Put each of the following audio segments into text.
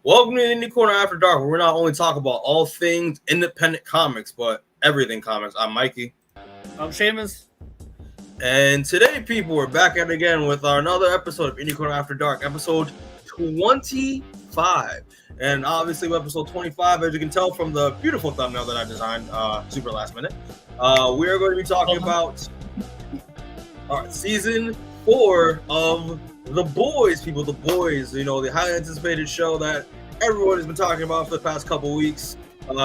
Welcome to the Indie Corner After Dark, where we're not only talk about all things independent comics, but everything comics. I'm Mikey. I'm Seamus. And today, people, we're back at it again with another episode of Indie Corner After Dark, episode 25. And obviously, with episode 25, as you can tell from the beautiful thumbnail that I designed super last minute, we are going to be talking about season 4 of The Boys, people. The Boys, you know, the highly anticipated show that everyone has been talking about for the past couple weeks.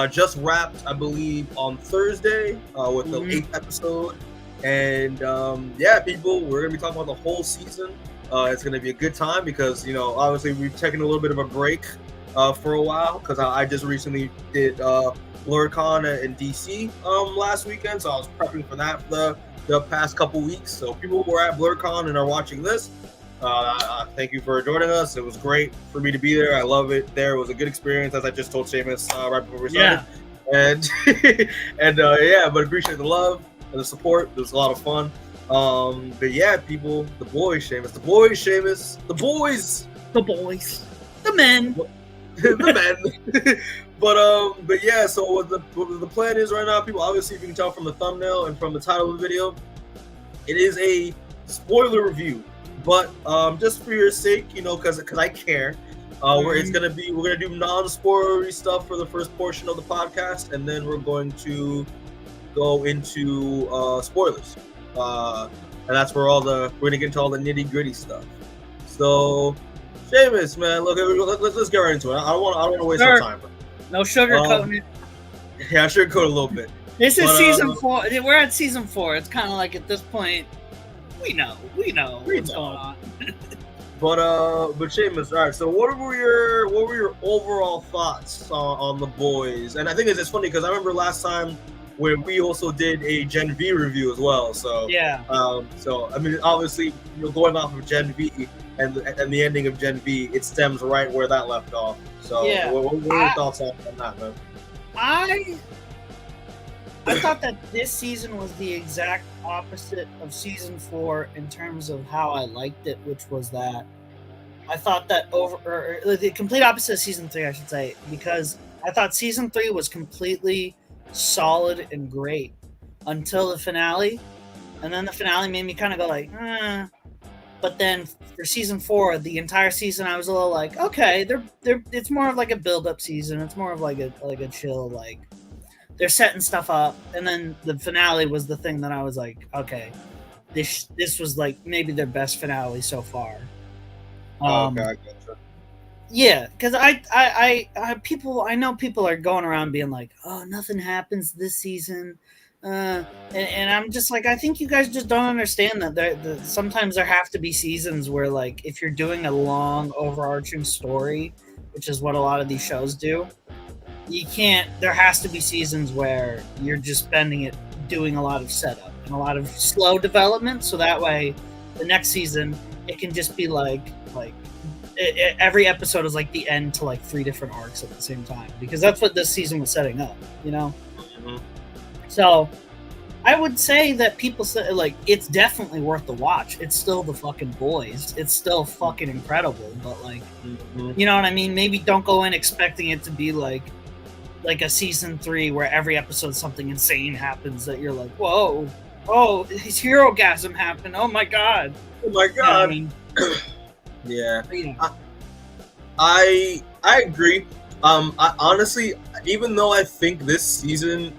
Just wrapped, I believe, on Thursday with the 8th episode. And yeah, people, we're going to be talking about the whole season. It's going to be a good time because, you know, obviously we've taken a little bit of a break for a while because I just recently did BlurCon in DC last weekend. So I was prepping for that for the past couple weeks. So people who are at BlurCon and are watching this, thank you for joining us. It was great for me to be there. I love it there. It was a good experience, as I just told Seamus right before we started. Yeah. And yeah, but appreciate the love and the support. It was a lot of fun. But yeah, people, the boys, Seamus. The boys, Seamus. The boys. The boys. The men. The men. But yeah, so what the plan is right now, people, obviously, if you can tell from the thumbnail and from the title of the video, it is a spoiler review. But just for your sake, you know, because I care, where it's we're gonna do non-spoilery stuff for the first portion of the podcast, and then we're going to go into spoilers, and that's where we're gonna get into all the nitty-gritty stuff. So, Seamus, man, look, let's get right into it. I don't want to waste our time. No sugarcoating it. Yeah, sugarcoat a little bit. This is season 4. We're at season 4. It's kind of like at this point. We know what's going on. But Seamus, all right. So what were your overall thoughts on The Boys? And I think it's funny because I remember last time when we also did a Gen V review as well. So yeah. So I mean, obviously, you know, going off of Gen V and the ending of Gen V, it stems right where that left off. So yeah. What are your thoughts on that, man? I thought that this season was the exact opposite of season 4 in terms of how I liked it, which was that I thought that the complete opposite of season 3, I should say, because I thought season 3 was completely solid and great until the finale, and then the finale made me kind of go like, But then for season 4, the entire season, I was a little like, okay, it's more of like a build-up season. It's more of like a chill, like, they're setting stuff up, and then the finale was the thing that I was like, okay, this was like maybe their best finale so far. Okay, I gotcha. Yeah, because I know people are going around being like, oh, nothing happens this season, and I'm just like, I think you guys just don't understand that sometimes there have to be seasons where, like, if you're doing a long overarching story, which is what a lot of these shows do. There has to be seasons where you're just spending it doing a lot of setup and a lot of slow development. So that way the next season, it can just be like every episode is like the end to like 3 different arcs at the same time, because that's what this season was setting up, you know? Mm-hmm. So I would say that people say, like, it's definitely worth the watch. It's still the fucking Boys. It's still fucking incredible, but like, you know what I mean? Maybe don't go in expecting it to be like a season 3 where every episode something insane happens that you're like, whoa, oh, his hero gasm happened. Oh my god. Oh my god. You know yeah. yeah. I agree. I honestly, even though I think this season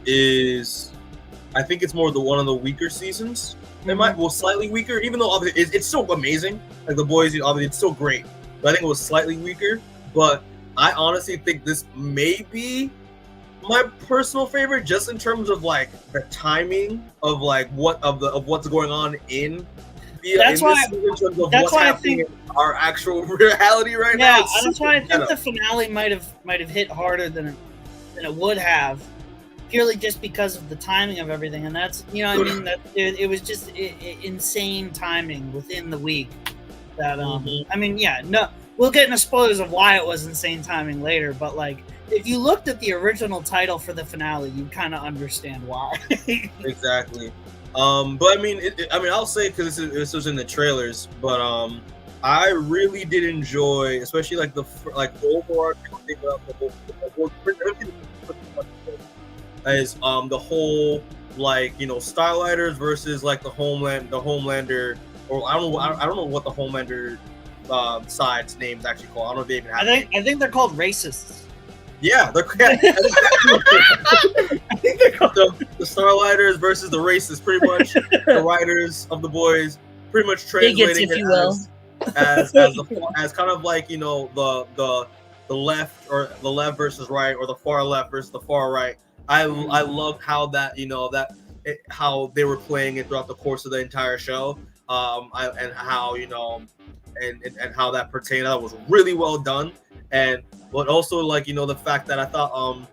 I think it's more one of the weaker seasons. It slightly weaker, even though obviously it's still amazing. Like The Boys, obviously it's still great, but I think it was slightly weaker. But I honestly think this may be my personal favorite, just in terms of like the timing of like what's going on in that's why I think our actual reality right now. Yeah, that's why I think the finale might have hit harder than it would have, purely just because of the timing of everything. And that's, you know what I mean, that it was just insane timing within the week. That I mean, yeah, no, we'll get into spoilers of why it was insane timing later, but like, if you looked at the original title for the finale, you kind of understand why. Exactly. But I mean, I'll say, because this was in the trailers, but I really did enjoy, especially like the overarching thing about the whole is the whole like Starlighters versus like the Homelander, or I don't know what the Homelander side's name is actually called. I don't know if they even have. I think they're called racists. Yeah, they're I think they're called the Starlighters versus the racists, pretty much. The writers of the boys, pretty much translating Bigots, if you will. as kind of like the left, or the left versus right, or the far left versus the far right. I loved how that how they were playing it throughout the course of the entire show. And how and how that pertained. That was really well done. But also like the fact that I thought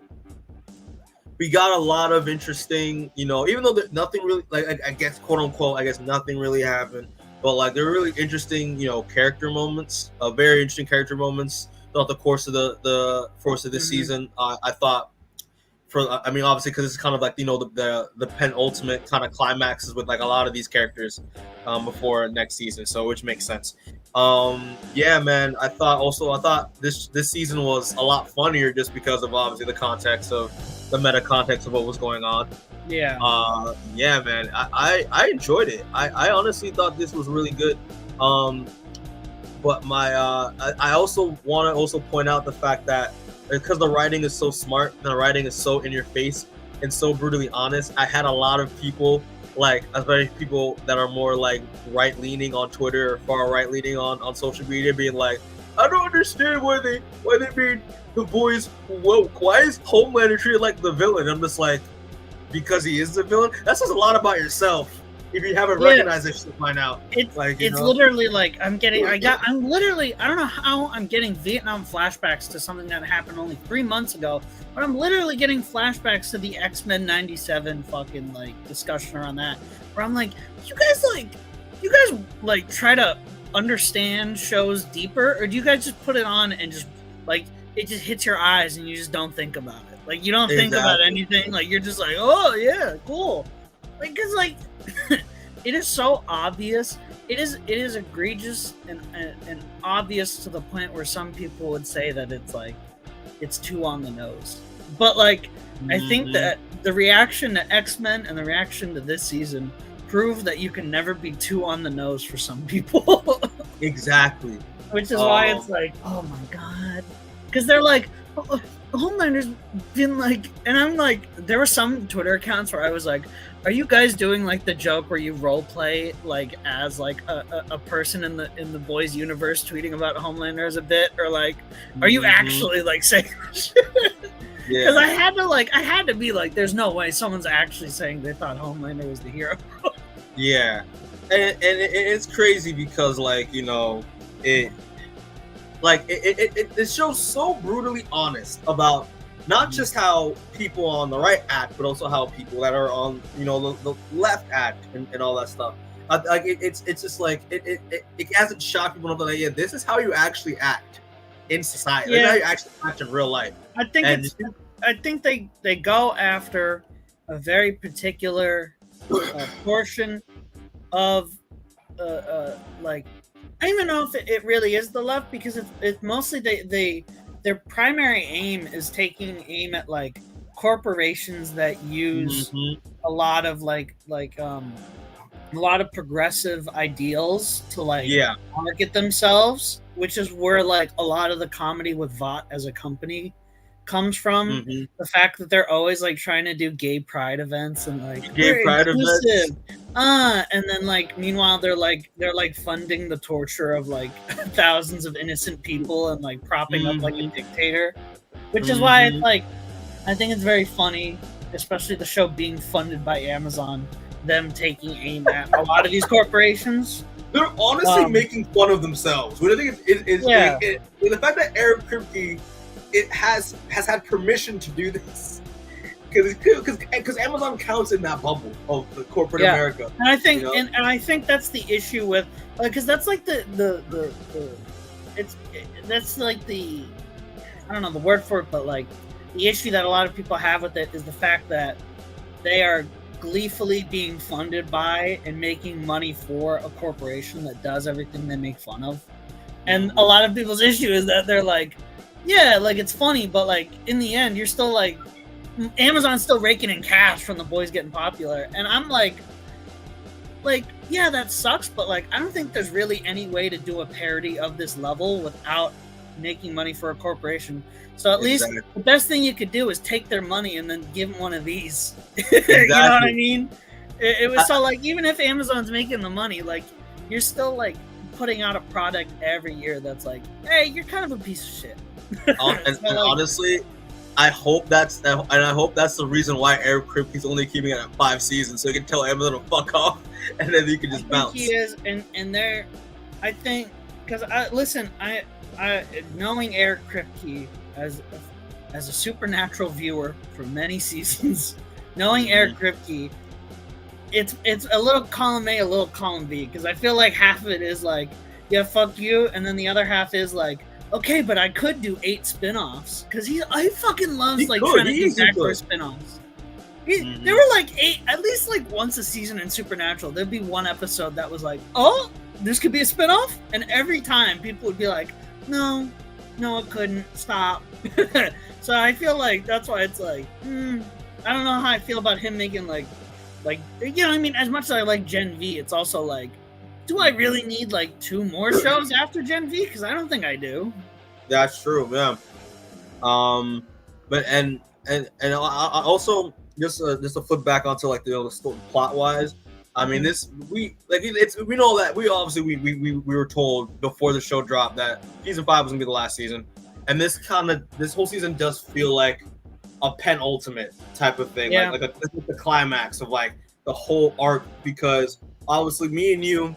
we got a lot of interesting, even though nothing really, like I guess quote unquote, I guess nothing really happened, but like there were really interesting character moments, very interesting character moments throughout the course of this season. I thought obviously because it's kind of like the penultimate kind of climaxes with like a lot of these characters before next season, so which makes sense. Yeah, man, I thought this season was a lot funnier just because of obviously the meta context of what was going on. Yeah. Yeah, man, I enjoyed it. I honestly thought this was really good. But I also want to point out the fact that because the writing is so smart, the writing is so in your face and so brutally honest, I had a lot of people, like especially people that are more like right leaning on Twitter or far right leaning on social media, being like, I don't understand why they made the boys woke. Why is Homelander treated like the villain? I'm just like, because he is the villain. That says a lot about yourself. If you haven't recognized this shit by now, it's literally like I don't know how I'm getting Vietnam flashbacks to something that happened only 3 months ago, but I'm literally getting flashbacks to the X-Men 97 fucking like discussion around that, where I'm like, you guys try to understand shows deeper, or do you guys just put it on and just like it just hits your eyes and you just don't think about it? Like you don't think about anything. Like you're just like, oh yeah, cool. Like it's like it is so obvious. It is egregious and obvious to the point where some people would say that it's like it's too on the nose. But like I think that the reaction to X-Men and the reaction to this season prove that you can never be too on the nose for some people. Exactly. Which is why it's like, oh my god, because they're like, Homelander's been like, and I'm like, there were some Twitter accounts where I was like, are you guys doing like the joke where you role play like as like a person in the boys universe tweeting about Homelander as a bit, or like are you actually like saying shit? Because I had to be like, there's no way someone's actually saying they thought Homelander was the hero. Yeah, and it's crazy because like it shows so brutally honest about not just how people on the right act, but also how people that are on the left act and all that stuff. Like it's just like it hasn't shocked people enough that like, this is how you actually act in society. This is how you actually act in real life. I think they go after a very particular portion of like, I don't even know if it really is the left, because it's mostly their primary aim is taking aim at like corporations that use a lot of a lot of progressive ideals to market themselves, which is where like a lot of the comedy with Vought as a company comes from. The fact that they're always like trying to do gay pride events and like gay pride events, and then like meanwhile they're like funding the torture of like thousands of innocent people and like propping up like a dictator, which is why it's like I think it's very funny, especially the show being funded by Amazon, them taking aim at a lot of these corporations. They're honestly making fun of themselves. What I think is the fact that Eric Kripke has had permission to do this, because Amazon counts in that bubble of the corporate America, and I think and I think that's the issue with, because that's like that's like the, I don't know the word for it, but like the issue that a lot of people have with it is the fact that they are gleefully being funded by and making money for a corporation that does everything they make fun of. And a lot of people's issue is that they're like, yeah, like it's funny, but like in the end, you're still like, Amazon's still raking in cash from The Boys getting popular. And I'm like, yeah, that sucks, but like, I don't think there's really any way to do a parody of this level without making money for a corporation. So at least the best thing you could do is take their money and then give them one of these. You know what I mean? It was so like, even if Amazon's making the money, like you're still like putting out a product every year that's like, hey, you're kind of a piece of shit. And honestly, I hope that's the reason why Eric Kripke's only keeping it at 5 seasons, so he can tell Amazon to fuck off, and then you can just bounce. He is, and they're, I think, because I knowing Eric Kripke as a Supernatural viewer for many seasons, knowing Eric Kripke, it's a little column A, a little column B, because I feel like half of it is like, yeah, fuck you, and then the other half is like, okay, but I could do 8 spin-offs, because he fucking loves trying to do backdoor spin-offs. There were like 8, at least like once a season in Supernatural, there'd be one episode that was like, oh, this could be a spin-off? And every time people would be like, no, it couldn't, stop. So I feel like that's why it's like, I don't know how I feel about him making like, you know what I mean? As much as I like Gen V, it's also like, do I really need like 2 more shows after Gen V? Because I don't think I do. That's true, yeah. But and I also just to flip back onto like the story plot wise. I mean, we know that we were told before the show dropped that season 5 was gonna be the last season, and this whole season does feel like a penultimate type of thing, like the climax of like the whole arc, because obviously me and you,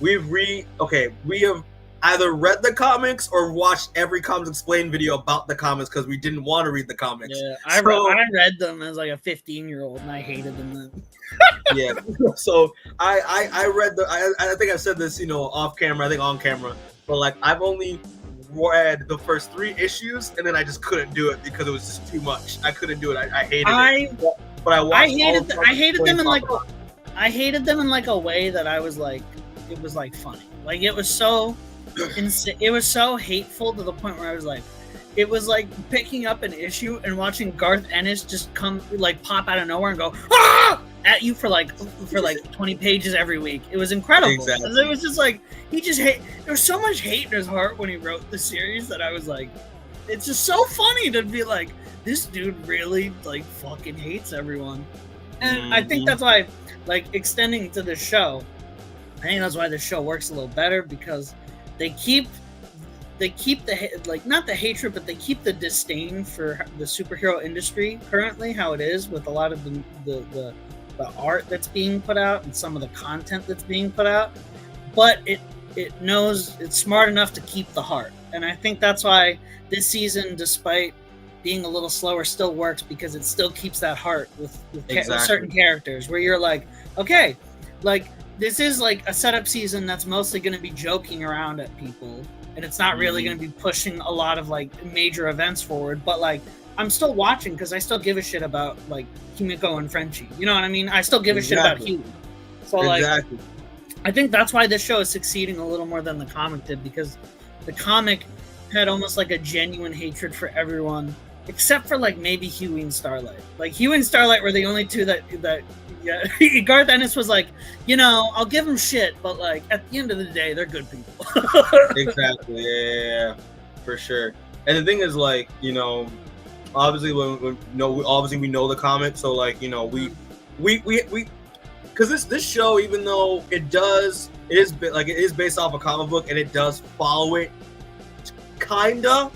we have either read the comics or watched every Comics Explained video about the comics because we didn't want to read the comics. Yeah, I read them as like a 15-year-old and I hated them then. Yeah, so I read I think I said this, off camera, I think on camera, but like I've only read the first 3 issues and then I just couldn't do it because it was just too much. I couldn't do it. I hated it. But I hated them in like a way that I was like, it was like funny. Like it was so it was so hateful to the point where I was like, it was like picking up an issue and watching Garth Ennis just come like pop out of nowhere and go ah! At you for like 20 pages every week. It was incredible. Exactly. It was just like there was so much hate in his heart when he wrote the series that I was like, it's just so funny to be like, this dude really like fucking hates everyone. And I think that's why, like, extending to the show, I think that's why the show works a little better, because they keep the like, not the hatred, but they keep the disdain for the superhero industry currently, how it is with a lot of the art that's being put out and some of the content that's being put out, but it knows it's smart enough to keep the heart. And I think that's why this season, despite being a little slower, still works, because it still keeps that heart with certain characters where you're like, okay, like this is like a setup season that's mostly going to be joking around at people, and it's not really going to be pushing a lot of like major events forward, but like I'm still watching because I still give a shit about like Kimiko and Frenchie. You know what I mean? I still give a shit about Hughie. So like, I think that's why this show is succeeding a little more than the comic did, because the comic had almost like a genuine hatred for everyone, except for like maybe Hughie and Starlight. Like Hughie and Starlight were the only two that Garth Ennis was like, I'll give them shit, but like at the end of the day, they're good people. Exactly. Yeah, for sure. And the thing is, like, obviously we know the comic, so like, we because this show, even though it is based off a comic book and it does follow it, kinda.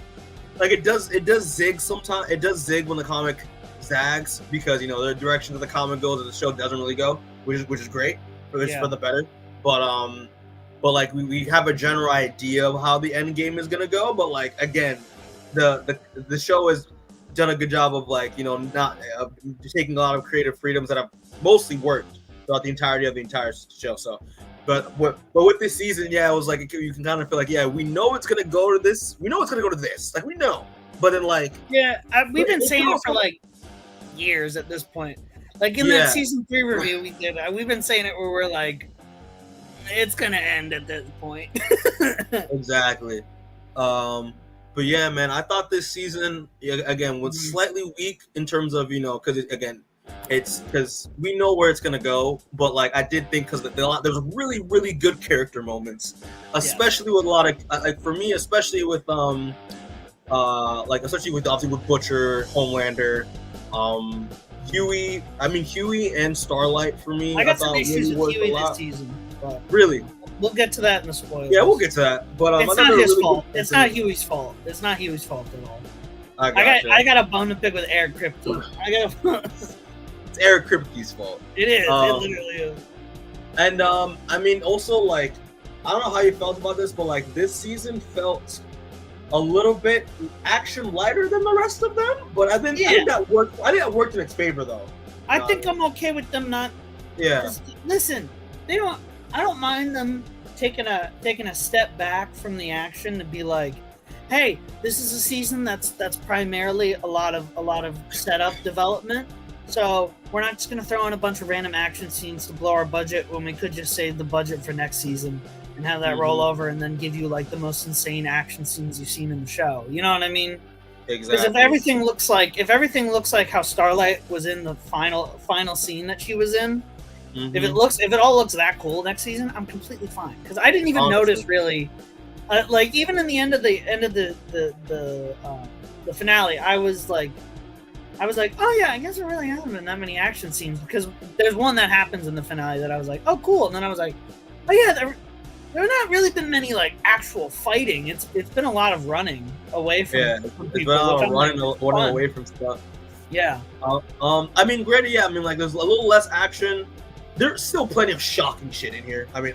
Like it does zig sometimes. It does zig when the comic zags, because the direction that the comic goes and the show doesn't really go, which is great for the better. But like we have a general idea of how the end game is gonna go. But like again, the show has done a good job of like not taking a lot of creative freedoms that have mostly worked throughout the entirety of the entire show. So. But with this season, it was like you can kind of feel like, we know it's gonna go to this. We know it's gonna go to this. Like we know, but then like we've been saying it for like years at this point. Like in that season 3 review we did, we've been saying it where we're like, it's gonna end at this point. Exactly. But yeah, man, I thought this season again was slightly weak in terms of because it's because we know where it's gonna go, but like I did think because there's really really good character moments, especially with a lot of like for me, especially with especially with obviously with Butcher, Homelander, Hughie. I mean Hughie and Starlight for me. I got some issues with Hughie this season. But really? We'll get to that in the spoilers. Yeah, we'll get to that. But it's not his fault. It's not Hughie's fault. It's not Hughie's fault at all. I got a bone to pick with Eric Kripke. It's Eric Kripke's fault. It is. It literally is. And I mean, also like, I don't know how you felt about this, but like this season felt a little bit action lighter than the rest of them. But I think that worked. I think that worked in its favor though. I think I'm okay with them not. Yeah. Listen, they don't. I don't mind them taking a step back from the action to be like, hey, this is a season that's primarily a lot of setup development. So we're not just gonna throw in a bunch of random action scenes to blow our budget when we could just save the budget for next season and have that roll over and then give you like the most insane action scenes you've seen in the show. You know what I mean? Exactly. Because if everything looks like how Starlight was in the final scene that she was in. If it all looks that cool next season, I'm completely fine. Because I didn't even notice really, like even in the end of the finale, I was like, oh yeah, I guess there really hasn't been that many action scenes because there's one that happens in the finale that I was like, oh cool, and then I was like, oh yeah, there have not really been many like actual fighting. It's been a lot of running away from people. It's been a lot of running away from stuff. Yeah. I mean, granted, yeah. I mean, like there's a little less action. There's still plenty of shocking shit in here. I mean,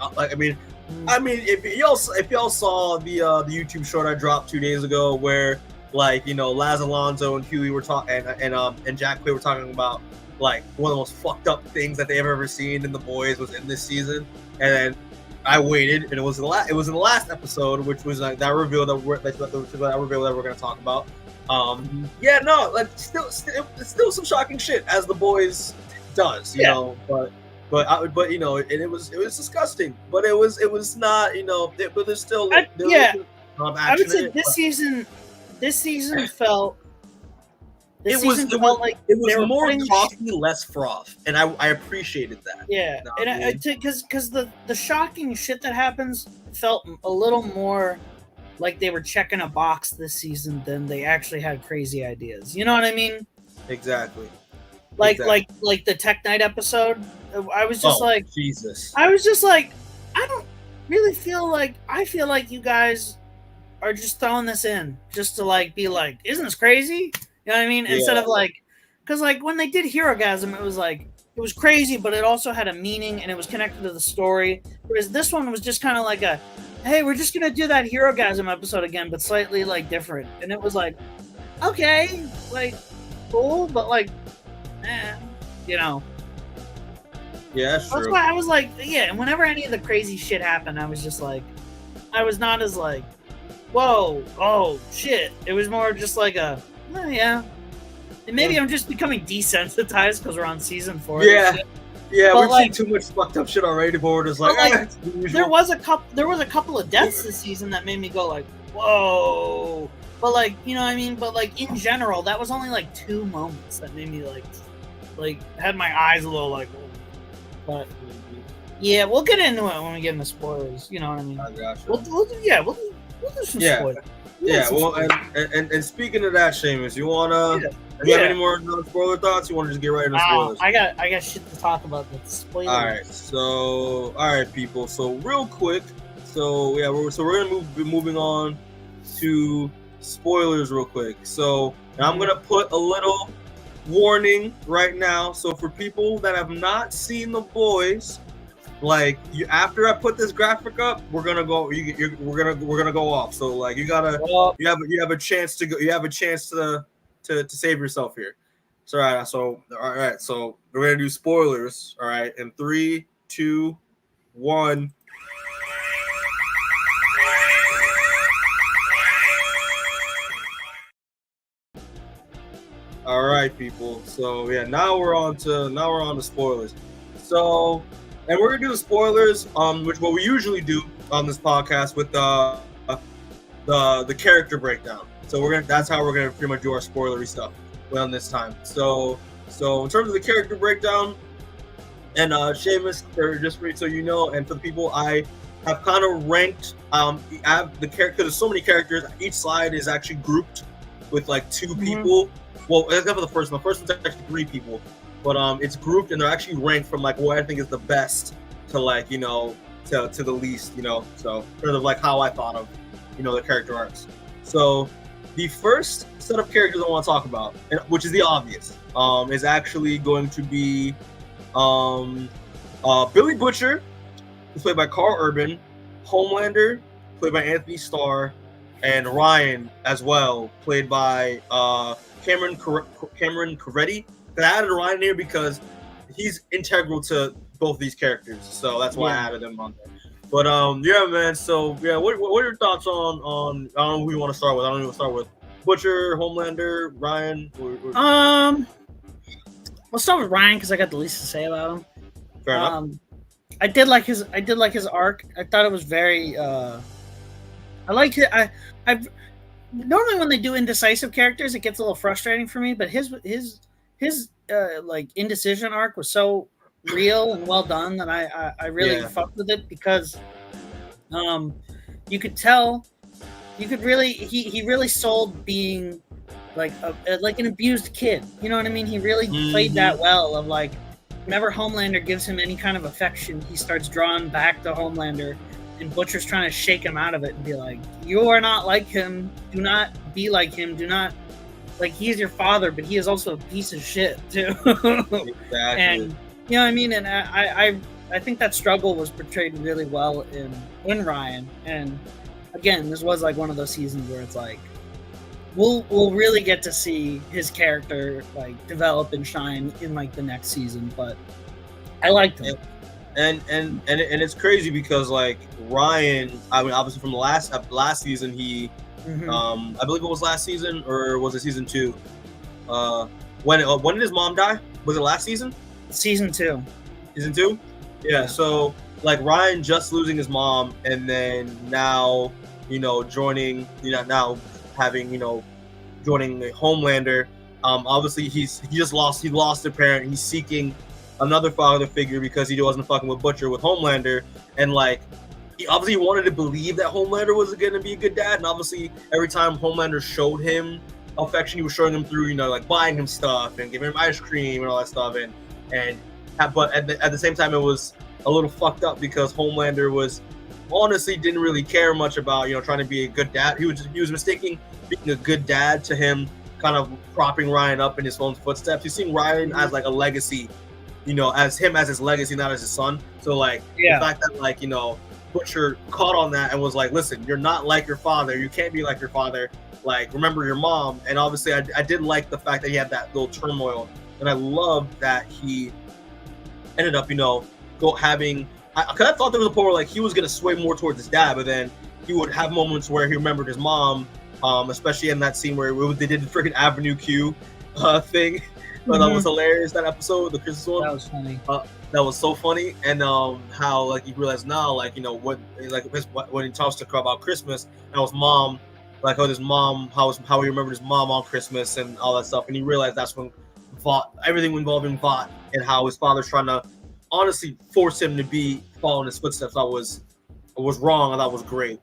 if y'all saw the YouTube short I dropped 2 days ago, where like Laz Alonso and Hughie were talking, and Jack Quaid were talking about like one of the most fucked up things that they've ever seen in The Boys was in this season, and then I waited, and it was in the last episode, which was like that reveal that we're gonna talk about. Still some shocking shit as The Boys does, you know, but it was disgusting, but it was not, but there's still I would say this season felt it was more coffee, less froth, and I appreciated that. Yeah, and because the shocking shit that happens felt a little more like they were checking a box this season than they actually had crazy ideas. You know what I mean? Exactly. Like the Tech Night episode. I was just Jesus. I was just like, I don't really feel like you guys are just throwing this in just to like be like, isn't this crazy? You know what I mean? Yeah. Instead of like, because like when they did Herogasm, it was like it was crazy, but it also had a meaning and it was connected to the story. Whereas this one was just kind of like a, hey, we're just gonna do that Herogasm episode again, but slightly like different. And it was like, okay, like cool, but like, you know. Yeah, that's true. That's why I was like, yeah. And whenever any of the crazy shit happened, I was just like, I was not as like, whoa, oh shit. It was more just like a, oh yeah. And maybe I'm just becoming desensitized because we're on season 4. Yeah, yeah. We've seen too much fucked up shit already. But we're just like, there was a couple of deaths this season that made me go like, whoa. But like, you know what I mean? But like in general, that was only like 2 moments that made me like had my eyes a little like. But yeah, we'll get into it when we get into spoilers. You know what I mean? I gotcha. We'll do some spoilers. Well, and speaking of that, Seamus, you wanna? Do you have any more spoiler thoughts? You want to just get right into spoilers? I got shit to talk about the spoilers. All right, people. So real quick, we're gonna be moving on to spoilers real quick. So I'm gonna put a little warning right now. So for people that have not seen The Boys, like after I put this graphic up, we're gonna go. We're gonna go off. So like you have a chance to go. You have a chance to save yourself here. So all right. So we're gonna do spoilers. All right, in 3, 2, 1. All right, people. So yeah, now we're on to spoilers. So And we're gonna do the spoilers, which what we usually do on this podcast with the character breakdown. So that's how we're gonna pretty much do our spoilery stuff on this time. So in terms of the character breakdown, and Seamus, so you know, and for the people, I have kind of ranked I have the character. There's so many characters. Each slide is actually grouped with like two people. Well, except for the first one. The first one's actually 3 people, but it's grouped and they're actually ranked from like what I think is the best to like to the least. So sort of like how I thought of the character arcs. So the first set of characters I want to talk about, which is the obvious, is actually going to be Billy Butcher, who's played by Karl Urban, Homelander, played by Anthony Starr, and Ryan as well, played by Cameron Corretti. I added Ryan here because he's integral to both these characters, so that's why I added him on there. But yeah, man. So yeah, what are your thoughts on I don't know who you want to start with. I don't even want to start with Butcher, Homelander, Ryan. We'll start with Ryan because I got the least to say about him. Fair enough. I did like his arc. I thought it was very. I liked it. I normally when they do indecisive characters, it gets a little frustrating for me. But his like indecision arc was so real and well done that I really fucked with it because you could tell he really sold being like an abused kid. You know what I mean? He really played that well of like whenever Homelander gives him any kind of affection, he starts drawing back to Homelander, and Butcher's trying to shake him out of it and be like, you are not like him. Do not be like him. Do not like he is your father, but he is also a piece of shit too. Exactly. And you know what I mean? And I think that struggle was portrayed really well in Ryan. And again, this was like one of those seasons where it's like we'll really get to see his character like develop and shine in like the next season. But I liked him. And it's crazy because like Ryan, I mean, obviously from the last season, he I believe it was last season or was it season 2? When did his mom die? Was it last season? Season 2. Season 2? Yeah. So like Ryan just losing his mom and then now joining joining Homelander. Obviously he lost a parent. He's seeking another father figure because he wasn't fucking with Butcher with Homelander, and like he obviously wanted to believe that Homelander was going to be a good dad, and obviously every time Homelander showed him affection, he was showing him through like buying him stuff and giving him ice cream and all that stuff, but at the same time it was a little fucked up because Homelander was honestly didn't really care much about trying to be a good dad. He was mistaking being a good dad to him kind of propping Ryan up in his own footsteps. He's seeing Ryan as like a legacy, as his legacy, not as his son. So like the fact that like Butcher caught on that and was like, listen, you're not like your father, you can't be like your father, like remember your mom. And obviously I did like the fact that he had that little turmoil, and I loved that he ended up having because I thought there was a point where like he was gonna sway more towards his dad, but then he would have moments where he remembered his mom, especially in that scene where they did the freaking Avenue Q thing. But that was hilarious, that episode, the Christmas one. That was funny. That was so funny, and how like you realize now, like when he talks to Carl about Christmas, and his mom, like how he remembered his mom on Christmas and all that stuff, and he realized that's when everything involving Vought and how his father's trying to honestly force him to follow in his footsteps. That was wrong, and that was great.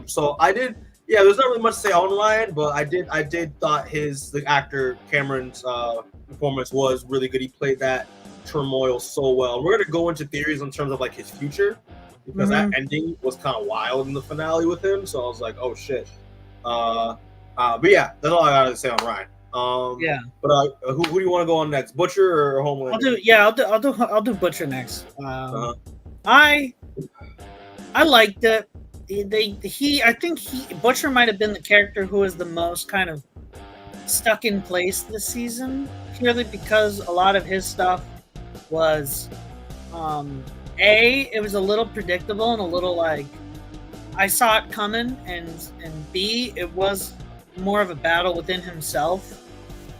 So I did. Yeah, there's not really much to say on Ryan, but I did thought the actor Cameron's performance was really good. He played that turmoil so well. We're gonna go into theories in terms of like his future because that ending was kind of wild in the finale with him. So I was like, oh shit. But yeah, that's all I gotta say on Ryan. But who do you want to go on next, Butcher or Homelander? I'll do Butcher next. I liked it. I think Butcher might have been the character who was the most kind of stuck in place this season, purely because a lot of his stuff was it was a little predictable and a little like I saw it coming, and B, it was more of a battle within himself.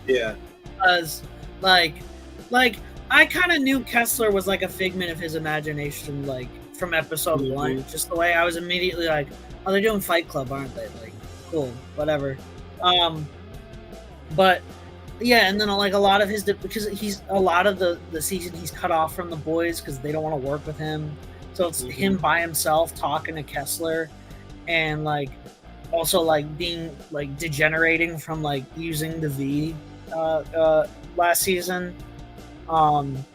Yeah. Because like I kind of knew Kessler was like a figment of his imagination, like from episode one. Just the way I was immediately like, oh, they're doing Fight Club, aren't they? Like, cool, whatever. But yeah, and then like a lot of his because he's a lot of the season he's cut off from the boys because they don't want to work with him. So it's him by himself talking to Kessler, and like also like being like degenerating from like using the V last season. And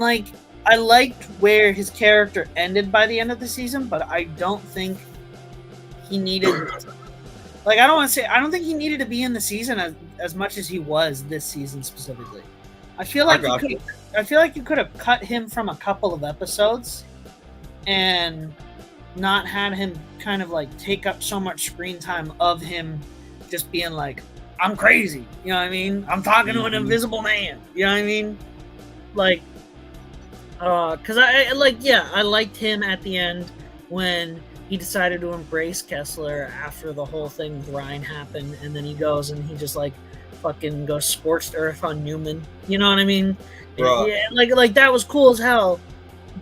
like I liked where his character ended by the end of the season, but I don't think he needed like I don't think he needed to be in the season as much as he was this season specifically. I feel like you could have cut him from a couple of episodes and not had him kind of like take up so much screen time of him just being like, I'm crazy, you know what I mean? I'm talking to an invisible man, you know what I mean? Like, because I liked him at the end when he decided to embrace Kessler after the whole thing with Ryan happened, and then he goes and he just like fucking goes scorched earth on Newman, you know what I mean? Yeah, like that was cool as hell.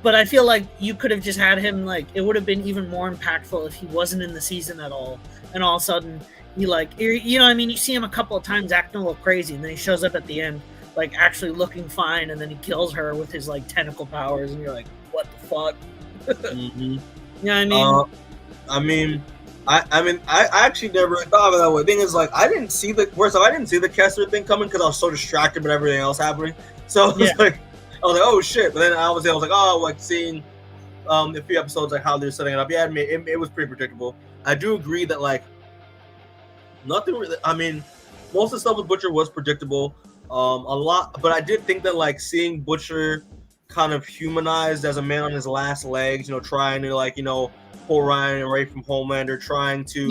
But I feel like you could have just had him, like, it would have been even more impactful if he wasn't in the season at all. And all of a sudden, he, like, you know what I mean? You see him a couple of times acting a little crazy, and then he shows up at the end, like, actually looking fine, and then he kills her with his, like, tentacle powers, and you're like, what the fuck? You know what I mean? I actually never really thought of it that way. The thing is, like, I didn't see the Kessler thing coming because I was so distracted with everything else happening. So it was like, I was like, oh shit! But then I was like, oh, like seeing a few episodes, like how they're setting it up. Yeah, it was pretty predictable. I do agree that like nothing really. I mean, most of the stuff with Butcher was predictable. A lot, but I did think that like seeing Butcher kind of humanized as a man on his last legs, you know, trying to like pull Ryan away from Homelander, trying to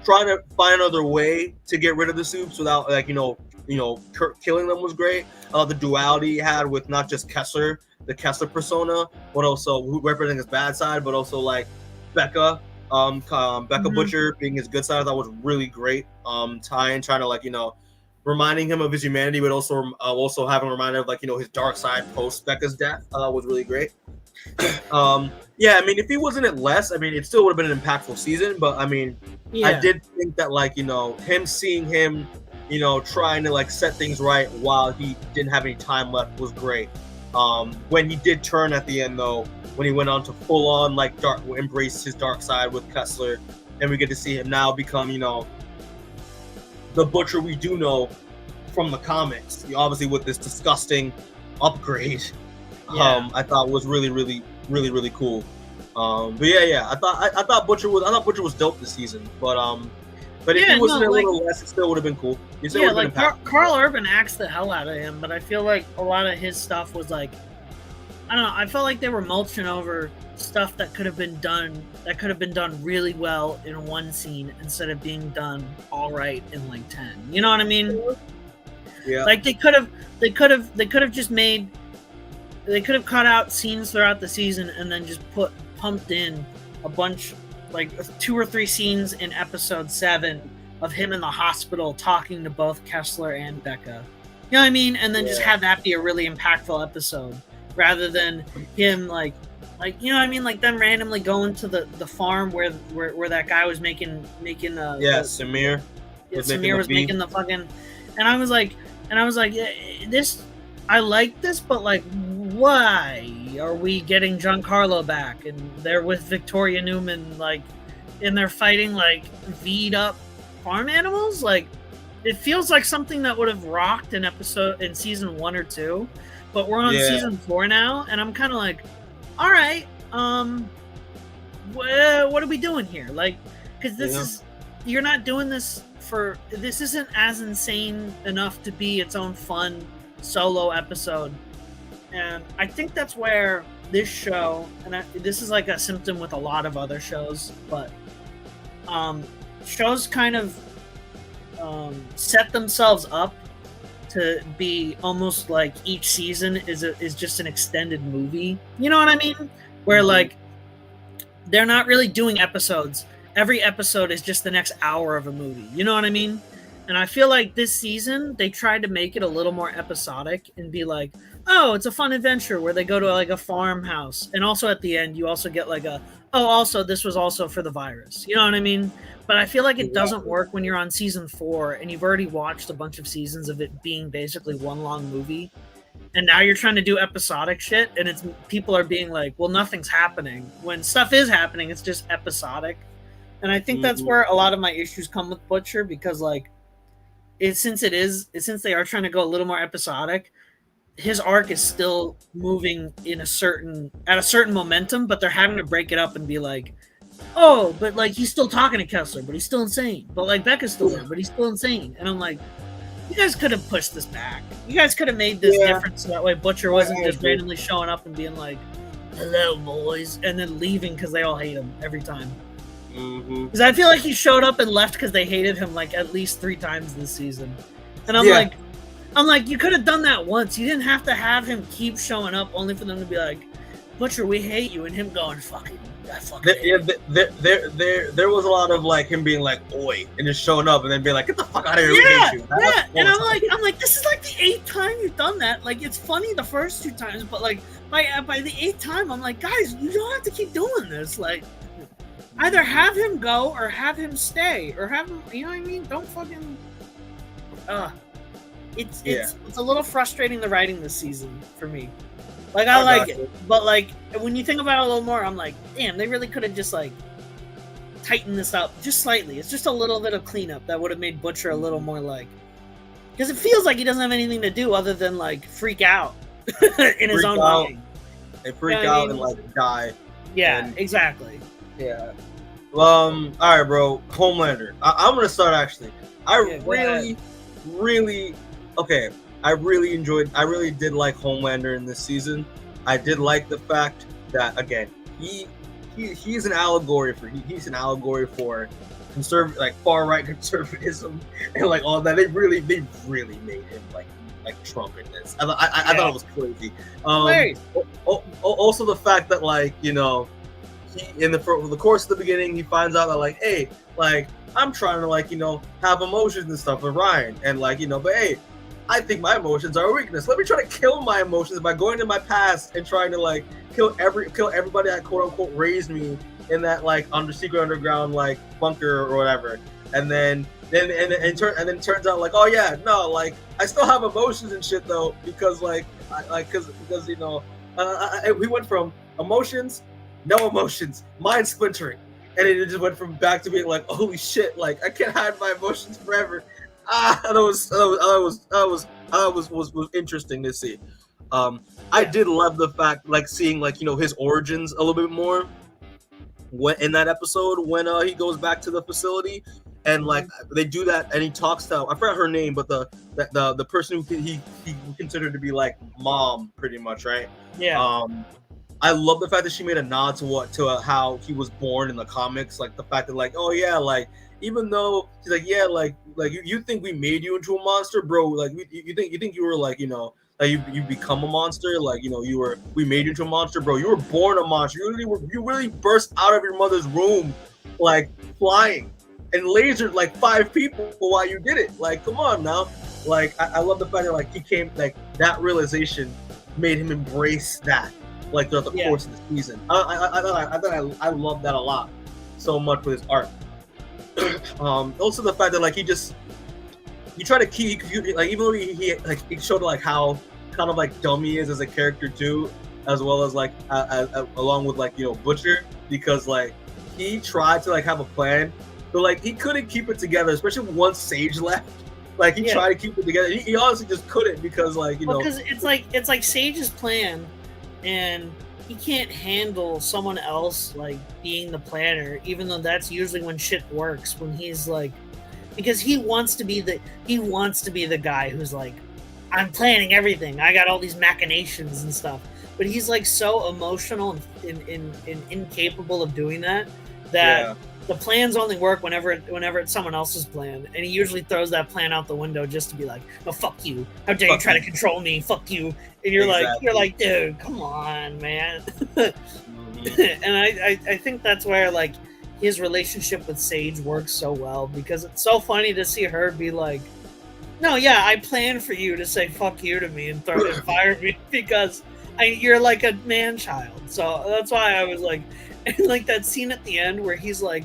trying to find another way to get rid of the Soups without like killing them was great. The duality he had with not just Kessler, the Kessler persona, but also representing his bad side, but also like Becca, Butcher being his good side, I thought was really great. Trying to like reminding him of his humanity, but also having a reminder of like his dark side post Becca's death. Was really great. Yeah, I mean, if he wasn't at less, I mean, it still would have been an impactful season. But I mean, I did think that like seeing him trying to like set things right while he didn't have any time left was great. When he did turn at the end though, when he went on to full on like embrace his dark side with Kessler, and we get to see him now become the Butcher we do know from the comics, obviously with this disgusting upgrade. I thought was really cool. But I thought Butcher was dope this season, but if he wasn't a little less, it still would have been cool. Karl Urban acts the hell out of him, but I feel like a lot of his stuff was like, I don't know. I felt like they were mulching over stuff that could have been done really well in one scene instead of being done all right in like 10. You know what I mean? Yeah. Like they could have just made. They could have cut out scenes throughout the season and then just pumped in a bunch, like 2 or 3 scenes in episode 7 of him in the hospital talking to both Kessler and Becca. You know what I mean? And then just have that be a really impactful episode rather than him like you know what I mean? Like them randomly going to the farm where that guy was making Samir. Yeah, Samir was making the fucking, and I was like, this, I like this, but like, why are we getting Giancarlo back and they're with Victoria Newman, like, and they're fighting like V'd up farm animals? Like, it feels like something that would have rocked in season 1 or 2, but we're on season 4 now, and I'm kind of like, all right, what are we doing here? Like, because this is, you're not doing this for, this isn't as insane enough to be its own fun solo episode. And I think that's where this show, and this is like a symptom with a lot of other shows, but shows kind of set themselves up to be almost like each season is just an extended movie. You know what I mean? Where like they're not really doing episodes. Every episode is just the next hour of a movie. You know what I mean? And I feel like this season they tried to make it a little more episodic and be like, oh, it's a fun adventure where they go to like a farmhouse, and also at the end you also get like a, oh, also this was also for the virus. You know what I mean? But I feel like it doesn't work when you're on season 4 and you've already watched a bunch of seasons of it being basically one long movie. And now you're trying to do episodic shit, and it's people are being like, well, nothing's happening. When stuff is happening, it's just episodic. And I think that's where a lot of my issues come with Butcher, because like since they are trying to go a little more episodic, his arc is still moving at a certain momentum, but they're having to break it up and be like, oh, but like he's still talking to Kessler, but he's still insane. But like Becca's still there, but he's still insane. And I'm like, you guys could have pushed this back. You guys could have made this different so that way Butcher wasn't just randomly showing up and being like, hello, boys, and then leaving because they all hate him every time. Because I feel like he showed up and left because they hated him like at least 3 times this season. And I'm like, you could have done that once. You didn't have to have him keep showing up only for them to be like, Butcher, we hate you, and him going, fucking. There was a lot of like him being like oi and just showing up and then being like, get the fuck out of here, we hate you. And I'm like, this is like the 8th time you've done that. Like, it's funny the first 2 times, but like by the 8th time, I'm like, guys, you don't have to keep doing this. Like, either have him go or have him stay or have him, you know what I mean? Don't fucking. It's a little frustrating, the writing this season for me. Like, I like it, but like when you think about it a little more, I'm like, damn, they really could have just like tightened this up just slightly. It's just a little bit of cleanup that would have made Butcher a little more like, because it feels like he doesn't have anything to do other than like freak out in his own way. They freak out and like die. Yeah, exactly. Yeah. All right, bro. Homelander. I'm gonna start actually. I really did like Homelander in this season. I did like the fact that, again, he's an allegory for far right conservatism and like all that. They really made him like Trump in this. I thought it was crazy. Also the fact that, like, you know, in the course of the beginning, he finds out that like, hey, like, I'm trying to, like, you know, have emotions and stuff with Ryan, and like, you know, but hey, I think my emotions are a weakness. Let me try to kill my emotions by going to my past and trying to like kill everybody that quote unquote raised me in that like secret underground like bunker or whatever. And then it turns out like, oh yeah, no, like I still have emotions and shit though, because like because you know, we went from emotions, no emotions, mind splintering, and it just went from back to being like, holy shit, like I can't hide my emotions forever. That was interesting to see. I did love the fact, like, seeing, like, you know, his origins a little bit more when in that episode when he goes back to the facility, and like they do that, and he talks to, I forgot her name, but the person who he considered to be like mom, pretty much, right? Yeah. I love the fact that she made a nod to how he was born in the comics, like the fact that like, oh yeah, like, even though she's like, yeah, like you think we made you into a monster, bro? Like you think you were like, you know, like you become a monster, like, you know, we made you into a monster, bro. You were born a monster. You really burst out of your mother's womb, like flying, and lasered like 5 people while you did it. Like, come on now. Like, I love the fact that like he came, like that realization made him embrace that, like throughout the course of the season. I love that a lot, so much with his art. Also the fact that like he try to keep, like, even though he showed like how kind of like dumb he is as a character too, as well as like along with like, you know, Butcher, because like he tried to like have a plan, but like he couldn't keep it together, especially once Sage left. Like he tried to keep it together, he honestly just couldn't, because like, you know, because it's like Sage's plan, and he can't handle someone else like being the planner, even though that's usually when shit works, when he's like, because he wants to be the guy who's like, I'm planning everything, I got all these machinations and stuff, but he's like so emotional and incapable of doing that the plans only work whenever it's someone else's plan, and he usually throws that plan out the window just to be like, oh, fuck you, how dare you try to control me, fuck you. And you're like, dude, come on, man. And I think that's where like his relationship with Sage works so well, because it's so funny to see her be like, no, yeah, I planned for you to say fuck you to me and fire me because you're like a man child. So that's why I was like, and like that scene at the end where he's like,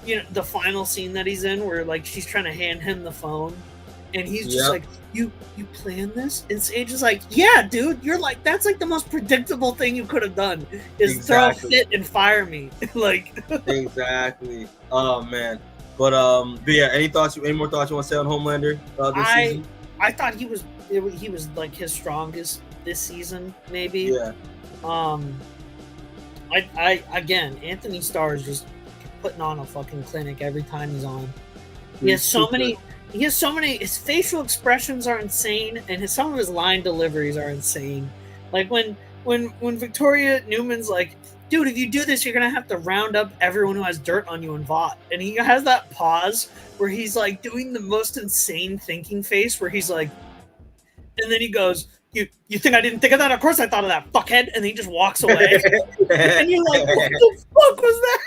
you know, the final scene that he's in where like she's trying to hand him the phone and he's just like, you planned this? And Sage is like, yeah, dude, you're like, that's like the most predictable thing you could have done is throw a fit and fire me. Like exactly. Oh man. But yeah, any more thoughts you want to say on Homelander this season? I thought he was like his strongest this season, maybe. Yeah. I again, Anthony Starr is just putting on a fucking clinic every time he's on. He has so many. His facial expressions are insane, and some of his line deliveries are insane. Like when Victoria Newman's like, dude, if you do this, you're gonna have to round up everyone who has dirt on you and Vought. And he has that pause where he's like doing the most insane thinking face where he's like, and then he goes, You think I didn't think of that? Of course I thought of that, fuckhead. And then he just walks away. And you're like, what the fuck was that?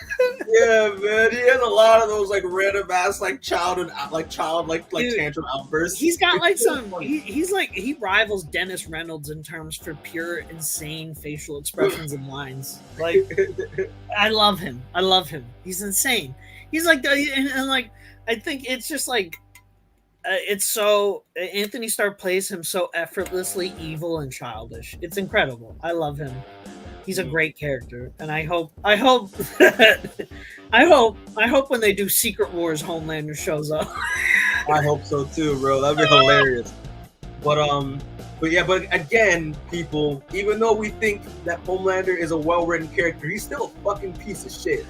Yeah, man. He has a lot of those like random ass child Dude, tantrum outbursts. He's got like some. He rivals Dennis Reynolds in terms for pure insane facial expressions and lines. Like, I love him. He's insane. He's like, and like, I think it's just like. It's so Anthony Starr plays him so effortlessly evil and childish. It's incredible. I love him. He's a great character, and I hope when they do Secret Wars, Homelander shows up. I hope so too, bro. That'd be hilarious. But again, people, even though we think that Homelander is a well-written character, he's still a fucking piece of shit.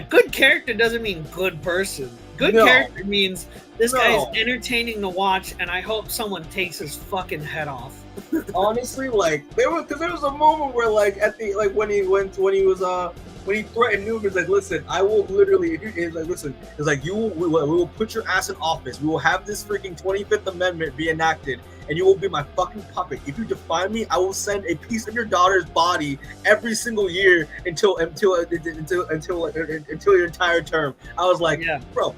Good character doesn't mean good person. Good character means this guy is entertaining to watch, and I hope someone takes his fucking head off. Honestly, there was a moment where when he threatened Newman, he's like, listen, I will literally, we will put your ass in office. We will have this freaking 25th Amendment be enacted, and you will be my fucking puppet. If you define me, I will send a piece of your daughter's body every single year until your entire term. I was like, bro,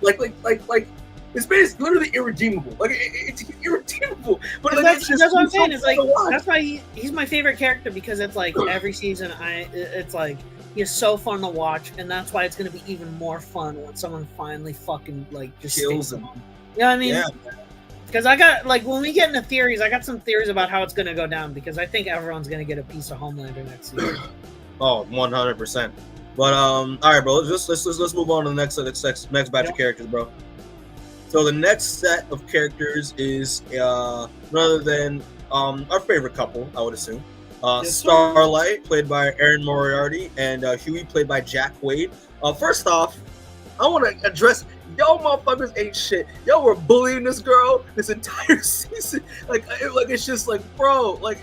this man is literally irredeemable. It's irredeemable. But that's what I'm saying. It's like that's why he's my favorite character, because it's like every season it's like he's so fun to watch, and that's why it's gonna be even more fun when someone finally fucking just kills him. You know what I mean? Yeah. Because I got when we get into theories, I got some theories about how it's gonna go down, because I think everyone's gonna get a piece of Homelander next season. Oh, 100%. But all right, bro. Let's move on to the next batch of characters, bro. So the next set of characters is none other than our favorite couple, I would assume. Starlight, played by Erin Moriarty, and Hughie, played by Jack Quaid. First off, I want to address, y'all motherfuckers ain't shit. Y'all were bullying this girl this entire season. It's just bro, I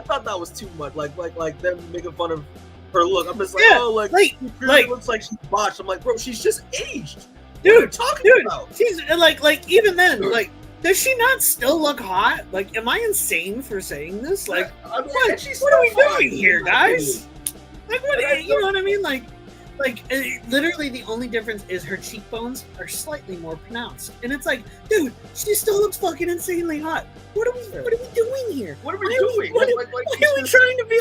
thought that was too much. Like them making fun of her look. I'm just she looks like she's botched. I'm like, bro, she's just aged. Dude, she's even then, does she not still look hot? Am I insane for saying this? What are we doing here, guys? What? You know what I mean? Literally, the only difference is her cheekbones are slightly more pronounced, and it's like, dude, she still looks fucking insanely hot. What are we doing here? What are we doing? Why are we trying to be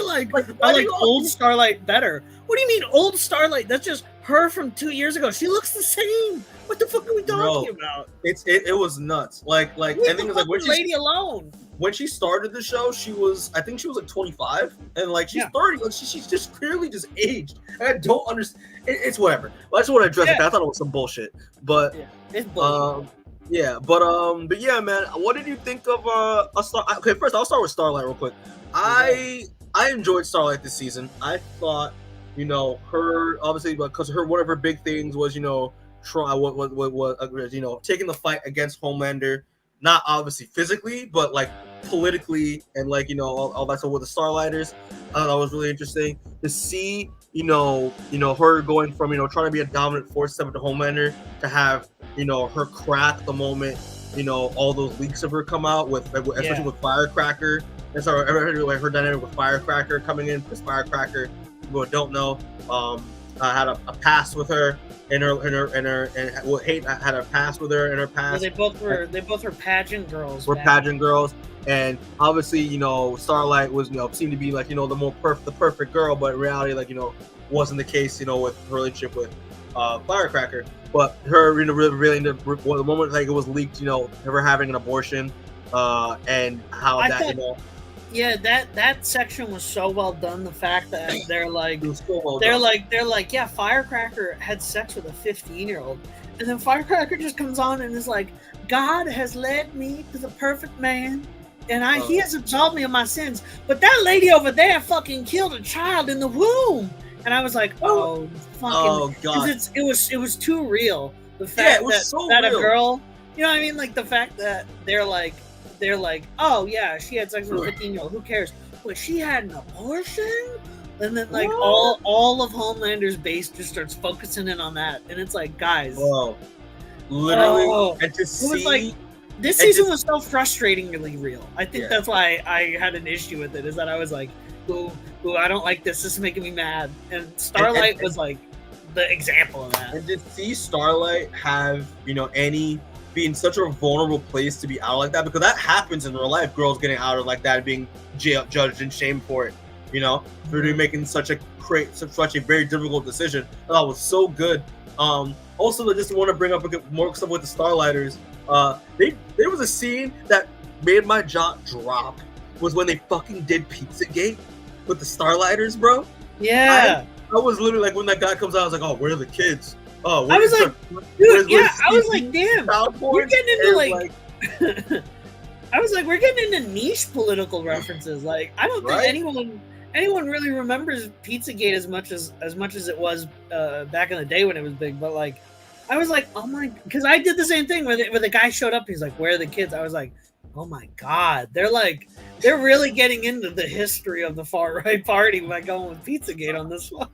I like old Starlight better? What do you mean old Starlight? That's just her from 2 years ago. She looks the same. What the fuck are we talking about? It was nuts. I think it's when lady alone. When she started the show, I think she was 25, and she's 30. She's just clearly just aged. I don't understand. It's whatever. I just want to address it. I thought it was some bullshit, but it's bullshit. But yeah, man. What did you think of a Star? Okay, first I'll start with Starlight real quick. I enjoyed Starlight this season. I thought, her obviously because one of her big things was taking the fight against Homelander, not obviously physically, but politically, and all that stuff with the Starlighters. I thought that was really interesting to see. Her going from trying to be a dominant force step into Homelander to have her crack the moment all those leaks of her come out especially with Firecracker, and so her dynamic with Firecracker coming in, because Firecracker, people who don't know, had a past with her in her and well, hate had a past with her in her past. They both were pageant girls. Were pageant girls, and obviously, Starlight was, seemed to be like, the perfect girl, but in reality, like, wasn't the case, with her relationship with Firecracker. But her, really the moment like it was leaked, her having an abortion, and how yeah, that section was so well done. The fact that they're like, yeah, Firecracker had sex with a 15-year-old, and then Firecracker just comes on and is like, God has led me to the perfect man, and he has absolved me of my sins. But that lady over there fucking killed a child in the womb, and I was like, oh God, it was too real. The fact that a girl, you know what I mean, like the fact that they're like, oh yeah, she had sex with a 15-year-old. Who cares? But she had an abortion, and then like all of Homelander's base just starts focusing in on that, and it's like, guys, literally, and to see, it was like this season was so frustratingly real. I think that's why I had an issue with it. Is that I was like, ooh, I don't like this. This is making me mad. And Starlight was like the example of that. And to see Starlight have be in such a vulnerable place to be out like that, because that happens in real life, girls getting out of like that, being judged and shamed for it, for making such a very difficult decision. That was so good. Also, I just want to bring up more stuff with the Starlighters. There was a scene that made my jaw drop, was when they fucking did Pizzagate with the Starlighters, bro. Yeah. I was literally like, when that guy comes out, I was like, oh, where are the kids? Oh, I was like, dude, I was like, damn, we're getting into like I was like, we're getting into niche political references. Like, I don't think anyone really remembers Pizzagate as much as it was back in the day when it was big. But like, I was like, oh my, because I did the same thing where the guy showed up. He's like, where are the kids? I was like, oh my God, they're really getting into the history of the far right party by going with Pizzagate on this one,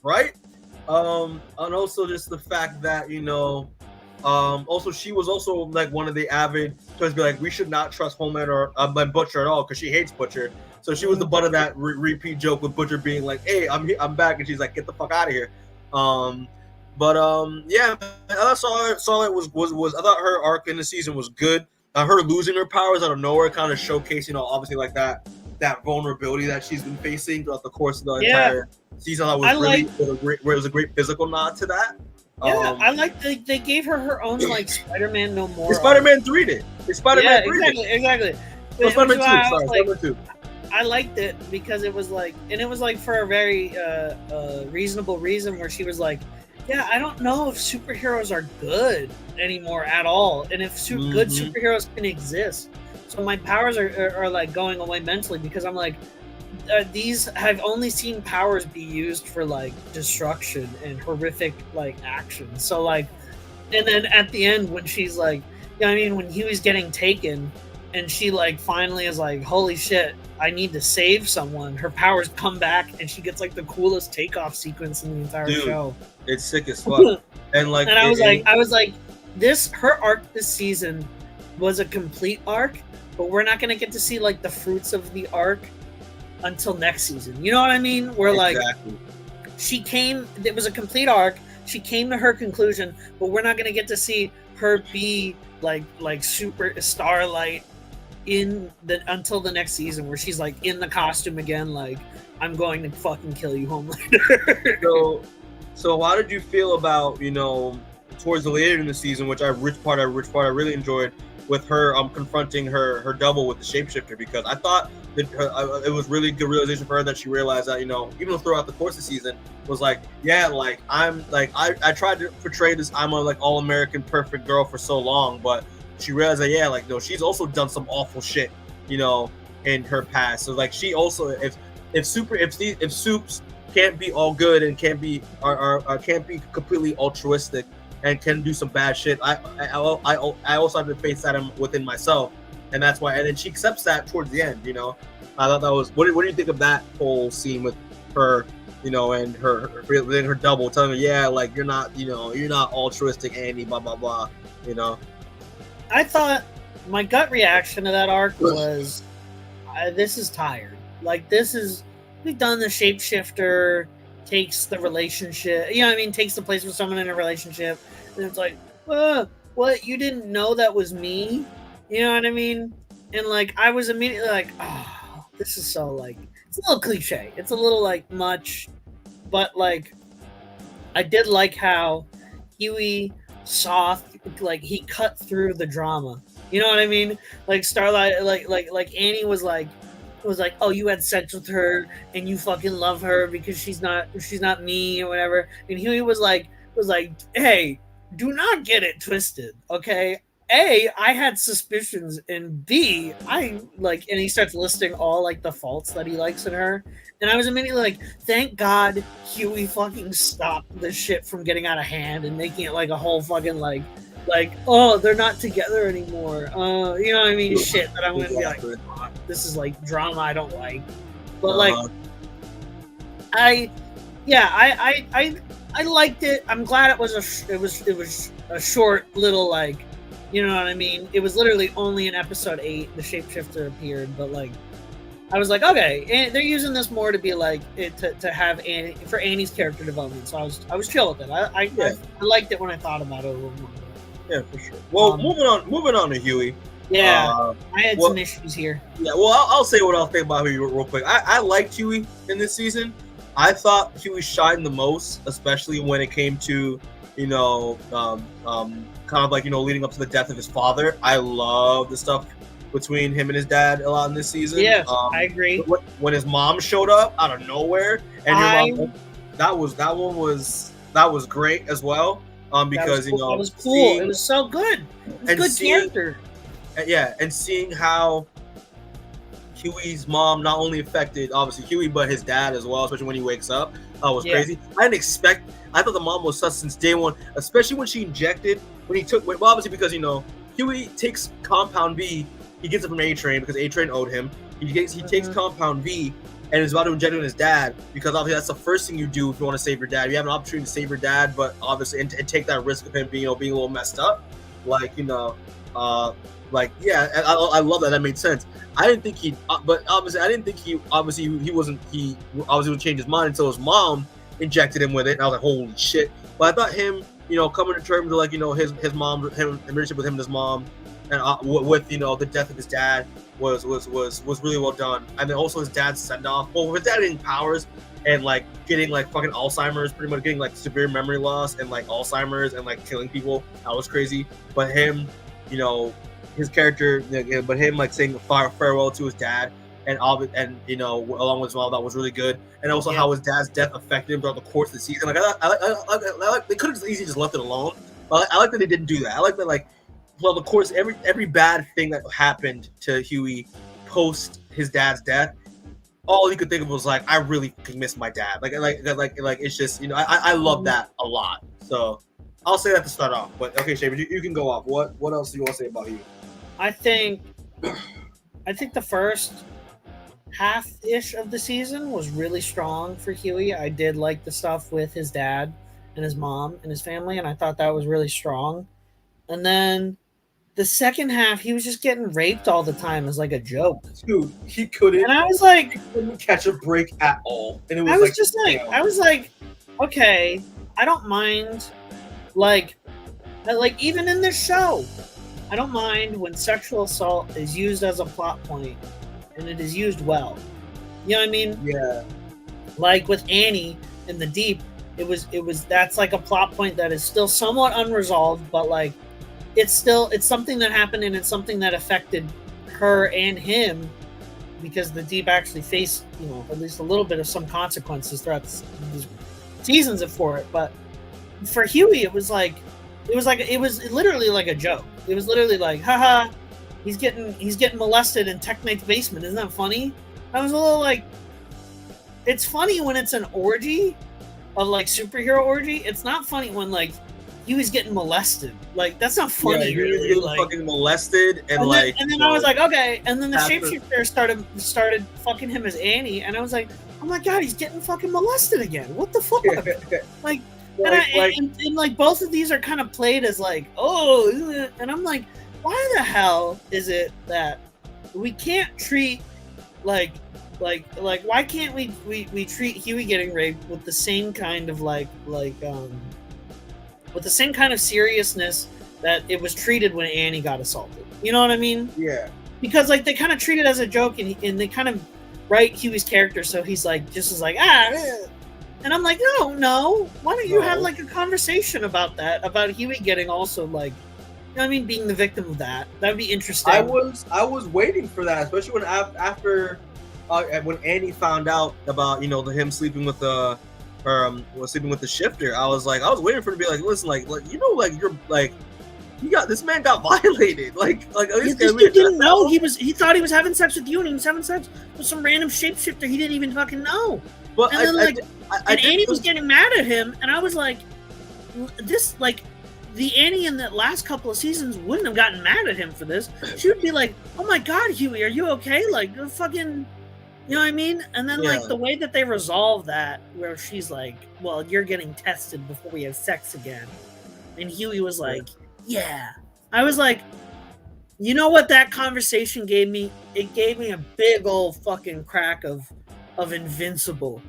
right? And also just the fact that also she was also like one of the avid to be like, we should not trust Homelander or Butcher at all because she hates Butcher. So she was the butt of that repeat joke with Butcher being like, hey, I'm back, and she's like, get the fuck out of here. Yeah, I thought Starlight was I thought her arc in the season was good. Her losing her powers out of nowhere kind of showcased, obviously like that vulnerability that she's been facing throughout the course of the entire season. It was a great physical nod to that. Yeah, I like they gave her own like Spider-Man No More. Spider-Man 3 did. Spider-Man 3 exactly. No, Spider-Man 2. I liked it because it was like, and it was like for a very reasonable reason where she was like, yeah, I don't know if superheroes are good anymore at all, and if good superheroes can exist. So my powers are like going away mentally because I'm like, these I've only seen powers be used for like destruction and horrific like actions. So like, and then at the end when she's like, when Hughie's getting taken, and she like finally is like, holy shit, I need to save someone. Her powers come back, and she gets like the coolest takeoff sequence in the entire show. It's sick as fuck. And I was like, her arc this season was a complete arc, but we're not gonna get to see like the fruits of the arc until next season. You know what I mean? Where like it was a complete arc. She came to her conclusion, but we're not gonna get to see her be like super Starlight until the next season, where she's like in the costume again, like, I'm going to fucking kill you, Homelander. So how did you feel about towards the later in the season, which I really enjoyed, with her confronting her double with the shapeshifter, because I thought that it was really good realization for her that she realized that even throughout the course of the season was like, yeah, like I'm like I tried to portray this I'm a like all-American perfect girl for so long, but she realized that no, she's also done some awful shit in her past. So like she also if Soups can't be all good and can't be completely altruistic and can do some bad shit, I also have to face that within myself, and that's why. And then she accepts that towards the end. I thought that was. What do you think of that whole scene with her? And her double telling her, yeah, like you're not altruistic, Andy, blah blah blah. I thought my gut reaction to that arc was, this is tired. Like we've done the shapeshifter. takes the relationship, you know what I mean, takes the place of someone in a relationship, and it's like, what, you didn't know that was me? You know what I mean? And like I was immediately like, oh, this is so like, it's a little cliche, it's a little like much, but like I did like how Hughie saw, like he cut through the drama. You know what I mean? Like Starlight, like Annie was like, oh, you had sex with her and you fucking love her because she's not me or whatever. And Hughie was like, hey, do not get it twisted, okay? A, I had suspicions, and B, I like, and he starts listing all like the faults that he likes in her, and I was immediately like, thank God Hughie fucking stopped this shit from getting out of hand and making it like a whole fucking like, oh, they're not together anymore. You know what I mean? Shit that I'm gonna be like, oh, this is like drama I don't like, but like, I liked it. I'm glad it was a short little like. You know what I mean? It was literally only in episode 8 the shapeshifter appeared, but like I was like, okay, and they're using this more to be like to have Annie for Annie's character development. So I was chill with it. I liked it when I thought about it a little more. Yeah, for sure. Well, moving on to Hughie. Yeah, I had some issues here. Yeah, well, I'll say what I'll think about Hughie real quick. I liked Hughie in this season. I thought Hughie shined the most, especially when it came to, you know, kind of like, you know, leading up to the death of his father. I love the stuff between him and his dad a lot in this season. Yeah, I agree. When his mom showed up out of nowhere, and your mom, that was great as well. Because you know, it was cool. It was so good. It was good character. Yeah, and seeing how Hughie's mom not only affected obviously Hughie, but his dad as well, especially when he wakes up. Was crazy. I thought the mom was sus since day one, especially when she injected, well, obviously because, you know, Hughie takes Compound V, he gets it from A-Train because A-Train owed him. He takes Compound V and is about to inject it in his dad, because obviously that's the first thing you do if you want to save your dad. You have an opportunity to save your dad, but obviously and take that risk of him being, you know, being a little messed up. Like, you know, like, yeah, I love that. That made sense. I didn't think he would change his mind until his mom injected him with it, and I was like, holy shit. But I thought him, you know, coming to terms with, like, you know, his mom, him, the relationship with him and his mom, and with, you know, the death of his dad was really well done. And then also his dad's send off. Well, with his dad getting powers and like getting like fucking Alzheimer's, pretty much getting like severe memory loss and like Alzheimer's and like killing people, that was crazy. But him, you know, his character, but him like saying farewell to his dad, and you know, along with his mom, that was really good. And also how his dad's death affected him throughout the course of the season. Like I like they could have easily just left it alone, but I like that they didn't do that. I like that, like, well, of course, every bad thing that happened to Hughie post his dad's death, all he could think of was like, I really miss my dad. Like it's just, you know, I love that a lot. So I'll say that to start off. But okay, Shay, you can go off. What else do you want to say about Hughie? I think the first half-ish of the season was really strong for Hughie. I did like the stuff with his dad and his mom and his family, and I thought that was really strong. And then the second half, he was just getting raped all the time as like a joke. Dude, he couldn't. And I was like, he couldn't catch a break at all. And it was I was like, okay, I don't mind. Like even in this show, I don't mind when sexual assault is used as a plot point, and it is used well. You know what I mean? Yeah. Like with Annie in the Deep, it was that's like a plot point that is still somewhat unresolved, but like it's something that happened, and it's something that affected her and him, because the Deep actually faced, you know, at least a little bit of some consequences throughout the seasons for it. But for Hughie, it was literally like a joke. It was literally like, haha, he's getting molested in Tech Knight's basement. Isn't that funny? I was a little like, it's funny when it's an orgy of like superhero orgy. It's not funny when like Hughie's getting molested. Like, that's not funny. Yeah, really. Getting like, fucking molested and then I was like, okay. And then the shapeshifter started fucking him as Annie, and I was like, oh my god, he's getting fucking molested again. What the fuck? Like. And like both of these are kind of played as like, oh, and I'm like, why the hell is it that we can't treat like Like why can't we treat Hughie getting raped with the same kind of with the same kind of seriousness that it was treated when Annie got assaulted? You know what I mean? Yeah. Because like they kind of treat it as a joke, and they kind of write Hughie's character so he's like just as like and I'm like, no, why don't you have like a conversation about that, about Hughie getting also like, you know what I mean, being the victim of that. That'd be interesting. I was waiting for that, especially when after when Annie found out about him sleeping with the sleeping with the shifter. I was waiting for him to be like, listen, like you're like, this man got violated. Like at least this dude didn't know he thought he was having sex with you, and he was having sex with some random shapeshifter he didn't even fucking know. But and then Annie was getting mad at him, and I was like, this like. The Annie in the last couple of seasons wouldn't have gotten mad at him for this. She would be like, "Oh my God, Hughie, are you okay? Like, fucking, you know what I mean?" And then like the way that they resolve that, where she's like, "Well, you're getting tested before we have sex again," and Hughie was like, "Yeah." I was like, you know what that conversation gave me? It gave me a big old fucking crack of Invincible.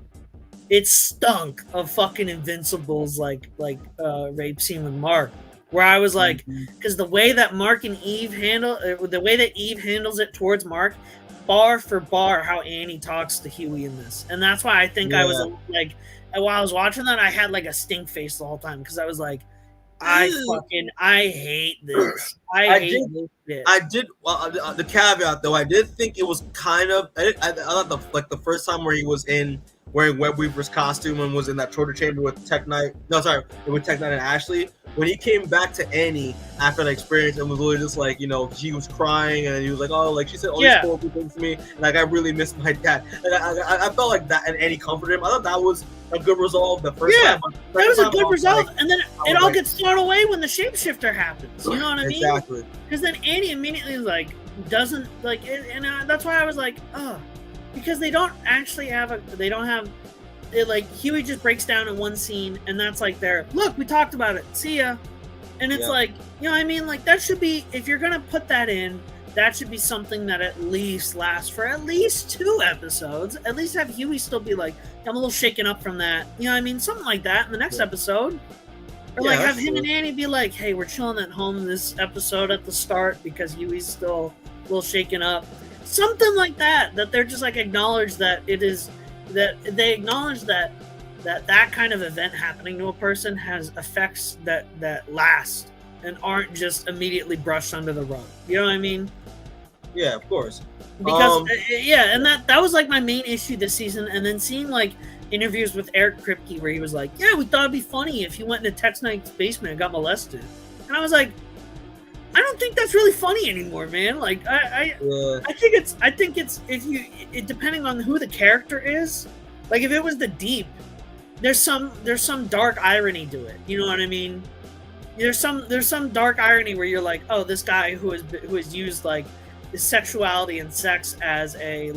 It stunk of fucking Invincible's rape scene with Mark, where I was like, because the way that Mark and Eve the way that Eve handles it towards Mark, bar for bar, how Annie talks to Hughie in this, and that's why I think I was like, while I was watching that, I had like a stink face the whole time because I was like, I hate this. I hate this shit. I did. The caveat though, I did think it was kind of. I thought the first time where he was wearing Web Weaver's costume and was in that torture chamber with Tech Knight. No, sorry, with Tech Knight and Ashley. When he came back to Annie after the experience and was literally just like, he was crying and he was like, oh, like she said all these horrible things to me. Like I really miss my dad. And I felt like that, and Annie comforted him. I thought that was a good resolve the first time. That was a good resolve, and then it all gets thrown away when the shapeshifter happens. You know what I mean? Exactly. Because then Annie immediately like doesn't like, and that's why I was like, oh. Because they don't actually have like Hughie just breaks down in one scene, and that's like look, we talked about it, see ya. And it's like, you know what I mean, like that should be, if you're gonna put that in, that should be something that at least lasts for at least 2 episodes. At least have Hughie still be like, I'm a little shaken up from that, you know what I mean, something like that in the next episode. Or like have him and Annie be like, hey, we're chilling at home this episode at the start because Hughie's still a little shaken up. Something like that they're just like acknowledge that it is, that they acknowledge that kind of event happening to a person has effects that last and aren't just immediately brushed under the rug. You know what I mean? Yeah, of course. Because and that was like my main issue this season. And then seeing like interviews with Eric Kripke where he was like, yeah, we thought it'd be funny if he went into Tech Knight's basement and got molested. And I was like, I don't think that's really funny anymore, man. Like I think it's depending on who the character is. Like if it was the Deep, there's some dark irony to it. You know what I mean? There's some dark irony where you're like, oh, this guy who has used like his sexuality and sex as a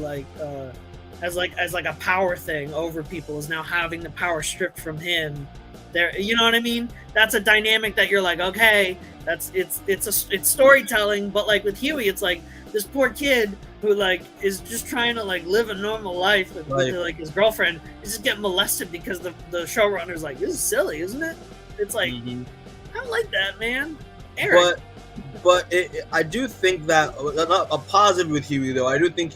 as a power thing over people is now having the power stripped from him. There, you know what I mean? That's a dynamic that you're like, okay, it's storytelling, but like with Hughie, it's like this poor kid who like is just trying to like live a normal life with like his girlfriend is just getting molested because the showrunner's like, this is silly, isn't it? It's like, I don't like that, man. Eric. But I do think that a positive with Hughie though. I do think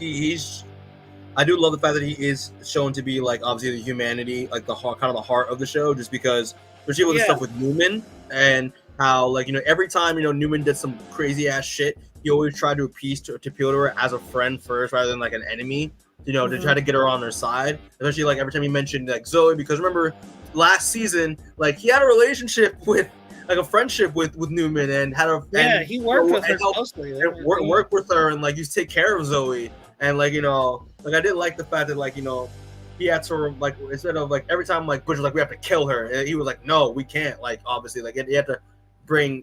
I do love the fact that he is shown to be like obviously the humanity, like the heart, kind of the heart of the show, just because especially with the stuff with Newman and how like every time Newman did some crazy ass shit, he always tried to appeal to her as a friend first rather than like an enemy, to try to get her on their side. Especially like every time he mentioned like Zoe, because remember last season like he had a relationship with like a friendship with Newman and had a he worked with her closely, work with her and like used to take care of Zoe. And like like I did like the fact that like he had to like instead of like every time like Butcher's like we have to kill her, and he was like no, we can't, like obviously like he had to bring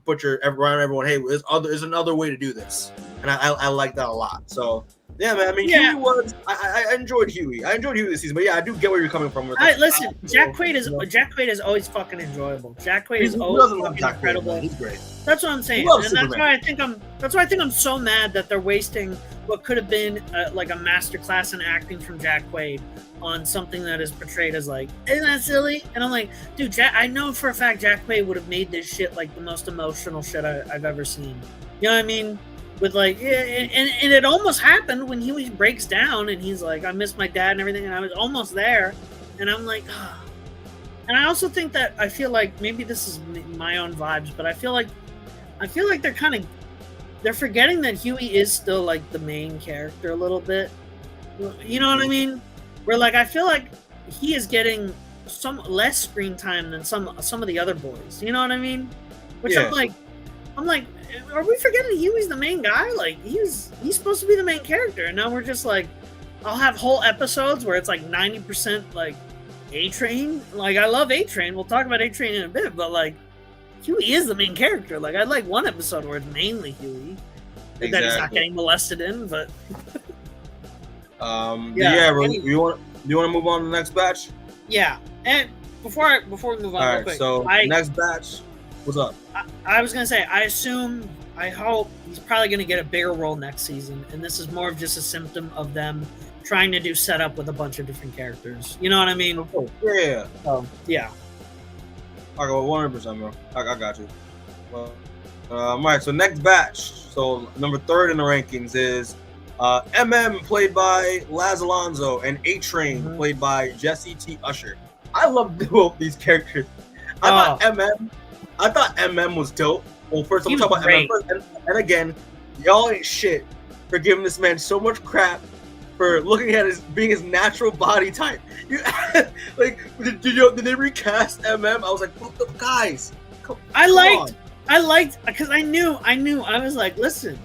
Butcher around everyone, hey, there's another way to do this, and I like that a lot. So yeah, man. I mean, Hughie was I enjoyed Hughie. I enjoyed Hughie this season, but yeah, I do get where you're coming from. With listen, Jack Quaid is always fucking enjoyable. Jack Quaid is always fucking incredible. He's great. That's what I'm saying, and that's why I think I'm so mad that they're wasting what could have been like a masterclass in acting from Jack Quaid on something that is portrayed as like, isn't that silly? And I'm like, dude, I know for a fact Jack Quaid would have made this shit like the most emotional shit I've ever seen. You know what I mean? With like, and it almost happened when Huey breaks down and he's like, I miss my dad and everything, and I was almost there, and I'm like, oh. And I also think that I feel like maybe this is my own vibes, but I feel like they're forgetting that Huey is still like the main character a little bit. You know what I mean? Where like I feel like he is getting some less screen time than some of the other boys. You know what I mean? Which I'm like, are we forgetting Huey's the main guy? Like he's supposed to be the main character, and now we're just like, I'll have whole episodes where it's like 90% like A-Train. Like I love A-Train. We'll talk about A-Train in a bit, but like Huey is the main character. Like I'd like one episode where it's mainly Huey that he's not getting molested in, but bro, you want to move on to the next batch? Yeah, and before we move on, real quick, so next batch, what's up? I was gonna say, I hope he's probably gonna get a bigger role next season, and this is more of just a symptom of them trying to do setup with a bunch of different characters. You know what I mean? Oh, yeah. Yeah. I go 100%, bro. I got you. Well, all right. So next batch. So number 3rd in the rankings is MM, played by Laz Alonso, and A-Train, played by Jesse T. Usher. I love both these characters. I thought MM was dope. Well, first I'm talking about MM first, and again, y'all ain't shit for giving this man so much crap for looking at being his natural body type. Like, did they recast MM? I was like, what the guys? I liked because I knew. I was like, listen,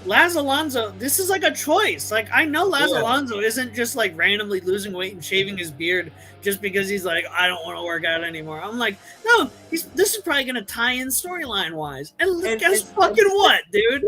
Laz Alonso, this is like a choice. Like, I know Laz Alonso isn't just like randomly losing weight and shaving his beard just because he's like, I don't want to work out anymore. I'm like, no, this is probably gonna tie in storyline wise. And guess fucking what, dude?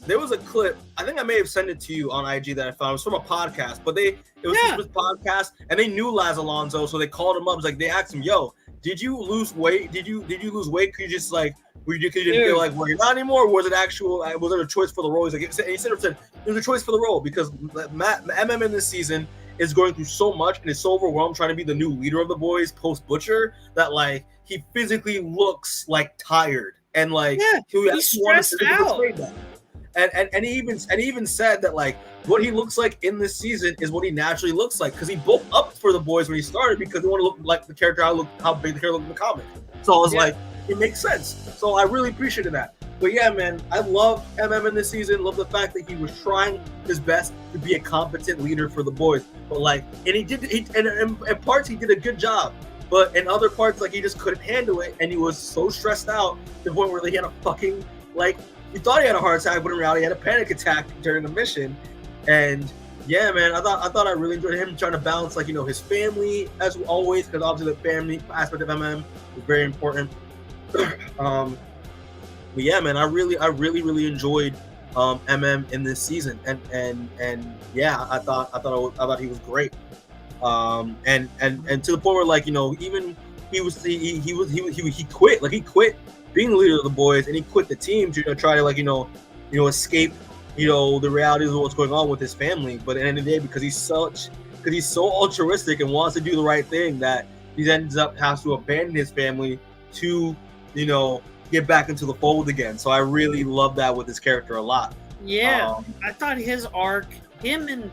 There was a clip. I think I may have sent it to you on IG that I found. It was from a podcast, but it was this podcast, and they knew Laz Alonso, so they called him up. It's like they asked him, "Yo, did you lose weight? Did you lose weight? Could you just like, you didn't feel like working out anymore? Or was it actual? Was it a choice for the role?" He's like, he said it was a choice for the role because MM in this season is going through so much and is so overwhelmed trying to be the new leader of the boys post Butcher that like he physically looks like tired and like he's stressed out. And he even said that like what he looks like in this season is what he naturally looks like because he bulked up for the boys when he started because he wanted to look like the character how big the character looked in the comic. So I was like, it makes sense. So I really appreciated that. But yeah, man, I love MM in this season. Love the fact that he was trying his best to be a competent leader for the boys. But like, and in parts he did a good job. But in other parts, like he just couldn't handle it, and he was so stressed out to the point where he had a fucking like. He thought he had a heart attack, but in reality, he had a panic attack during the mission. And yeah, man, I thought I really enjoyed him trying to balance, like, you know, his family as always, because obviously the family aspect of MM is very important. But yeah, man, I really enjoyed MM in this season, and yeah, I thought he was great. And to the point where, like, you know, even he quit, like he quit being the leader of the boys, and he quit the team to try to, like, you know, escape, you know, the realities of what's going on with his family. But at the end of the day, because he's so altruistic and wants to do the right thing, that he ends up has to abandon his family to, you know, get back into the fold again. So I really love that with his character a lot. Yeah, I thought his arc, him,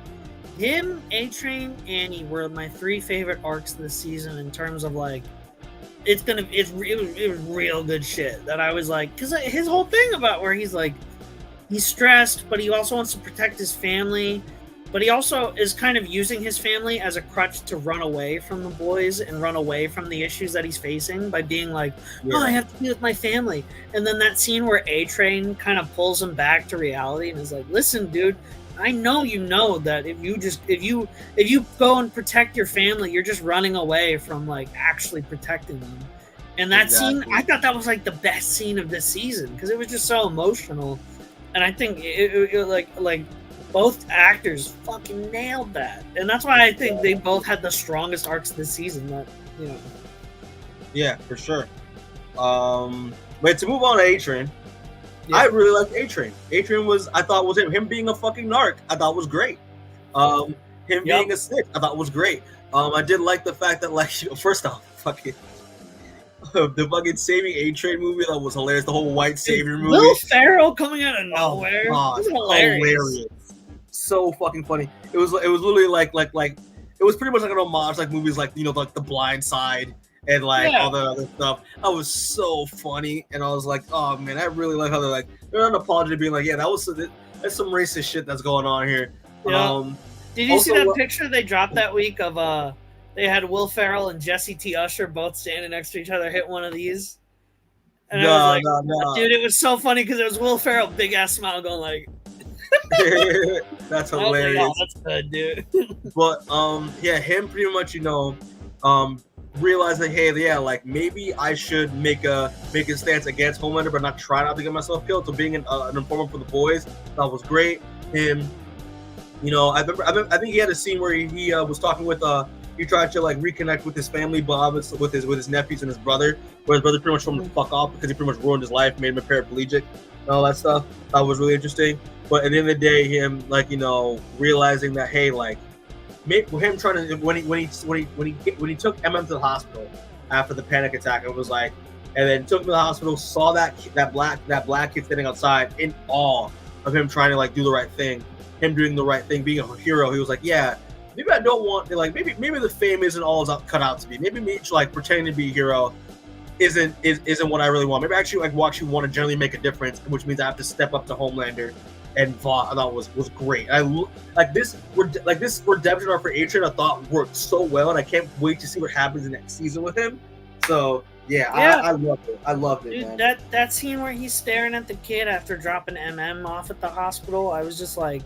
A-Train, Annie were my 3 favorite arcs this season in terms of like. It was real good shit that I was like, because his whole thing about where he's like, he's stressed, but he also wants to protect his family, but he also is kind of using his family as a crutch to run away from the boys and run away from the issues that he's facing by being like, I have to be with my family. And then that scene where A-Train kind of pulls him back to reality and is like, listen, dude, I know you know that if you go and protect your family, you're just running away from like actually protecting them. And that scene, I thought that was like the best scene of this season because it was just so emotional. And I think it like both actors fucking nailed that. And that's why I think they both had the strongest arcs this season. That, you know. Yeah, for sure. But to move on to A-Train. I really liked A-Train. A-Train I thought was him being a fucking narc. I thought was great. Him being a snitch, I thought was great. I did like the fact that, like, first off, fucking the fucking Saving A-Train movie, that was hilarious. The whole white savior movie. Will Ferrell coming out of nowhere. Oh, it was hilarious. So fucking funny. It was literally like it was pretty much like an homage, like movies like, you know, like The Blind Side and like all the other stuff. That was so funny, and I was like, oh man, I really like how they're unapologetic being like, yeah, that's some racist shit that's going on here. Yeah. Did you see that picture they dropped that week of they had Will Ferrell and Jesse T. Usher both standing next to each other, hit one of these? And I was like, dude, it was so funny because it was Will Ferrell, big ass smile, going like, that's hilarious. Like, oh, that's good, dude. But him pretty much, you know, realizing, hey, yeah, like maybe I should make a stance against Homelander, but not try not to get myself killed. So being an informant for the boys, that was great. Him, you know, I think he had a scene where he was talking with he tried to like reconnect with his family, but obviously with his nephews and his brother, where his brother pretty much told him to fuck off because he pretty much ruined his life, made him a paraplegic and all that stuff. That was really interesting. But at the end of the day, him, like, you know, realizing that, hey, like, him trying to when he took MM to the hospital after the panic attack, it was like, and then took him to the hospital, saw that black kid standing outside in awe of him trying to like do the right thing, him doing the right thing, being a hero. He was like, yeah, maybe I don't want to, like, maybe the fame isn't all it's cut out to be. Maybe me like pretending to be a hero isn't what I really want. Maybe I actually want to generally make a difference, which means I have to step up to Homelander. And I thought was great. This redemption arc for A-Train I thought worked so well, and I can't wait to see what happens in next season with him. So I loved it. I loved it. Dude, man. that scene where he's staring at the kid after dropping MM off at the hospital, I was just like,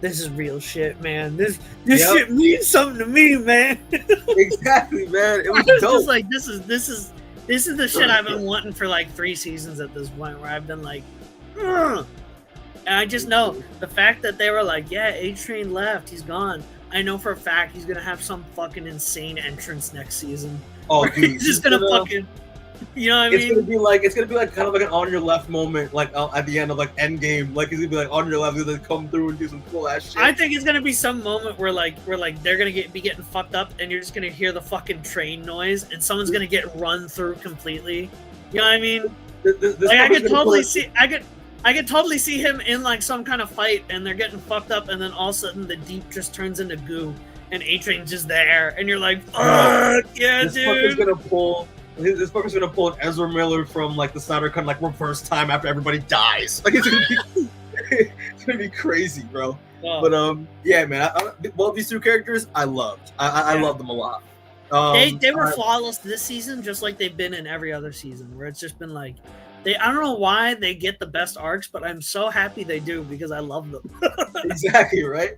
this is real shit, man. This shit means something to me, man. Exactly, man. It was dope. Just like this is the shit I've been wanting for like 3 seasons at this point, where I've been like, ugh. And I just know the fact that they were like, yeah, A-Train left, he's gone. I know for a fact he's gonna have some fucking insane entrance next season. Oh, dude, he's just gonna fucking, you know what I mean? It's gonna be like kind of like an on your left moment, like at the end of like Endgame. Like he's gonna be like on your left, he's gonna come through and do some cool ass shit. I think it's gonna be some moment where they're gonna be getting fucked up, and you're just gonna hear the fucking train noise, and someone's gonna get run through completely. You know what I mean? I could totally see him in like some kind of fight, and they're getting fucked up, and then all of a sudden the deep just turns into goo, and A-Train's just there, and you're like, fuck yeah, this dude. This fucker's gonna pull an Ezra Miller from like the Snyder Cut, like reverse time after everybody dies. Like it's gonna be crazy, bro. Oh. But yeah, man. Both these 2 characters, I loved. I loved them a lot. They were flawless this season, just like they've been in every other season, where it's just been like. I don't know why they get the best arcs, but I'm so happy they do because I love them. Exactly, right?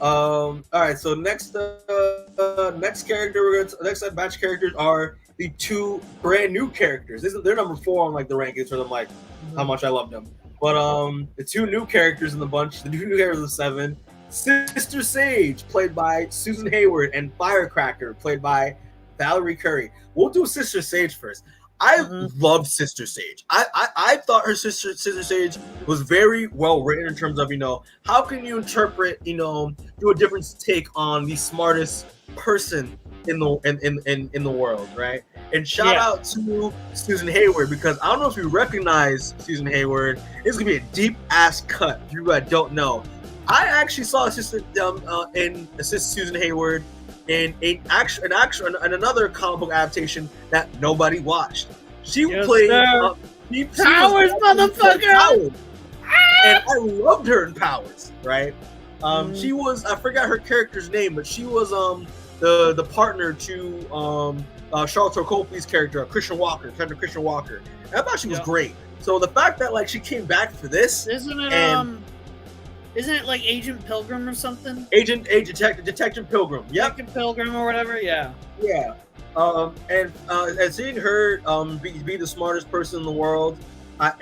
All right, so next character, next batch characters are the 2 brand new characters. They're number 4 on like the rankings for them, like how much I love them. But the 2 new characters in the bunch, the 2 new characters of 7, Sister Sage, played by Susan Hayward, and Firecracker, played by Valerie Curry. We'll do Sister Sage first. I loved Sister Sage. I thought her Sister Sage was very well written in terms of, you know, how can you interpret, you know, do a different take on the smartest person in the world, right? And shout out to Susan Hayward, because I don't know if you recognize Susan Hayward. It's gonna be a deep ass cut. If you don't know, I actually saw Sister Susan Hayward in another comic book adaptation that nobody watched. She played Powers, motherfucker! Powers. And I loved her in Powers, right? She was, I forgot her character's name, but she was the partner to Charlotte Copley's character, Christian Walker. And I thought she was great. So the fact that like she came back for this, isn't it like Agent Pilgrim or something? Detective Pilgrim. Yep. Detective Pilgrim or whatever. Yeah. Yeah. And seeing her be the smartest person in the world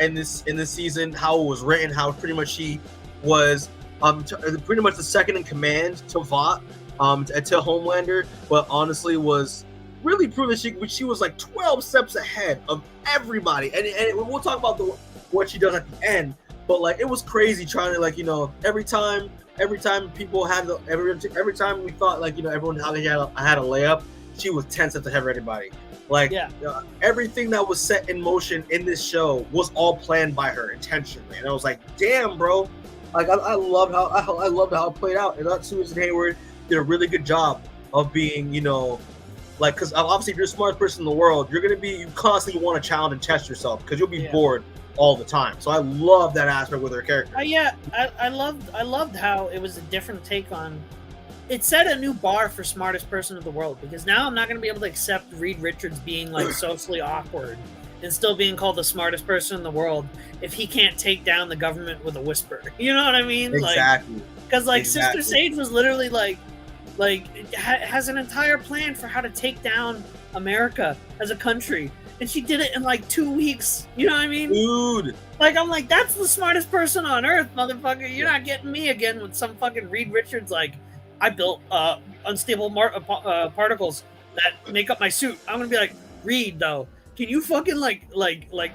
in this season, how it was written, how pretty much she was pretty much the second in command to Vought, to Homelander, but honestly was really proving she was like 12 steps ahead of everybody. And we'll talk about the what she does at the end. But like it was crazy trying to like, you know, every time people had every time we thought like, you know, everyone had a layup, she was 10 steps ahead of everybody. Like everything that was set in motion in this show was all planned by her intentionally, and I was like, damn, bro. Like I loved how it played out, and that Susan Hayward did a really good job of being, you know, like, because obviously if you're the smartest person in the world, you constantly want to challenge and test yourself because you'll be bored all the time. So I love that aspect with her character. I loved how it was a different take on. It set a new bar for smartest person in the world, because now I'm not going to be able to accept Reed Richards being like socially awkward and still being called the smartest person in the world if he can't take down the government with a whisper. You know what I mean? Exactly. Because Sister Sage was literally has an entire plan for how to take down America as a country. And she did it in like 2 weeks. You know what I mean? Dude. Like, I'm like, that's the smartest person on earth, motherfucker. You're not getting me again with some fucking Reed Richards, like, I built unstable particles that make up my suit. I'm going to be like, Reed, though, can you fucking, like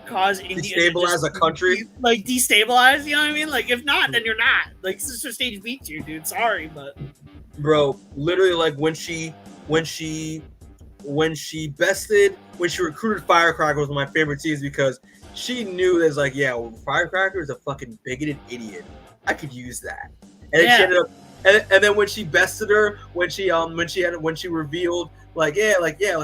cause India destabilize a country? Like, destabilize, you know what I mean? Like, if not, then you're not. Like, Sister Stage beats you, dude. Sorry, but... Bro, literally, like, when she recruited Firecracker was one of my favorite scenes, because she knew there's like, yeah, well, Firecracker is a fucking bigoted idiot. I could use that. And then she ended up, and then when she bested her, when she revealed like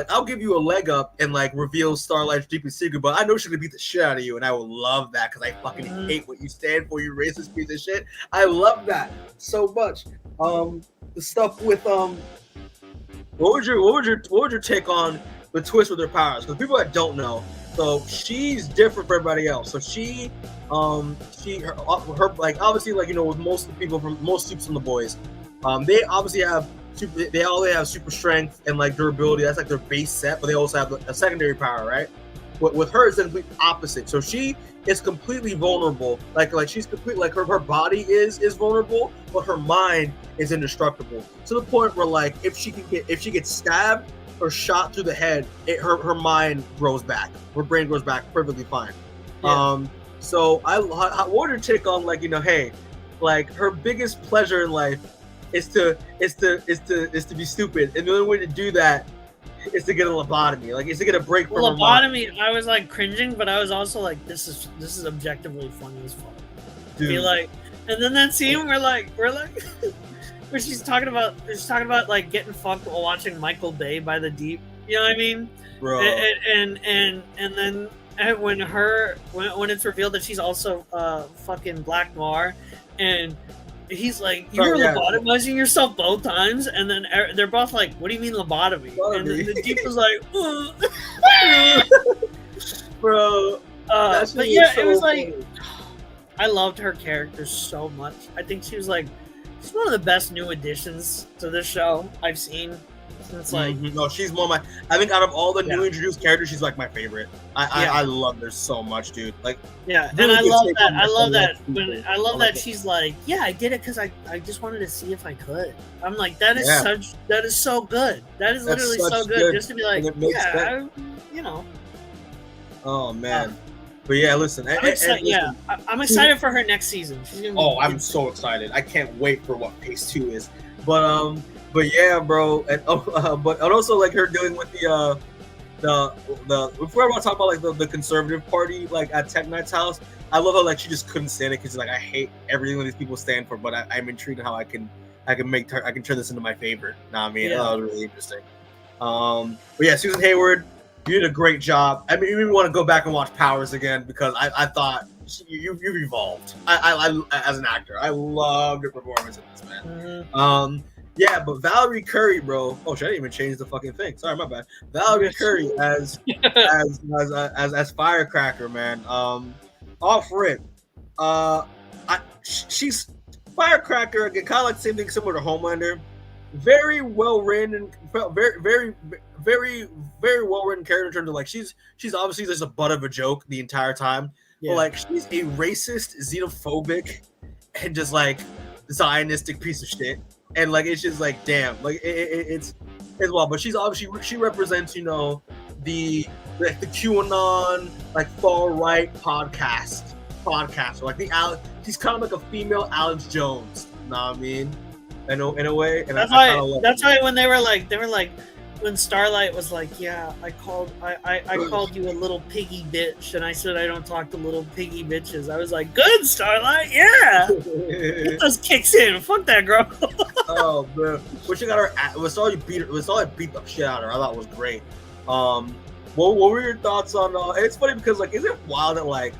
I'll give you a leg up and like reveal Starlight's deepest secret, but I know she's gonna beat the shit out of you, and I will love that because I fucking hate what you stand for, you racist piece of shit. I love that so much. The stuff with what was your take on the twist with her powers? Because people that don't know, so she's different from everybody else. So her like, obviously, like, you know, with most people from most soups from the boys, they obviously have super strength and like durability. That's like their base set, but they also have a secondary power, right? With her, it's the complete opposite. So she is completely vulnerable. Like she's completely like her body is vulnerable, but her mind is indestructible. To the point where like if she gets stabbed or shot through the head, her mind grows back. Her brain grows back perfectly fine. Yeah. So I want her take on, like, you know, hey, like her biggest pleasure in life is to be stupid, and the only way to do that is to get a lobotomy. Like, is to get a break from lobotomy. I was like cringing, but I was also like, this is objectively funny as fuck. Dude. Be like, and then that scene where where she's talking about like getting fucked while watching Michael Bay by the Deep. You know what I mean? Bro. And then when it's revealed that she's also fucking Black Noir, and he's like, you're lobotomizing yourself both times, and then they're both like, what do you mean lobotomy? And then the Deep was like, bro. But yeah, it was funny. Like, I loved her character so much. I think she's one of the best new additions to this show I've seen. Since like, no, she's one of my. I think out of all the new introduced characters, she's like my favorite. I love her so much, dude. Like, yeah, and I love that. I love that she's like, yeah, I did it because I just wanted to see if I could. I'm like, that is so good. That is literally so good. Just to be like, you know. Oh man. But yeah, listen. I'm excited for her next season. I'm so excited. I can't wait for what Phase 2 is. But yeah, bro, and also like her dealing with the if we ever want to talk about like the conservative party like at Tech Knight's house, I love how like she just couldn't stand it because like, I hate everything that these people stand for, but I'm intrigued in how I can turn this into my favor. Nah, I mean, that was really interesting. But yeah, Susan Hayward, you did a great job. I mean, you even want to go back and watch Powers again because I thought you've evolved. I as an actor, I loved your performance in this, man. Yeah, but Valerie Curry, bro. Oh, shit, I didn't even change the fucking thing. Sorry, my bad. Valerie Curry as Firecracker, man. Off rip. She's Firecracker again, kind of like the same thing, similar to Homelander. Very well written, very, very, very, very well written character in terms of like she's obviously just a butt of a joke the entire time. Yeah. But like she's a racist, xenophobic, and just like Zionistic piece of shit. And like it's just like damn, like it's well, but she's obviously she represents, you know, the QAnon like far right podcast podcaster, like she's kind of like a female Alex Jones. You know what I mean? In a way. And that's why when they were like when Starlight was like, yeah, I called you a little piggy bitch, and I said I don't talk to little piggy bitches. I was like, good, Starlight, yeah. Get those kicks in. Fuck that girl. Oh man, when she got her, Starlight beat the shit out of her. I thought was great. What were your thoughts on? And it's funny because like, is it wild that like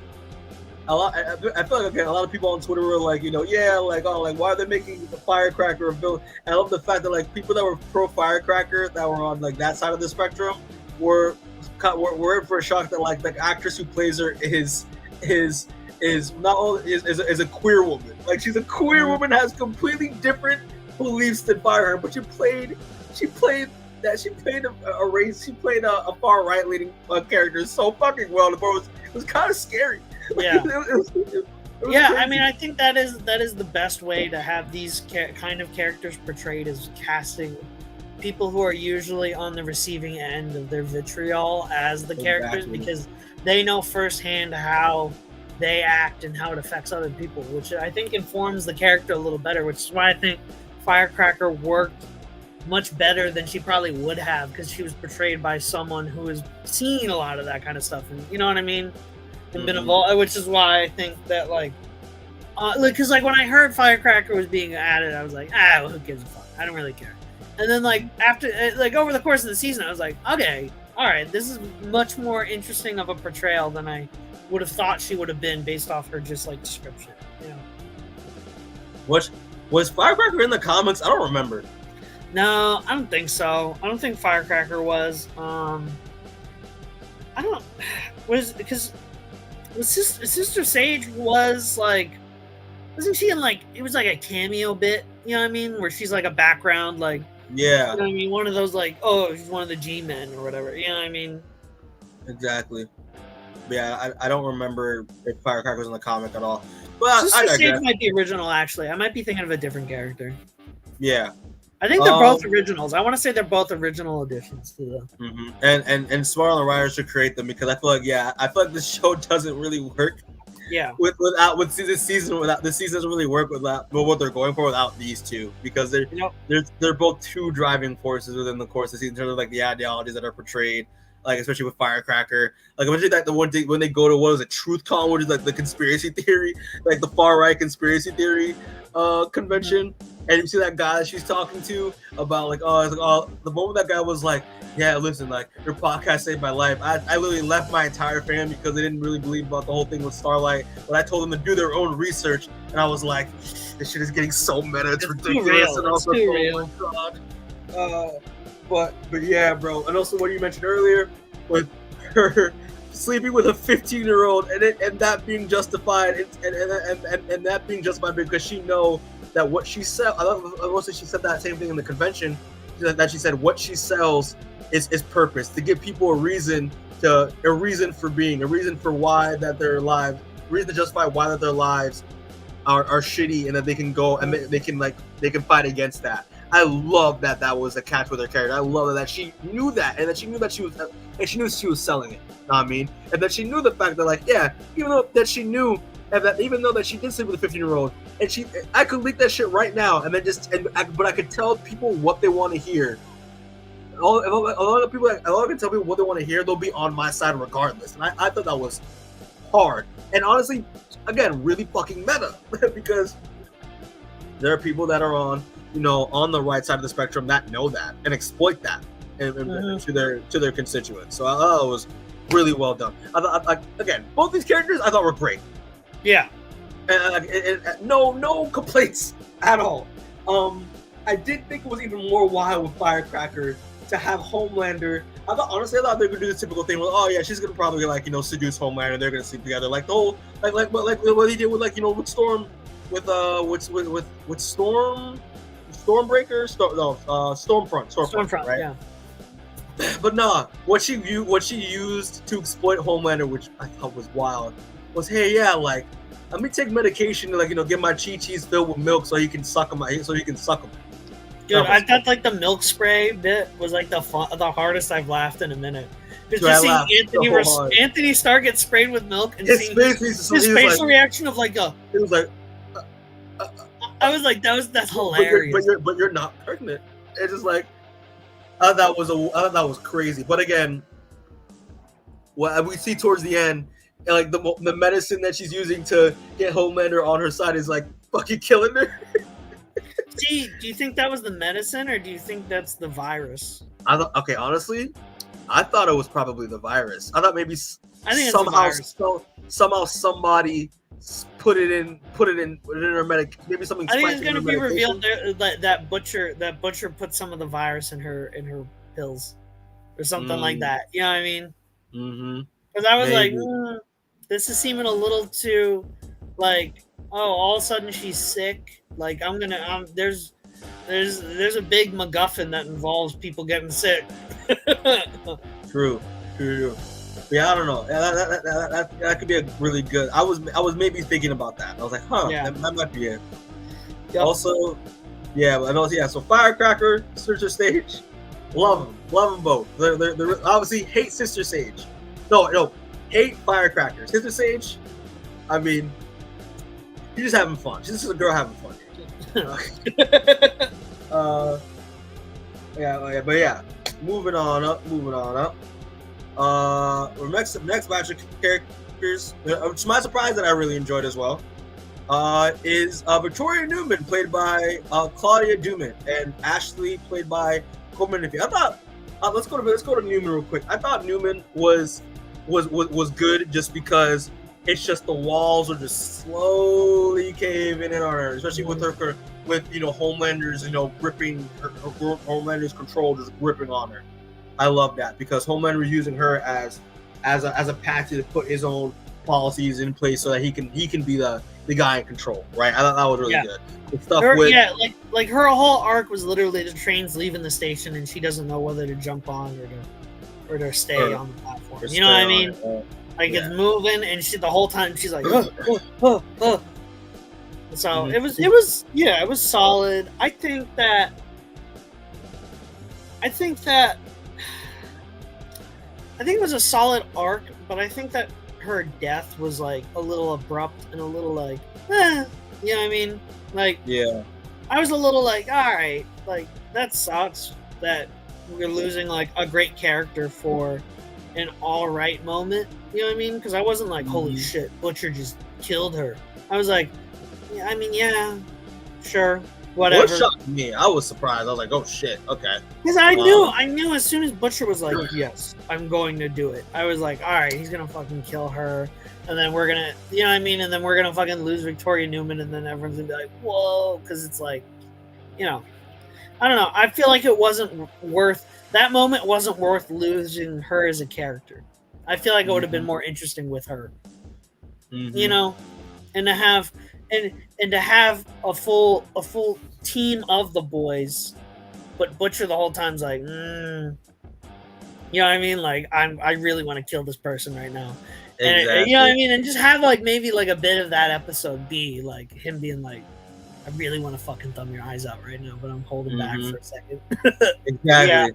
I feel like a lot of people on Twitter were like, yeah, like, oh, like why are they making the Firecracker a villain? And I love the fact that like people that were pro Firecracker that were on like that side of the spectrum were in for a shock that like the actress who plays her is not only is a queer woman. Like she's a queer woman, has completely different beliefs than Firecracker, but she played a far right leaning character so fucking well. The it was kind of scary. Yeah. It was yeah, crazy. I mean, I think that is the best way to have these kind of characters portrayed, is casting people who are usually on the receiving end of their vitriol as the characters, because they know firsthand how they act and how it affects other people, which I think informs the character a little better, which is why I think Firecracker worked much better than she probably would have, because she was portrayed by someone who has seen a lot of that kind of stuff, and you know what I mean? And been involved, which is why I think that because like when I heard Firecracker was being added, I was like, well, who gives a fuck? I don't really care. And then like after over the course of the season, I was like, okay, all right, this is much more interesting of a portrayal than I would have thought she would have been based off her just like description. Was Firecracker in the comics? I don't remember. No, I don't think so. I don't think Firecracker was. I don't. Because Sister Sage was like, wasn't she in like, it was like a cameo bit, you know what I mean, where she's like a background, like, yeah, you know what I mean, one of those like, oh, she's one of the G-men or whatever, you know what I mean? Exactly. Yeah, I don't remember if Firecracker was in the comic at all. Well, Sister Sage might be original, actually. I might be thinking of a different character. Yeah. I think they're both originals. I want to say they're both original additions to the. Mm-hmm. And smart on the writers to create them, because I feel like this show doesn't really work. Yeah. With this season doesn't really work with what they're going for without these two, because they're both two driving forces within the course of the season in terms of like the ideologies that are portrayed. Like especially with Firecracker, like especially that when they go to what is it, TruthCon, which is like the conspiracy theory, like the far right conspiracy theory convention, and you see that guy that she's talking to about like the moment that guy was like, yeah, listen, like your podcast saved my life. I literally left my entire family because they didn't really believe about the whole thing with Starlight, but I told them to do their own research, and I was like, this shit is getting so meta, it's ridiculous, and also too real. Oh my god. But yeah, bro. And also what you mentioned earlier with her sleeping with a 15-year-old and that being justified and that being justified because she know that what she said. I also she said that same thing in the convention. That she said what she sells is purpose, to give people a reason for being, a reason for why that their lives, reason to justify why that their lives are shitty, and that they can go and they can fight against that. I love that was a catch with her character. I love that she knew that, and that she knew that she was selling it. You know what I mean? And that she knew the fact that, like, yeah, even though that she did sleep with a 15-year-old, and I could leak that shit right now, and then but I could tell people what they want to hear. A lot of people can tell people what they want to hear. They'll be on my side regardless, and I thought that was hard. And honestly, again, really fucking meta, because there are people that are on the right side of the spectrum that know that and exploit that to their constituents. So I thought it was really well done. Again, both these characters I thought were great. Yeah. And no complaints at all. I did think it was even more wild with Firecracker to have Homelander. I thought they were gonna do the typical thing with, oh yeah, she's gonna probably seduce Homelander. They're gonna sleep together, like the whole like what he did with with Storm, with Stormfront, right? Yeah. But nah, what she used to exploit Homelander, which I thought was wild, was, hey, yeah, like, let me take medication to get my chi-chis filled with milk so he can suck them. Dude, I thought like the milk spray bit was like the hardest I've laughed in a minute. It's just seeing Anthony Starr get sprayed with milk and seeing his facial reaction of like it was like I was like that's hilarious. But you're not pregnant. It's just like I thought that was crazy. But again, what we see towards the end, and like the medicine that she's using to get Homelander on her side is like fucking killing her. See, do you think that was the medicine, or do you think that's the virus? Okay, honestly, I thought it was probably the virus. I thought maybe somehow somebody put it in her medic. Maybe something. I think it's going to be revealed that butcher put some of the virus in her pills, or something like that. You know what I mean? Mm-hmm. Because I was like, this is seeming a little too, like, oh, all of a sudden she's sick. Like there's a big MacGuffin that involves people getting sick. True. Yeah, I don't know. That could be a really good. I was maybe thinking about that. I was like, that might be it. Yep. Also, so Firecracker, Sister Sage, love them both. They're obviously hate Sister Sage. No, hate Firecracker. Sister Sage, I mean, she's just having fun. She's just a girl having fun. Moving on up. Next batch of characters, to my surprise that I really enjoyed as well, is Victoria Newman, played by Claudia Duman, and Ashley, played by Coleman. I thought let's go to Newman real quick. I thought Newman was good just because it's just the walls are just slowly caving in on her, especially with Homelander's gripping her Homelander's control, just gripping on her. I love that because Homelander was using her as a patsy to put his own policies in place so that he can be the guy in control, right? I thought that was really good. The stuff like her whole arc was literally the train's leaving the station and she doesn't know whether to jump on or to stay on the platform. You know what I mean? It's moving, and the whole time she's like, So it was solid. I think it was a solid arc, but I think that her death was like a little abrupt and a little like, you know what I mean? Like, yeah, I was a little like, all right, like that sucks that we're losing like a great character for an all right moment. You know what I mean? Because I wasn't like, holy shit, Butcher just killed her. I was like, yeah, sure, whatever. What shocked me? I was surprised. I was like, oh shit, okay. Because I knew as soon as Butcher was like, yes, I'm going to do it. I was like, all right, he's gonna fucking kill her, and then we're gonna, you know what I mean? And then we're gonna fucking lose Victoria Newman, and then everyone's gonna be like, whoa, because it's like, I don't know. I feel like it wasn't worth that moment. Wasn't worth losing her as a character. I feel like it would have been more interesting with her, and to have a full team of the boys, but Butcher the whole time's like, you know what I mean? Like I really want to kill this person right now, and you know what I mean? And just have like maybe like a bit of that episode be like him being like, I really want to fucking thumb your eyes out right now, but I'm holding back for a second. Exactly. Yeah.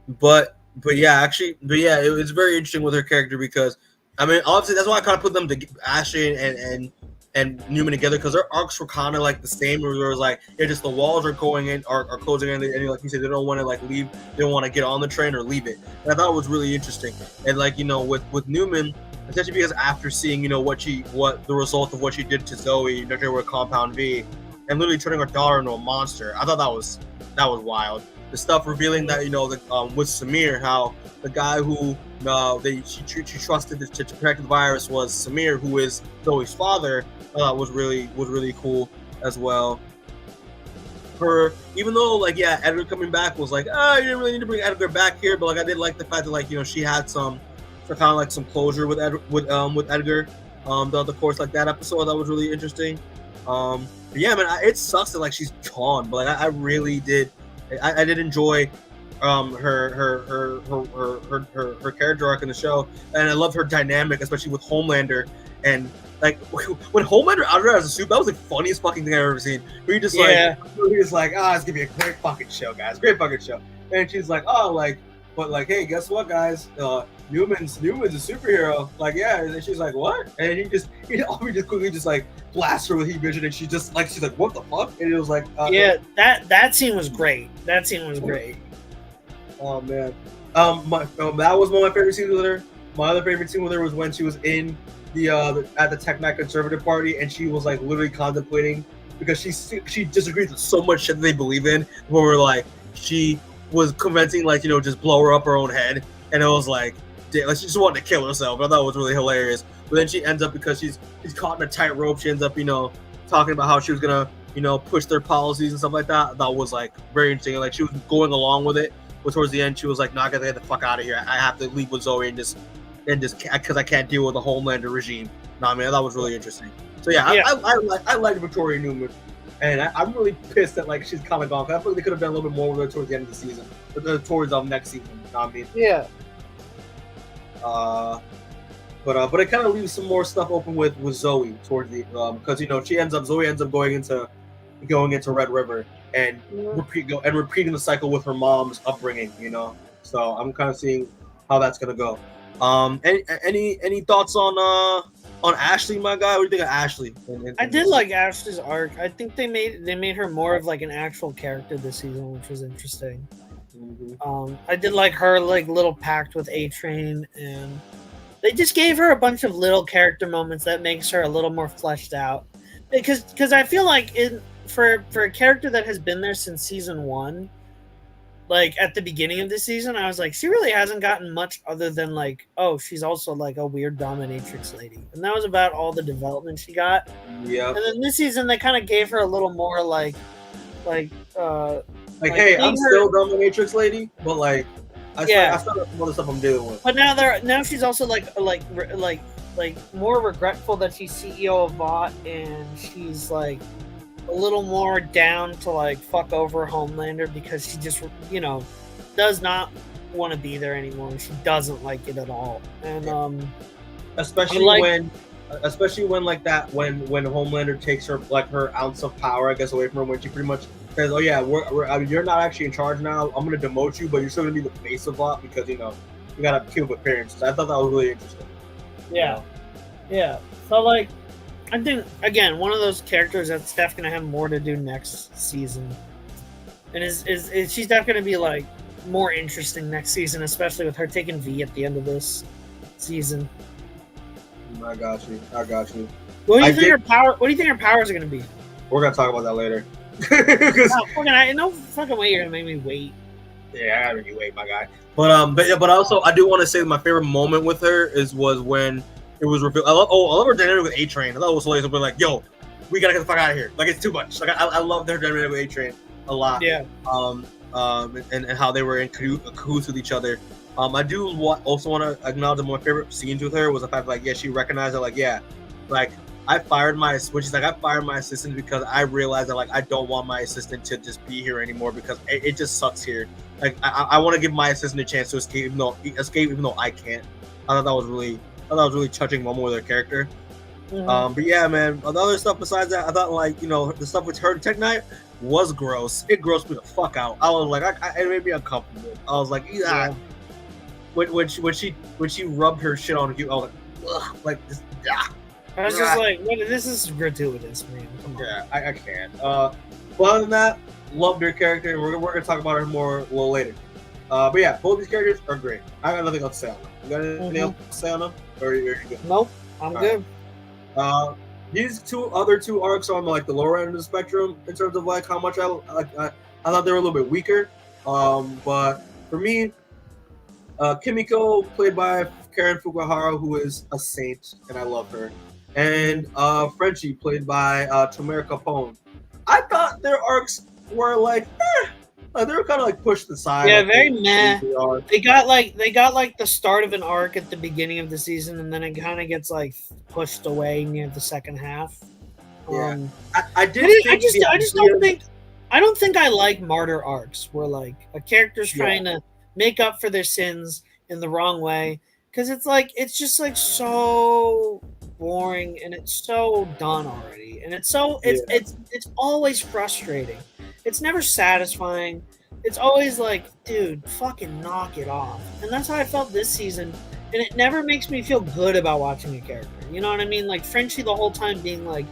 But yeah, it was very interesting with her character because, I mean, obviously that's why I kind of put them to Ashley and Newman together, because their arcs were kind of like the same. Where it was like, just the walls are closing in, and like you said, they don't want to like leave, they don't want to get on the train or leave it. And I thought it was really interesting. And like with Newman, especially because after seeing what the result of what she did to Zoe, with Compound V, and literally turning her daughter into a monster, I thought that was wild. The stuff revealing that with Samir, how the guy who she trusted to protect the virus was Samir, who is Zoe's father, was really cool as well. Even though Edgar coming back was like, you didn't really need to bring Edgar back here, but I did like the fact that she had some closure with Edgar throughout the course that episode. That was really interesting. But yeah, man, it sucks that she's gone, but I really did. I did enjoy her character arc in the show, and I love her dynamic, especially with Homelander. And when Homelander outed her as a soup, that was the funniest fucking thing I've ever seen. Where it's gonna be a great fucking show, guys, great fucking show. And she's like, but like, hey, guess what, guys? Newman's a superhero. Like, yeah, and then she's like, what? And he just quickly just like blasts her with heat vision, and she's like, what the fuck? And it was like, yeah, that scene was great. That scene was great. Oh man, that was one of my favorite scenes with her. My other favorite scene with her was when she was in the at the Tech Night Conservative Party, and she was like literally contemplating because she disagrees with so much shit that they believe in. Where we're like, she was convincing like, just blow her up her own head, and it was like, damn, like she just wanted to kill herself. I thought it was really hilarious. But then she ends up, because she's caught in a tightrope, she ends up talking about how she was gonna push their policies and stuff like that. That was like very interesting. Like she was going along with it, but towards the end she was like, no, I gotta get the fuck out of here. I have to leave with Zoe and just because I can't deal with the Homelander regime. I mean, that was really interesting. So yeah. I like Victoria Newman, and I'm really pissed that like she's kind of gone. I feel like they could have done a little bit more with her towards the end of the season, but towards next season. I mean, yeah. But it kind of leaves some more stuff open with Zoe towards the because Zoe ends up going into Red River and repeating the cycle with her mom's upbringing. So I'm kind of seeing how that's gonna go. Any thoughts on Ashley, my guy? What do you think of Ashley? I did like Ashley's arc. I think they made her more of like an actual character this season, which was interesting. Mm-hmm. I did like her like little pact with A-Train, and they just gave her a bunch of little character moments that makes her a little more fleshed out. Because I feel like for a character that has been there since season 1. Like at the beginning of the season, I was like, she really hasn't gotten much other than like, oh, she's also like a weird dominatrix lady, and that was about all the development she got. Yeah. And then this season, they kind of gave her a little more like, hey, I'm still dominatrix lady, but like, I still have some other stuff I'm dealing with. But now she's also like more regretful that she's CEO of Vought, and she's like a little more down to like fuck over Homelander because she just does not want to be there anymore. She doesn't like it at all, and especially when Homelander takes her like her ounce of power, I guess, away from her, when she pretty much says, "Oh yeah, you're not actually in charge now. I'm gonna demote you, but you're still gonna be the face of Vought because you gotta keep appearances." I thought that was really interesting. Yeah. So like, I think, again, one of those characters that's definitely going to have more to do next season. And is she's definitely going to be, like, more interesting next season, especially with her taking V at the end of this season. I got you. What do you think her powers are going to be? We're going to talk about that later. No fucking way you're going to make me wait. Yeah, I gotta make you wait, my guy. But also, I do want to say my favorite moment with her was when it was revealed. I love her dynamic with A-Train. I thought it was hilarious. We're like, yo, we gotta get the fuck out of here. Like, it's too much. Like, I love their dynamic with A-Train a lot. Yeah. And how they were in cahoots with each other. I do also want to acknowledge that my favorite scenes with her was the fact that, like, yeah, she recognized that, like, yeah, like, I fired my assistant because I realized that, like, I don't want my assistant to just be here anymore because it just sucks here. Like, I want to give my assistant a chance to escape even though I can't. I thought that was really touching moment with her character. Mm-hmm. But yeah, man, the other stuff besides that, I thought, like, the stuff with her Tech Night was gross. It grossed me the fuck out. I was like, it made me uncomfortable. I was like, yeah. When she rubbed her shit on you, I was like, ugh, like this. I was just like, this is gratuitous, man. Come on. Yeah, I can't. But other than that, loved her character, and we're gonna talk about her more a little later. But yeah, both these characters are great. I got nothing else to say on them. You got anything else to say on them? Or are you good? Nope, I'm good. Right. These other two arcs are on like the lower end of the spectrum in terms of like how much I thought they were a little bit weaker. But for me, Kimiko, played by Karen Fukuhara, who is a saint, and I love her, and Frenchie, played by Tamara Capone. I thought their arcs were like, they were kind of like pushed aside. Yeah, very meh. They got like the start of an arc at the beginning of the season, and then it kind of gets like pushed away near the second half. Yeah, I don't think I like martyr arcs where like a character's trying to make up for their sins in the wrong way, because it's just like so boring and it's so done already, and it's always frustrating. It's never satisfying. it's always like, dude, fucking knock it off. And that's how I felt this season. And it never makes me feel good about watching a character. You know what I mean? Like Frenchie the whole time being like,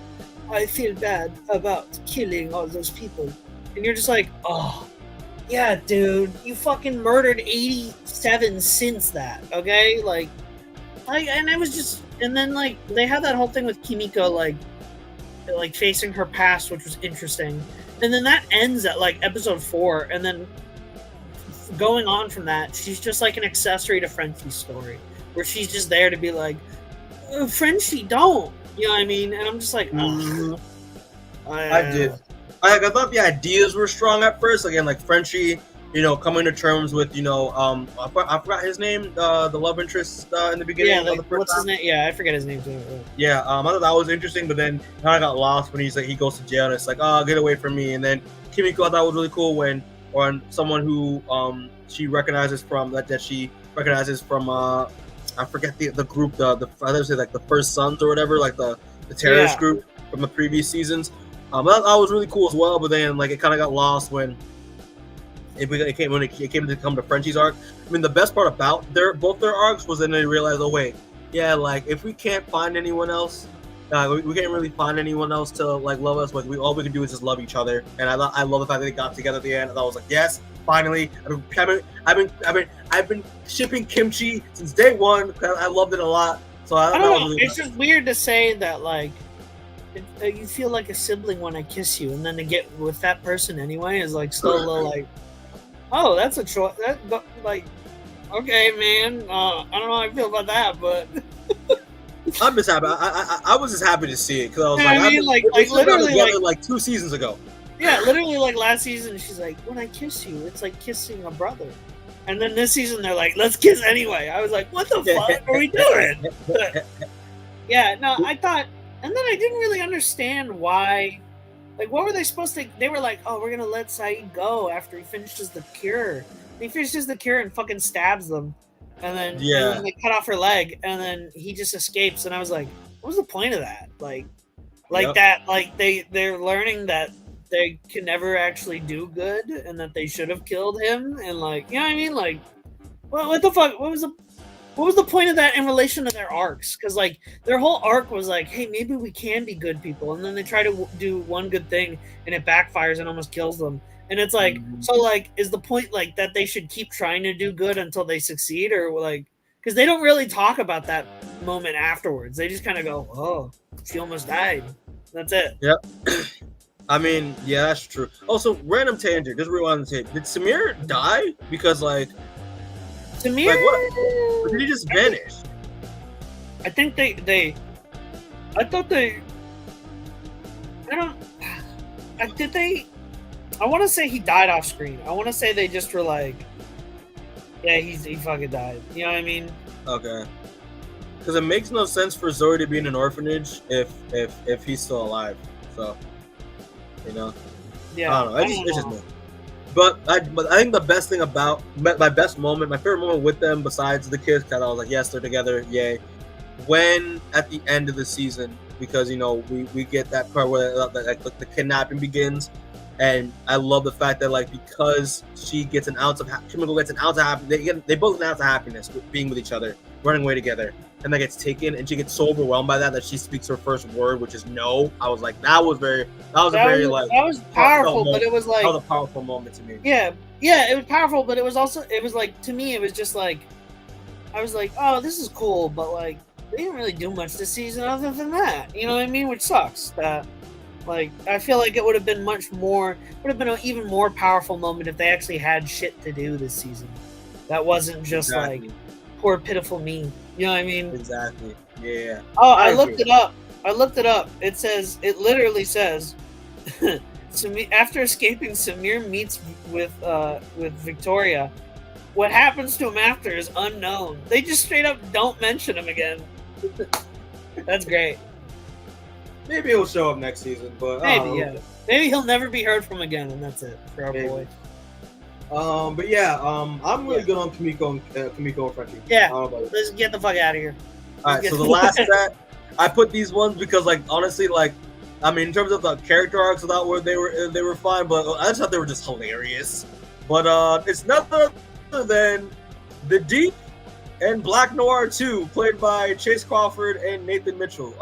I feel bad about killing all those people. And you're just like, oh, yeah, dude, you fucking murdered 87 since that, okay? Like, and I was just, and then like they had that whole thing with Kimiko, like facing her past, which was interesting. And then that ends at like episode 4, and then going on from that, she's just like an accessory to Frenchie's story, where she's just there to be like, Frenchie, don't, you know what I mean? And I'm just like, I did. I thought the ideas were strong at first. Again, like Frenchie, you know, coming to terms with, you know, I forgot his name, the love interest in the beginning. Yeah, of like, the first what's his name? Yeah, I forget his name too. Yeah, I thought that was interesting, but then kind of got lost when he's like, he goes to jail and it's like, oh, get away from me. And then Kimiko, I thought was really cool when someone who she recognizes from that she recognizes from I forget the group, the I would say like the First Sons or whatever, like the terrorist group from the previous seasons. That was really cool as well, but then like it kind of got lost when it came to come to Frenchie's arc. I mean, the best part about both their arcs was then they realized, oh wait, yeah, like if we can't find anyone else, we can't really find anyone else to like love us. Like all we can do is just love each other. And I love the fact that they got together at the end. And I was like, yes, finally. I've been shipping kimchi since day one. I loved it a lot. So I don't know. Really it's just weird to say that like you feel like a sibling when I kiss you, and then to get with that person anyway is like still a little like, oh, that's a choice. That like, okay, man. I don't know how I feel about that, but I'm just happy. I was just happy to see it because I was I mean, like literally, like 2 seasons ago. Yeah, literally, like last season, she's like, when I kiss you, it's like kissing a brother. And then this season, they're like, let's kiss anyway. I was like, what the fuck are we doing? Yeah, no, I thought, and then I didn't really understand why. Like, what were they supposed to? They were like, oh, we're gonna let Saeed go after he finishes the cure. And he finishes the cure and fucking stabs them, and then they cut off her leg, and then he just escapes. And I was like, what was the point of that? Like that, like they're learning that they can never actually do good, and that they should have killed him, and like, you know what I mean? Like, what the fuck? What was the point of that in relation to their arcs? Because like their whole arc was like, hey, maybe we can be good people, and then they try to do one good thing and it backfires and almost kills them. And it's like, so like, is the point like that they should keep trying to do good until they succeed, or like, because they don't really talk about that moment afterwards. They just kind of go, oh, she almost died. That's it. Yep. I mean, yeah, that's true. Also, random tangent. Just rewind the tape. Did Samir die? Because like, Samir, like what? Or did he just vanish? I think they. I thought they. I don't. Did they? I want to say he died off screen. I want to say they just were like, yeah, he fucking died. You know what I mean? Okay. Because it makes no sense for Zoe to be in an orphanage if he's still alive. So, you know. Yeah. I don't know. It's just me. But I think the best thing about my best moment, my favorite moment with them, besides the kids, because I was like, yes, they're together, yay. When at the end of the season, because you know we get that part where like the kidnapping begins, and I love the fact that like because she gets an ounce of Kimiko gets an ounce of happiness, they both get an ounce of happiness with being with each other, running away together, and that gets taken, and she gets so overwhelmed by that she speaks her first word, which is no. I was like, that was powerful, but it was like, that was a powerful moment to me. Yeah, it was powerful, but it was like, to me, it was just like, I was like, oh, this is cool, but like they didn't really do much this season other than that, you know what I mean? Which sucks. That like I feel like it would have been an even more powerful moment if they actually had shit to do this season. That wasn't just like poor pitiful me. You know what I mean? Exactly. Yeah. Oh, I looked it up. It literally says after escaping, Samir meets with Victoria. What happens to him after is unknown. They just straight up don't mention him again. That's great. Maybe he'll show up next season, but maybe he'll never be heard from again, and that's it for our boy. But yeah, I'm really good on Kimiko and Frenchie. Yeah, let's get the fuck out of here. All right, so the last set, I put these ones because, like, honestly, like, I mean, in terms of the character arcs, I thought they were fine, but I just thought they were just hilarious. But it's nothing other than the Deep and Black Noir 2, played by Chase Crawford and Nathan Mitchell.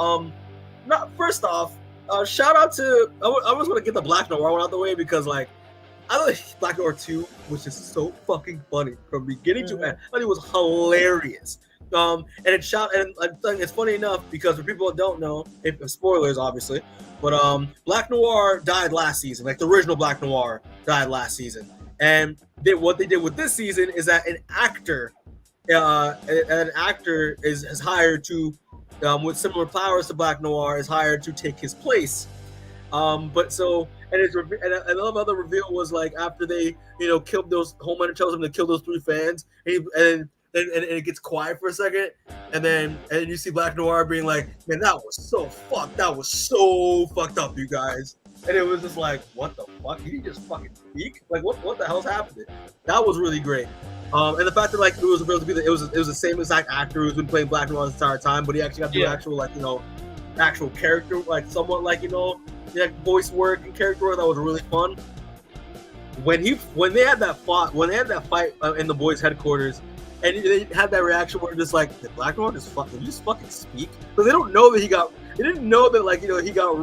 Not first off, shout out to I was gonna get the Black Noir one out the way because like I thought Black Noir 2 was just so fucking funny from beginning to end. I thought it was hilarious. And it's funny enough because for people that don't know, if spoilers obviously, but Black Noir died last season. Like the original Black Noir died last season, and what they did with this season is that an actor is hired to with similar powers to Black Noir is hired to take his place. Another reveal was like after they killed those Homelander tells him to kill those 3 fans, and it gets quiet for a second, and you see Black Noir being like, man, that was so fucked up, you guys. And it was just like, what the fuck? Did he just fucking speak? Like, what the hell's happening? That was really great. And the fact that like it was supposed to be it was the same exact actor who's been playing Black Noir the entire time, but he actually got to do actual character, like somewhat like voice work and character work that was really fun. When they had that fight in the boys' headquarters, and they had that reaction where just like, did Black Noir just fucking speak? But they don't know that they didn't know that he got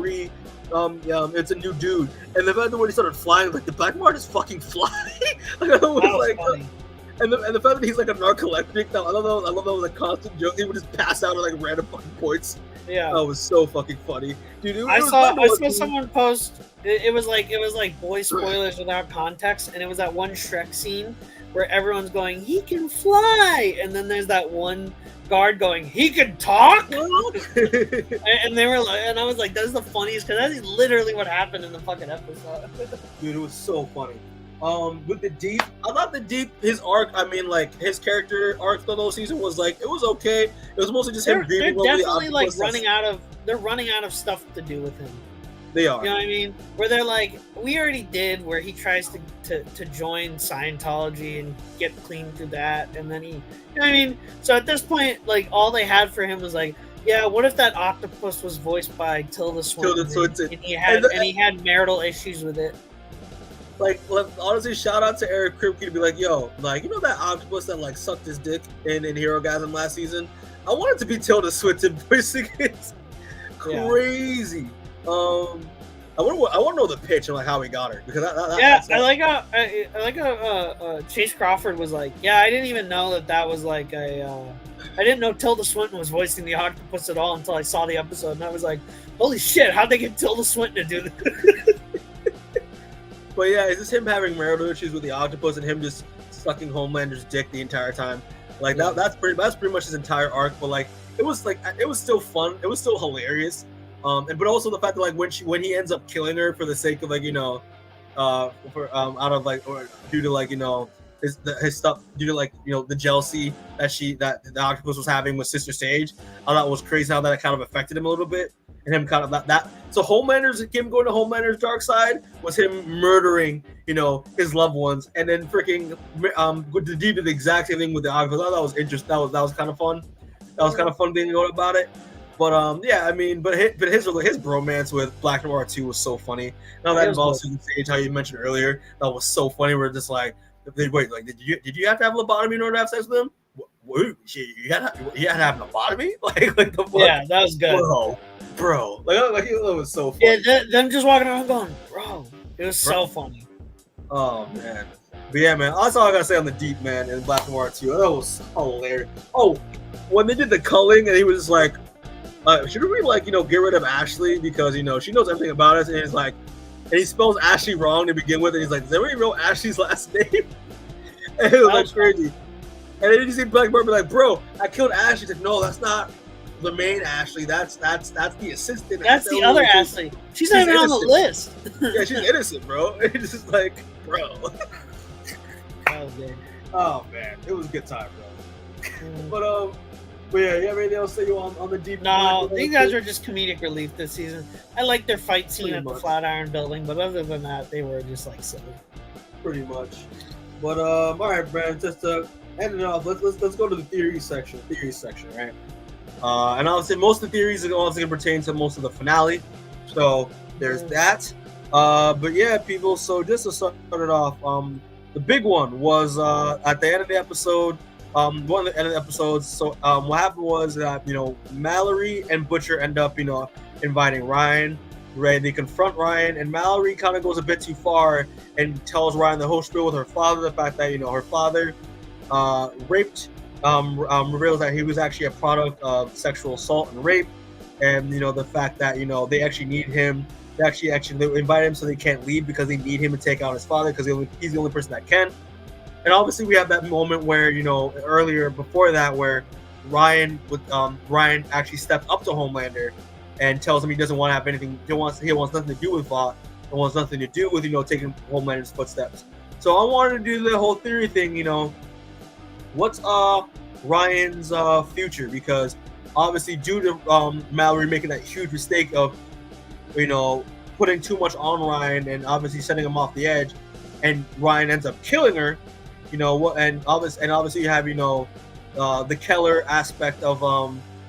it's a new dude. And the fact that when he started flying, like, did Black Noir just fucking fly? Like, I was like, funny. And the fact that he's like a narcoleptic, I love that was a constant joke. He would just pass out at like random fucking points. Yeah, that was so fucking funny, dude. I saw someone post. It was like boy spoilers without context, and it was that one Shrek scene where everyone's going, he can fly, and then there's that one guard going, he can talk. And they were like, and I was like, that's the funniest because that's literally what happened in the fucking episode. Dude, it was so funny. With the Deep, I thought the Deep, his arc, I mean, like his character arc for the whole season was like, it was okay. It was mostly just him grieving. They're definitely like running out of stuff to do with him. They are. You know what I mean? Where they're like, we already did where he tries to join Scientology and get clean through that, and then he, you know what I mean? So at this point, like all they had for him was like, yeah, what if that octopus was voiced by Tilda Swinton and he had marital issues with it? Like, honestly, shout out to Eric Kripke to be like, yo, like, that octopus that like sucked his dick in Herogasm last season? I want it to be Tilda Swinton voicing it. Crazy. I want to know the pitch and like how he got her because I like how Chase Crawford was like, yeah, I didn't even know that was like I didn't know Tilda Swinton was voicing the octopus at all until I saw the episode, and I was like, holy shit, how'd they get Tilda Swinton to do this? But yeah, it's just him having marital issues with the octopus and him just sucking Homelander's dick the entire time. Like that's pretty much his entire arc. But like it was still fun. It was still hilarious. But also the fact that like when he ends up killing her for the sake of like due to like his stuff, due to like the jealousy that the octopus was having with Sister Sage, I thought it was crazy how that kind of affected him a little bit, and him kind of that. So him going to Homelander's dark side was him murdering his loved ones, and then freaking the Deep did the exact same thing with the octopus. I thought that was interesting. That was kind of fun. That was kind of fun thinking about it. But yeah, I mean, but his bromance with Black Noir 2 was so funny. Now that involves Susan Sage, how you mentioned earlier, that was so funny. We're just like, wait, like, did you have to have a lobotomy in order to have sex with him? Wait, you had to have a lobotomy? Like the fuck? Yeah, that was good, bro. Like it was so funny. Yeah, them just walking around going, bro. It was so funny. Oh man. But yeah, man, that's all I gotta say on the Deep, man, and Black Noir 2. That was hilarious. Oh, when they did the culling and he was just like, should we like get rid of Ashley because she knows everything about us, and he's like, and he spells Ashley wrong to begin with, and he's like, does everybody know Ashley's last name? And it was like crazy. And then you see Black Noir be like, bro, I killed Ashley. He's like, no, that's not the main Ashley. That's the assistant. That's the other Ashley. She's not even on the list. Yeah, she's innocent, bro. It's just like, bro. Oh man, it was a good time, bro. But yeah, you have anything else to say on the Deep? No, these guys are just comedic relief this season. I like their fight scene at the Flatiron Building, but other than that, they were just like silly. Pretty much. But all right, Brad. Just to end it off, let's go to the theory section. Right? And I'll say most of the theories are also going to pertain to most of the finale. So there's that. But yeah, people. So just to start it off, the big one was at the end of the episode. One of the end of the episodes. So what happened was that Mallory and Butcher end up inviting Ryan. Right, they confront Ryan, and Mallory kind of goes a bit too far and tells Ryan the whole spiel with her father. The fact that her father raped, reveals that he was actually a product of sexual assault and rape, and the fact that they actually need him. They invite him so they can't leave because they need him to take out his father because he's the only person that can. And obviously we have that moment where earlier before that where Ryan actually stepped up to Homelander and tells him he doesn't want to have anything. He wants nothing to do with Vought. He wants nothing to do with taking Homelander's footsteps. So I wanted to do the whole theory thing. What's Ryan's future? Because obviously due to Mallory making that huge mistake of putting too much on Ryan and obviously setting him off the edge, and Ryan ends up killing her. And obviously you have the Keller aspect of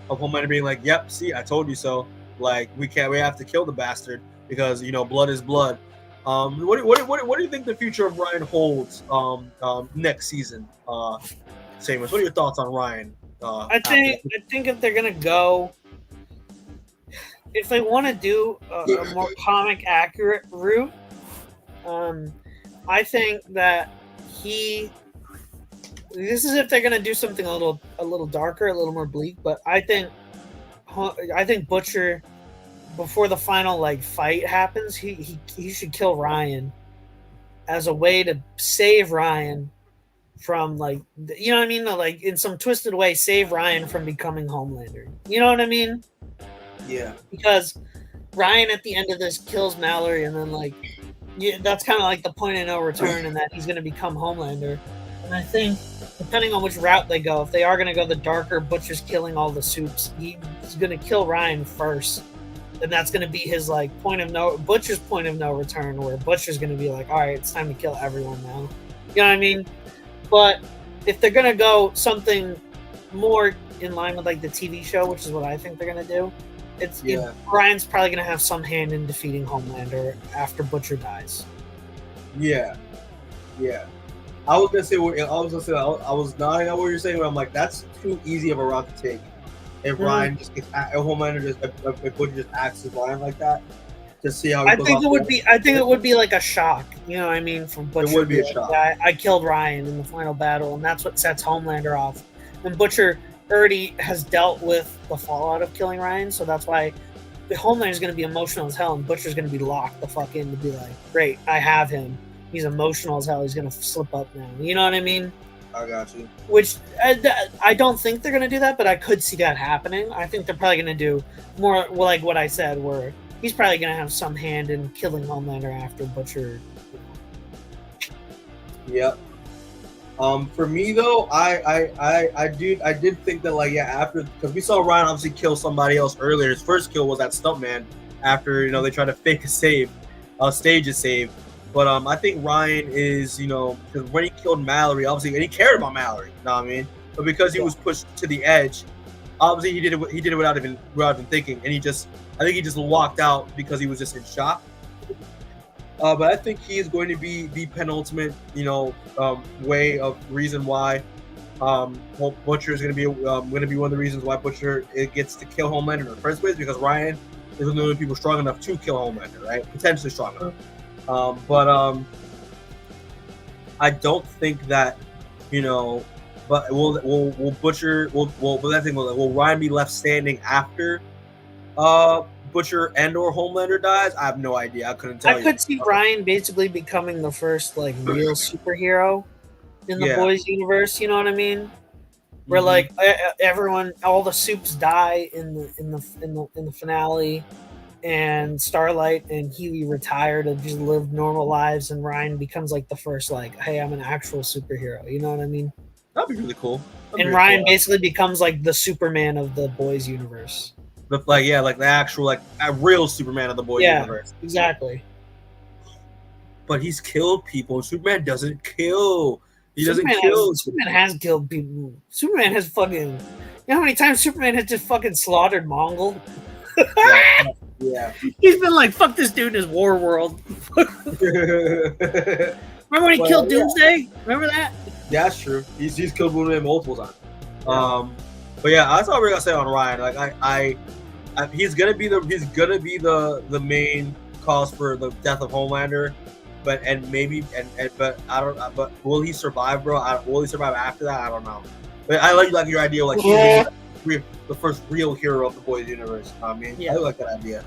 Homelander being like, "Yep, see, I told you so." Like we have to kill the bastard because blood is blood. What do you think the future of Ryan holds next season? Seamus, what are your thoughts on Ryan? I think if they're gonna go, if they want to do a more comic accurate route, I think that this is if they're gonna do something a little darker, a little more bleak. But I think Butcher, before the final fight happens, he should kill Ryan as a way to save Ryan from you know what I mean? In some twisted way, save Ryan from becoming Homelander. You know what I mean? Yeah. Because Ryan at the end of this kills Mallory, and then that's kind of the point of no return, and that he's going to become Homelander. And I think, depending on which route they go, if they are going to go the darker, Butcher's killing all the soups, he's going to kill Ryan first. And that's going to be his Butcher's point of no return, where Butcher's going to be like, all right, it's time to kill everyone now. You know what I mean? But if they're going to go something more in line with the TV show, which is what I think they're going to do, Ryan's probably going to have some hand in defeating Homelander after Butcher dies. Yeah. I was nodding at what you're saying, but I'm like, that's too easy of a route to take. If Ryan just gets, if Butcher just acts as Ryan like that, to see how. I think it would be like a shock. You know what I mean? From Butcher. It would be a shock. I killed Ryan in the final battle, and that's what sets Homelander off. And Butcher already has dealt with the fallout of killing Ryan, so that's why the Homelander's going to be emotional as hell, and Butcher's going to be locked the fuck in to be like, great, I have him. He's emotional as hell. He's going to slip up now. You know what I mean? I got you. Which I don't think they're going to do that, but I could see that happening. I think they're probably going to do more like what I said, where he's probably going to have some hand in killing Homelander after Butcher. Yep. For me though, I did think that after, because we saw Ryan obviously kill somebody else earlier. His first kill was that stuntman after they tried to fake a save, stage a save. But I think Ryan is because when he killed Mallory, obviously, and he cared about Mallory, you know what I mean? But because he was pushed to the edge, obviously he did it without even thinking, and I think he just walked out because he was just in shock. But I think he is going to be the penultimate, way of reason why Butcher is going to be one of the reasons why Butcher gets to kill Homelander in the first place, because Ryan is one of the only people strong enough to kill Homelander, right? Potentially strong enough. But I don't think that, but will Butcher will Ryan be left standing after Butcher and or Homelander dies? I have no idea. I couldn't tell you. I could see Ryan basically becoming the first real superhero in the boys universe. You know what I mean? Where everyone, all the soups die in the finale, and Starlight and Hughie retire to just live normal lives, and Ryan becomes the first hey, I'm an actual superhero. You know what I mean? That'd be really cool. And Ryan basically becomes the Superman of the boys universe. The actual a real Superman of the boys universe. Exactly. But he's killed people. Superman doesn't kill. Superman has killed people. Superman has fucking. You know how many times Superman has just fucking slaughtered Mongol? Yeah. He's been fuck this dude in his war world. Remember when he Well, killed yeah. Doomsday? Remember that? Yeah, that's true. He's killed Doomsday multiple times. But yeah, that's all we're gonna say on Ryan. Like I he's gonna be the main cause for the death of Homelander. But will he survive, bro? Will he survive after that? I don't know. But I like your idea. Like he's the first real hero of the boys universe. I mean, I like that idea.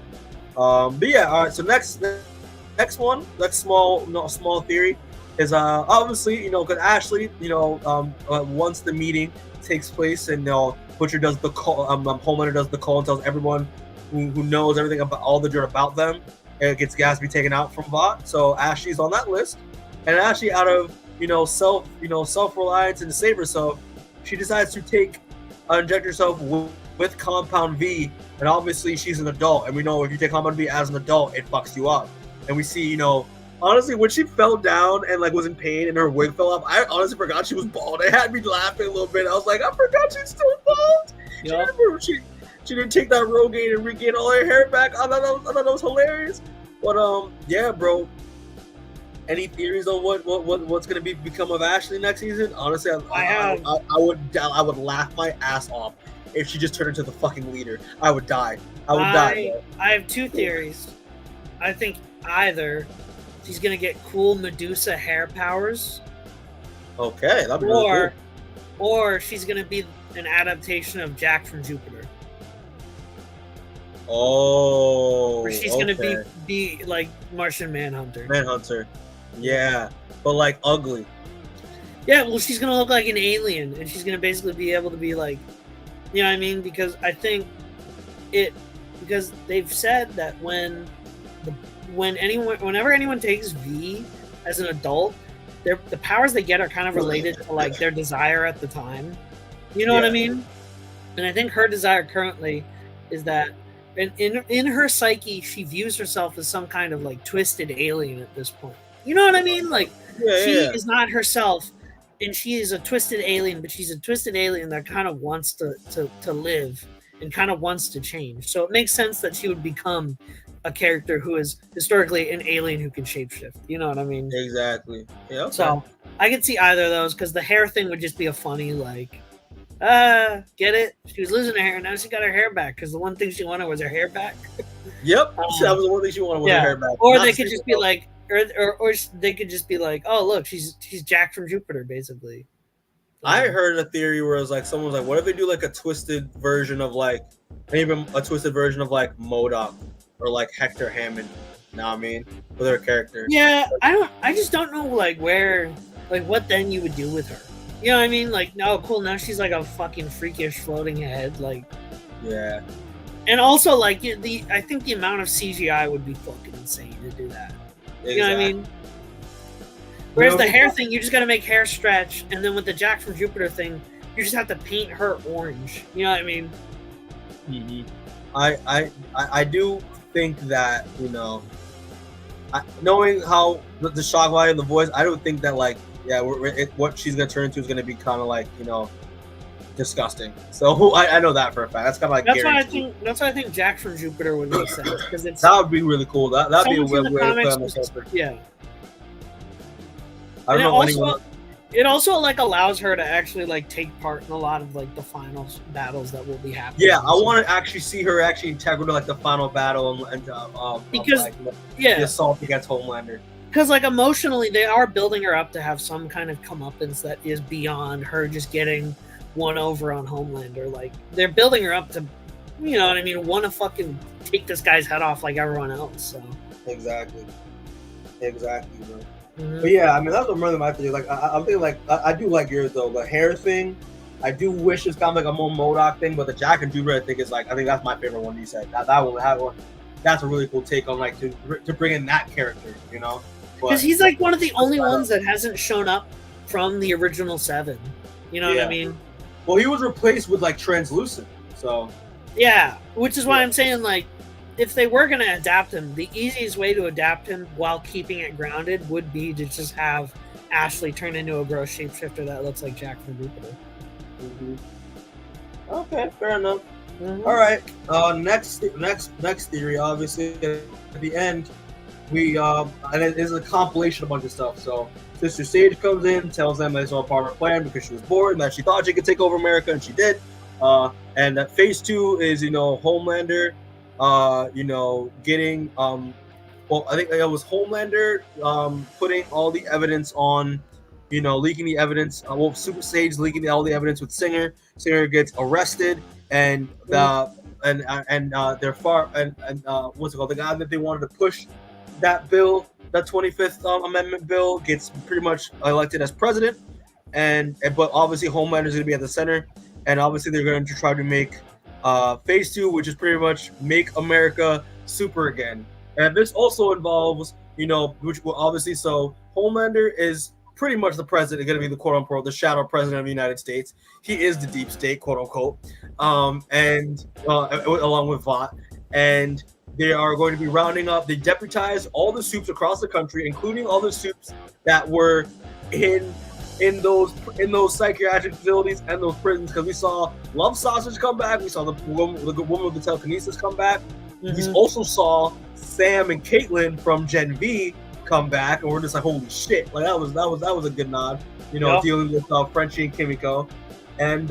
But yeah, all right. So next one, small theory is obviously because Ashley, once the meeting takes place and Butcher does the call, Homelander does the call and tells everyone who knows everything about all the dirt about them. It gets Gatsby taken out from Vought, so Ashley's on that list. And Ashley, out of self-reliance and to save herself, she decides to inject herself with Compound V. And obviously, she's an adult, and we know if you take Compound V as an adult, it fucks you up. And we see, honestly, when she fell down and was in pain and her wig fell off, I honestly forgot she was bald. It had me laughing a little bit. I was like, I forgot she's still bald. Yep. She didn't take that Rogaine and regain all her hair back. I thought that was hilarious. But yeah, bro. Any theories on what's gonna become of Ashley next season? Honestly, I would laugh my ass off if she just turned into the fucking leader. I would die. I would die. Bro. I have two theories. I think either she's gonna get cool Medusa hair powers. Okay, that'd be really cool. Or she's gonna be an adaptation of Jack from Jupiter. Oh, where she's gonna be like Martian Manhunter. Yeah, but ugly. Yeah, well, she's gonna look like an alien, and she's gonna basically be able to be like, you know what I mean? Because I think because they've said that whenever anyone takes V as an adult, the powers they get are kind of related to their desire at the time. You know what I mean? And I think her desire currently is that in her psyche, she views herself as some kind of twisted alien at this point. You know what I mean? She is not herself, and she is a twisted alien, but she's a twisted alien that kind of wants to live and kind of wants to change. So it makes sense that she would become a character who is historically an alien who can shapeshift. You know what I mean? Exactly. Yeah. Okay. So I could see either of those, because the hair thing would just be a funny get it? She was losing her hair, and now she got her hair back because the one thing she wanted was her hair back. Yep, that was the one thing she wanted was her hair back. Or they could just be or they could just be like, oh look, she's Jack from Jupiter, basically. I heard a theory where it was someone was what if they do a twisted version of maybe a twisted version of MODOK or Hector Hammond. Know what I mean? With her character. Yeah, I just don't know where what then you would do with her. You know what I mean? No, cool. Now she's a fucking freakish floating head. Yeah. And also, I think the amount of CGI would be fucking insane to do that. Exactly. You know what I mean? Whereas the hair thing, you just got to make hair stretch, and then with the Jack from Jupiter thing, you just have to paint her orange. You know what I mean? Mm-hmm. I do think that knowing how the shock value of the voice, I don't think that what she's gonna turn into is gonna be kind of disgusting. So I know that for a fact. That's kind of that's why I think Jack from Jupiter would make sense, because that would be really cool. That'd be a way to play on the character. Yeah. I don't know anyone. It also allows her to actually take part in a lot of the final battles that will be happening. Yeah, I want to actually see her actually integral to the final battle and because the assault against Homelander. Because emotionally, they are building her up to have some kind of comeuppance that is beyond her just getting one over on Homelander. They're building her up to, you know what I mean, want to fucking take this guy's head off like everyone else. So exactly, bro. Mm-hmm. But yeah, I mean that's what really my thing. I'm thinking I do like yours though. The hair thing, I do wish it's kind of a more MODOK thing. But the Jack and Jupiter, I think is I think that's my favorite one. You said that one. That's a really cool take on to bring in that character. Because he's one of the only ones that hasn't shown up from the original 7. You know what I mean? Well, he was replaced with translucent. So yeah, which is why I'm saying if they were going to adapt him, the easiest way to adapt him while keeping it grounded would be to just have Ashley turn into a gross shapeshifter that looks like Jack from Jupiter. Mm-hmm. Okay, fair enough. Mm-hmm. All right. Next theory, obviously, at the end, and it is a compilation of a bunch of stuff. So Sister Sage comes in, tells them that it's all part of her plan because she was bored and that she thought she could take over America, and she did. And that phase 2 is, Homelander, getting, well, I think it was Homelander putting all the evidence on, leaking the evidence. Super Sage leaking all the evidence with Singer. Singer gets arrested, and what's it called? The guy that they wanted to push that bill, that 25th Amendment bill, gets pretty much elected as president. But obviously Homelander is going to be at the center, and obviously they're going to try to make phase 2, which is pretty much make America super again. And this also involves, which will obviously, so Homelander is pretty much the president, going to be the quote unquote the shadow president of the United States. He is the deep state, quote unquote, and along with Vought, and they are going to be rounding up. They deputized all the soups across the country, including all the soups that were in those psychiatric facilities and those prisons, because we saw Love Sausage come back. We saw the woman with the telekinesis come back. Mm-hmm. We also saw Sam and Caitlin from Gen V come back, and we're just like, holy shit! Like that was a good nod, dealing with Frenchie and Kimiko, and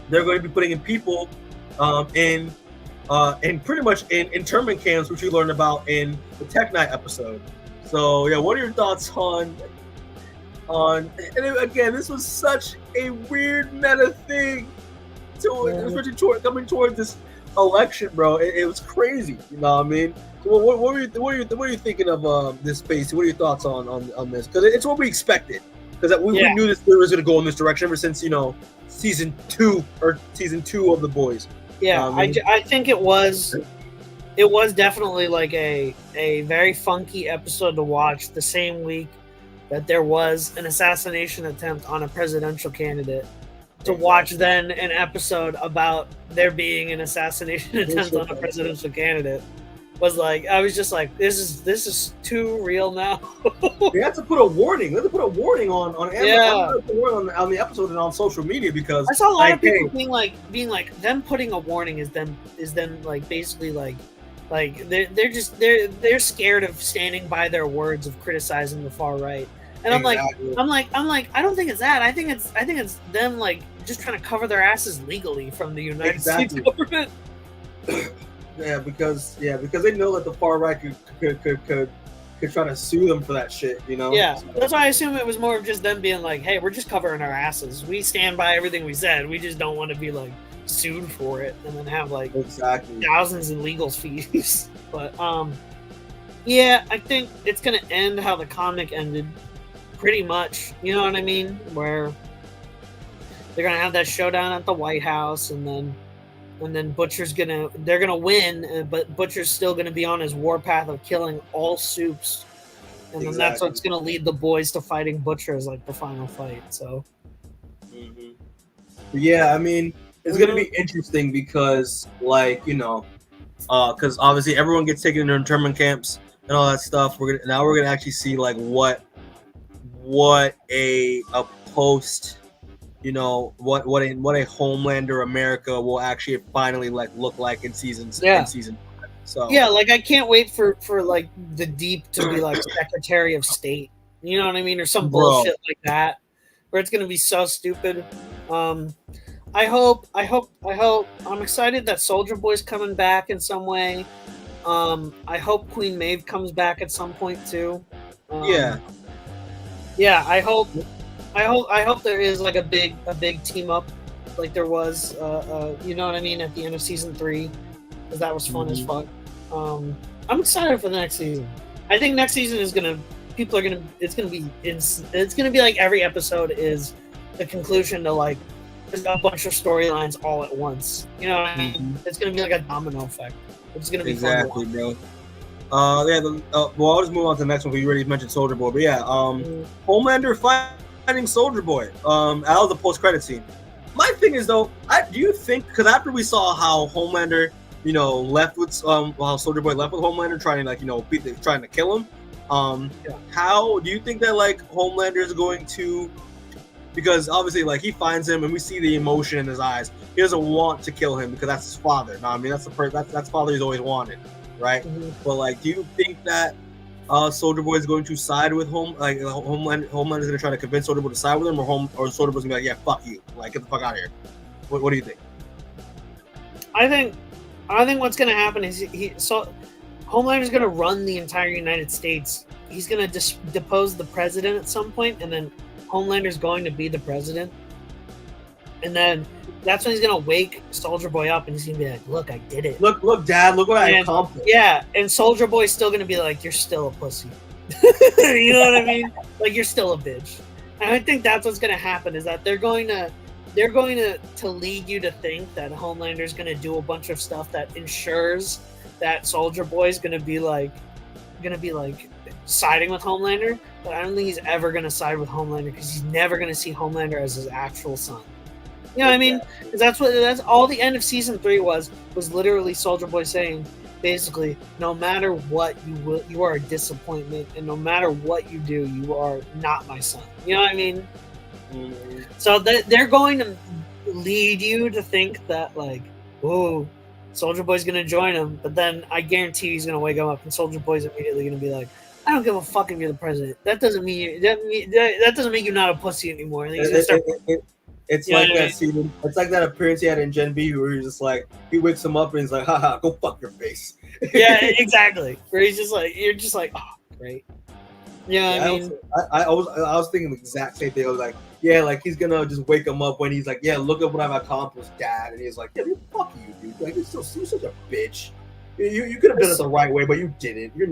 they're going to be putting in people in pretty much in internment camps, which we learned about in the Tech Night episode. So yeah, what are your thoughts on? And again, this was such a weird meta thing, especially coming towards this election, bro. It was crazy. You know what I mean? So what are you thinking of this space? What are your thoughts on this? Because it's what we expected. Because we knew this story was going to go in this direction ever since season 2 of The Boys. Yeah, I think it was definitely like a very funky episode to watch the same week that there was an assassination attempt on a presidential candidate. To watch then an episode about there being an assassination attempt on a presidential candidate was like, I was just like, this is too real now. They have to put a warning. They have to put a warning on on the episode and on social media, because I saw a lot of people being like them putting a warning is them like basically like they're scared of standing by their words of criticizing the far right. And I'm like, I don't think it's that. I think it's them like just trying to cover their asses legally from the United States government. Yeah, because they know that the far right could try to sue them for that shit, Yeah, so that's why I assume it was more of just them being like, hey, we're just covering our asses. We stand by everything we said. We just don't want to be like sued for it and then have like thousands in legal fees. But yeah, I think it's gonna end how the comic ended. Pretty much, you know what I mean? Where they're gonna have that showdown at the White House, and then Butcher's they're gonna win, but Butcher's still gonna be on his warpath of killing all soups, and then that's what's gonna lead the boys to fighting Butcher as like the final fight. So, yeah, I mean, it's gonna be interesting because, like, because obviously everyone gets taken into internment camps and all that stuff. We're gonna actually see like what a post, what a Homelander America will actually finally like look like in season. So yeah, like I can't wait for like the Deep to be like Secretary of State, you know what I mean, or some bullshit like that, where it's gonna be so stupid. I hope. I'm excited that Soldier Boy's coming back in some way. I hope Queen Maeve comes back at some point too. Yeah, I hope there is like a big team up, like there was, you know what I mean, at the end of season 3, because that was fun as fuck. I'm excited for the next season. I think next season it's gonna be like every episode is the conclusion to like a bunch of storylines all at once. You know what I mean? It's gonna be like a domino effect. It's gonna be fun to watch. Bro. Well, I'll just move on to the next one, because you already mentioned Soldier Boy. But yeah, Homelander fighting Soldier Boy. That was the post-credit scene. My thing is, though, do you think, because after we saw how Homelander, left with, how Soldier Boy left with Homelander, trying to kill him, how do you think that, like, Homelander is going to, because obviously, like, he finds him and we see the emotion in his eyes. He doesn't want to kill him because that's his father. No, I mean, that's father he's always wanted. right? Mhm. But like, do you think that Soldier Boy is going to side with Homeland is going to try to convince Soldier Boy to side with him, or Soldier Boy's going to be like, yeah, fuck you, like get the fuck out of here? What do you think? I think what's going to happen is Homelander's going to run the entire United States. He's going to depose the president at some point, and then Homelander's going to be the president. And then that's when he's going to wake Soldier Boy up, and he's going to be like, look, I did it. Look, Dad, look what I accomplished. Yeah, and Soldier Boy's still going to be like, you're still a pussy. You know what I mean? Like, you're still a bitch. And I think that's what's going to happen, is that they're going to lead you to think that Homelander's going to do a bunch of stuff that ensures that Soldier Boy's going to be like siding with Homelander, but I don't think he's ever going to side with Homelander, because he's never going to see Homelander as his actual son. You know what I mean? Because that's all the end of season 3 was literally Soldier Boy saying, basically, no matter what, you are a disappointment, and no matter what you do, you are not my son. You know what I mean? Mm-hmm. So they're going to lead you to think that, like, oh, Soldier Boy's going to join him, but then I guarantee he's going to wake him up, and Soldier Boy's immediately going to be like, I don't give a fuck if you're the president. That doesn't mean that doesn't make you not a pussy anymore. It's like that scene. It's like that appearance he had in Gen B, where he's just like, he wakes him up and he's like, haha, go fuck your face. Yeah, exactly. Where he's just like, you're just like, oh, great. Yeah, I mean, I was thinking the exact same thing. I was like, yeah, like he's gonna just wake him up when he's like, yeah, look at what I've accomplished, Dad, and he's like, yeah, fuck you, dude. Like, you're such a bitch. You could have done it the right way, but you didn't. You're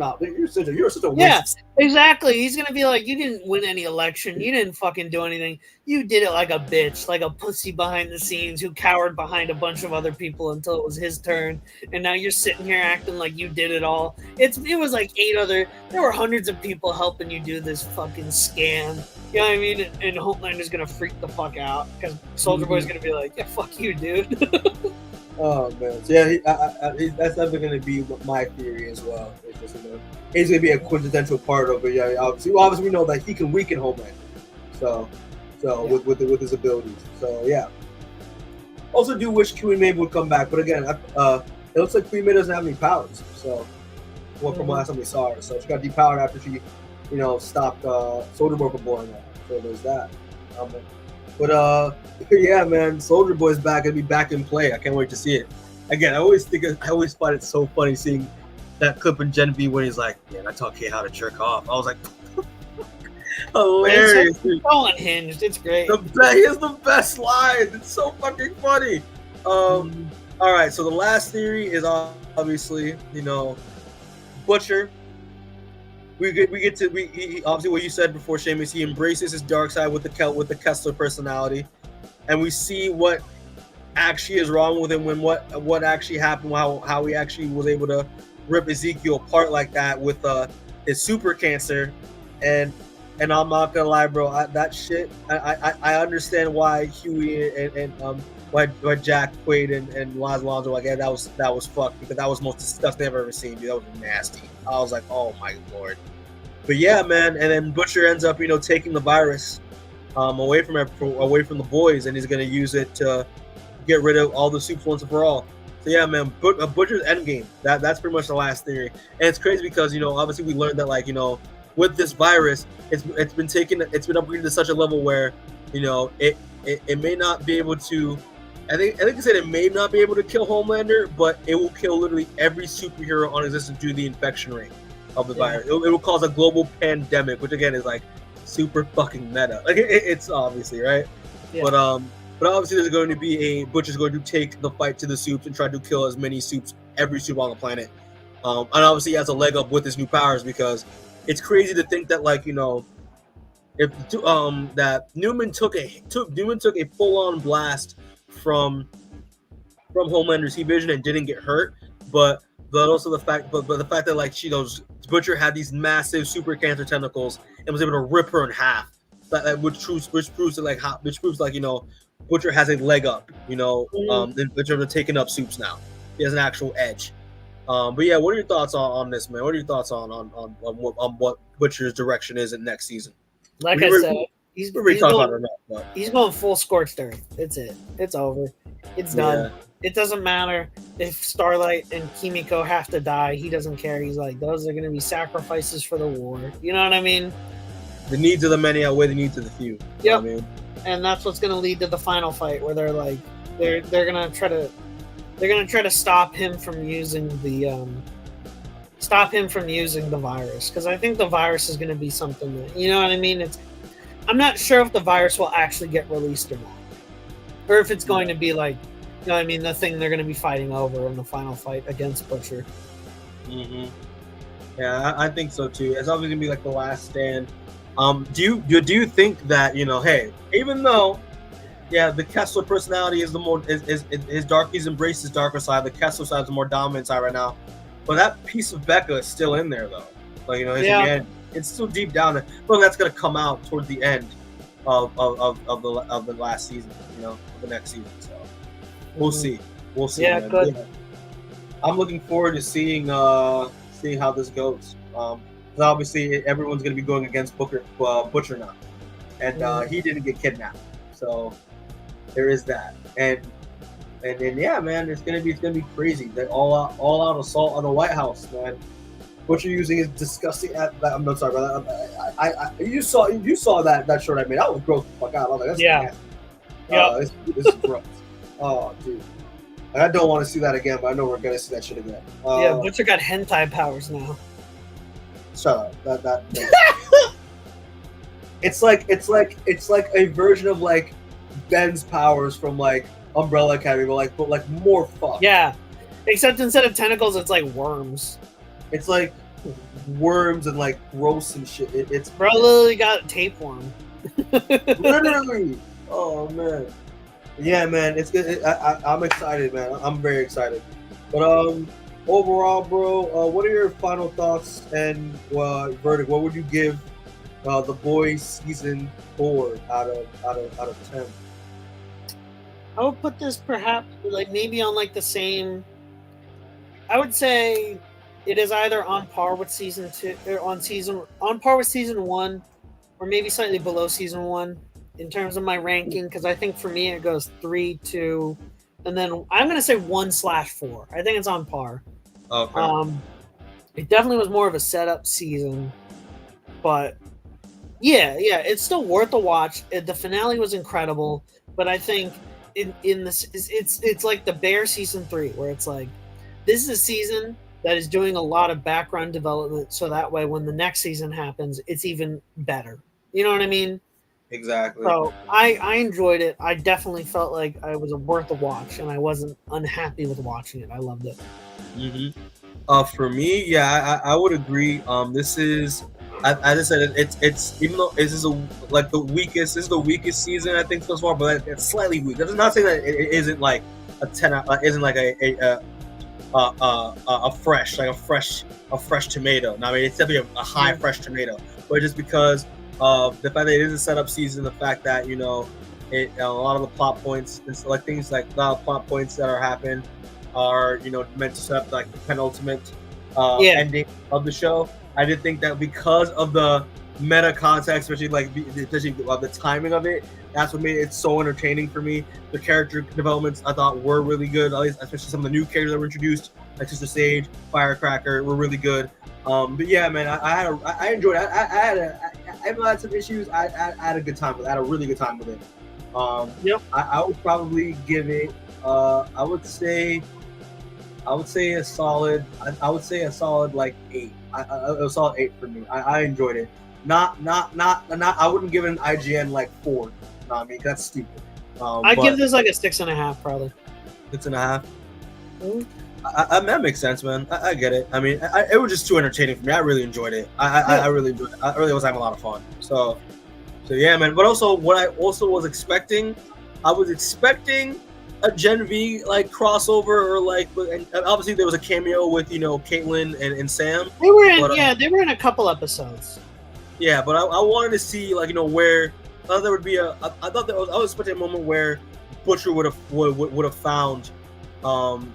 such a waste. Yeah, exactly. He's gonna be like, you didn't win any election. You didn't fucking do anything. You did it like a bitch, like a pussy behind the scenes who cowered behind a bunch of other people until it was his turn. And now you're sitting here acting like you did it all. It was like there were hundreds of people helping you do this fucking scam. You know what I mean? And Homelander's gonna freak the fuck out because Soldier Boy's gonna be like, yeah, fuck you, dude. Oh man, so yeah, that's definitely going to be my theory as well. It's just, he's going to be a quintessential part of it. Yeah, obviously we know that he can weaken Homelander. So yeah. with his abilities. So yeah. Also, do wish Queen Maeve would come back, but again, it looks like Queen Maeve doesn't have any powers. So, from last time we saw her, so she got depowered after she, stopped Soldier Boy from blowing up. So there's that. But yeah, man, Soldier Boy's back. It'll be back in play. I can't wait to see it. Again, I always find it so funny seeing that clip in Gen V when he's like, "Man, I taught Kay how to jerk off." I was like, hilarious. It's so unhinged. It's great. He has the best lines. It's so fucking funny. All right, so the last theory is obviously, Butcher. We get to obviously what you said before, Seamus. He embraces his dark side with the Kessler personality, and we see what actually is wrong with him, when what actually happened, how he actually was able to rip Ezekiel apart like that with his super cancer, and I'm not gonna lie, bro, that shit. I understand why Hughie and why Jack, Quaid, and Lonzo like, yeah, that was fucked, because that was the most disgusting I've ever seen, dude. That was nasty. I was like, oh my lord. But yeah, man, and then Butcher ends up, taking the virus away from the boys, and he's gonna use it to get rid of all the soups once and for all. So yeah, man, Butcher's endgame. That's pretty much the last theory, and it's crazy because obviously we learned that, like, with this virus, it's been upgraded to such a level where it may not be able to. I think they said it may not be able to kill Homelander, but it will kill literally every superhero on existence due to the infection rate of the virus. It will cause a global pandemic, which again is like super fucking meta. Like it's obviously right, yeah. But obviously there's going to be Butcher's going to take the fight to the soups and try to kill as many soups, every soup on the planet. And obviously he has a leg up with his new powers, because it's crazy to think that, like, if that Newman took a full on blast from Homelander's heat vision and didn't get hurt, but also the fact that, like, Butcher had these massive super cancer tentacles and was able to rip her in half. Which proves Butcher has a leg up, in terms of taking up soups now. He has an actual edge. But yeah, what are your thoughts on this, man? What are your thoughts on what Butcher's direction is in next season? Like I said, he's going full scorched earth. It's over. It's done. It doesn't matter if Starlight and Kimiko have to die. He doesn't care. He's like, those are going to be sacrifices for the war. You know what I mean? The needs of the many outweigh the needs of the few. Yep. You know what I mean? And that's what's going to lead to the final fight, where they're like, they're going to try to stop him from using the virus, because I think the virus is going to be something that, you know what I mean? I'm not sure if the virus will actually get released or not, or if it's going to be like, you know what I mean, the thing they're going to be fighting over in the final fight against Butcher. Mm-hmm. Yeah, I think so too. It's obviously gonna be like the last stand. Do you think that, you know, hey, even though, yeah, the Kessler personality is the more is dark. He's embraced his darker side. The Kessler side is the more dominant side right now. But that piece of Becca is still in there though. Like, you know, it's still deep down there. But that's gonna come out towards the end of the last season. You know, the next season. So we'll see. We'll see. Yeah, man. good. Yeah. I'm looking forward to seeing how this goes. Because obviously everyone's gonna be going against Butcher now, and he didn't get kidnapped. So there is that, and then yeah, man, it's gonna be crazy. That all out assault on the White House, man. Butcher using his disgusting. I'm not sorry about that. You saw that shirt I made. That was gross. Fuck out. I was like, that's yeah. This is gross. Oh, dude. I don't want to see that again, but I know we're gonna see that shit again. Yeah, Butcher got hentai powers now. Shut up. That. It's like a version of like Ben's powers from like Umbrella Academy, but like more fucked. Yeah, except instead of tentacles, it's like worms. It's like worms and like gross and shit. It's bro literally got a tapeworm. Literally. Oh man. Yeah, man. It's good. I'm excited, man. I'm very excited. But overall, bro, what are your final thoughts and verdict? What would you give The Boys season 4 out of 10? I would put this perhaps like maybe on like the same. I would say it is either on par with season 2 or on par with season 1, or maybe slightly below season 1 in terms of my ranking. Because I think for me it goes 3, 2, and then I'm gonna say 1/4. I think it's on par. Okay. It definitely was more of a setup season, but yeah, it's still worth a watch. The finale was incredible, but I think in this it's like the Bear season 3, where it's like this is a season that is doing a lot of background development, so that way when the next season happens, it's even better. You know what I mean? Exactly. So I enjoyed it. I definitely felt like it was worth a watch, and I wasn't unhappy with watching it. I loved it. Mm-hmm. For me, yeah, I would agree. This is, as I said, it's even though this is this is the weakest season I think so far, but it's slightly weak. That's not saying that it isn't like a 10, isn't like a fresh tomato. Now, I mean, it's definitely a high fresh tomato, but just because of the fact that it is a setup season, the fact that, you know, a lot of the plot points, it's like things like a lot of plot points that are happening are, you know, meant to set up like the penultimate ending of the show. I did think that because of the meta context, especially the timing of it, that's what made it so entertaining for me. The character developments I thought were really good, at least especially some of the new characters that were introduced, like Sister Sage, Firecracker, were really good. But yeah, man, I enjoyed it. I had some issues. I had a good time with it. I had a really good time with it. I would probably give it. I would say a solid. I would say a solid like 8. A solid 8 for me. I enjoyed it. Not. I wouldn't give it an IGN like 4. No, I mean that's stupid. I'd give this like a 6.5 probably. 6.5. That makes sense, man. I get it. I mean, it was just too entertaining for me. I really enjoyed it. I really enjoyed it. I really was having a lot of fun. So yeah, man. But also, what I also was expecting, I was expecting a Gen V like crossover, or like, and obviously there was a cameo with, you know, Caitlin and Sam. They were in, they were in a couple episodes. Yeah, but I wanted to see, like, you know, where I thought there would be I was expecting a moment where Butcher would have found,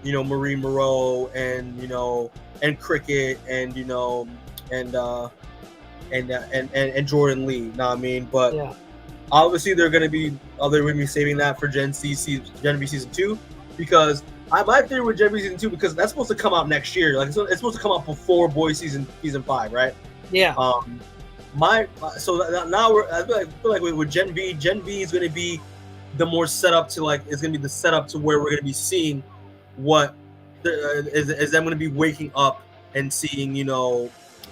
you know, Marie Moreau and, you know, and Cricket and, you know, and Jordan Lee. Know what I mean? But obviously they're going to be saving that for Gen V season 2, because my theory with Gen V season 2, because that's supposed to come out next year. Like it's supposed to come out before Boys season 5, right? Yeah. Now I feel like with Gen V is going to be the more setup to like, it's going to be the setup to where we're going to be seeing what is them going to be waking up and seeing, you know,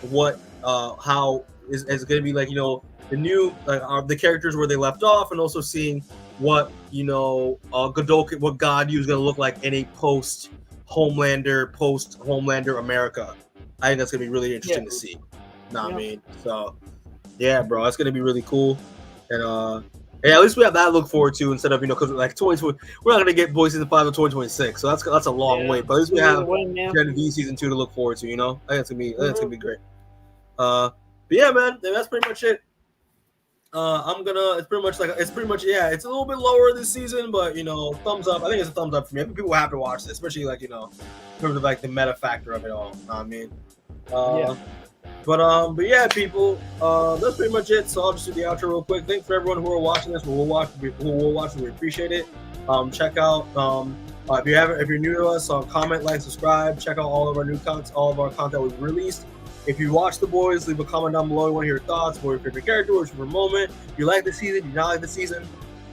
what how is going to be like, you know, the new the characters where they left off, and also seeing what, you know, Godot, what God is going to look like in a post Homelander America. I think that's going to be really interesting to see. Know what I mean? So yeah, bro, that's going to be really cool. And yeah, at least we have that to look forward to, instead of, you know, because like 2020, we're not gonna get Boys season 5 of 2026, so that's a long wait. But at least we have Gen V season 2 to look forward to. You know, I think it's gonna be great. But yeah, man, that's pretty much it. It's pretty much yeah. It's a little bit lower this season, but you know, thumbs up. I think it's a thumbs up for me. I think people have to watch this, especially like, you know, in terms of like the meta factor of it all. You know what I mean? But yeah, people, that's pretty much it. So I'll just do the outro real quick. Thanks for everyone who are watching this. Who will watch. We appreciate it. Check out if you're new to us, comment, like, subscribe. Check out all of our new content, all of our content we've released. If you watch The Boys, leave a comment down below. You want to hear your thoughts, what your favorite character, what's your favorite moment. If you like the season, do you not like the season?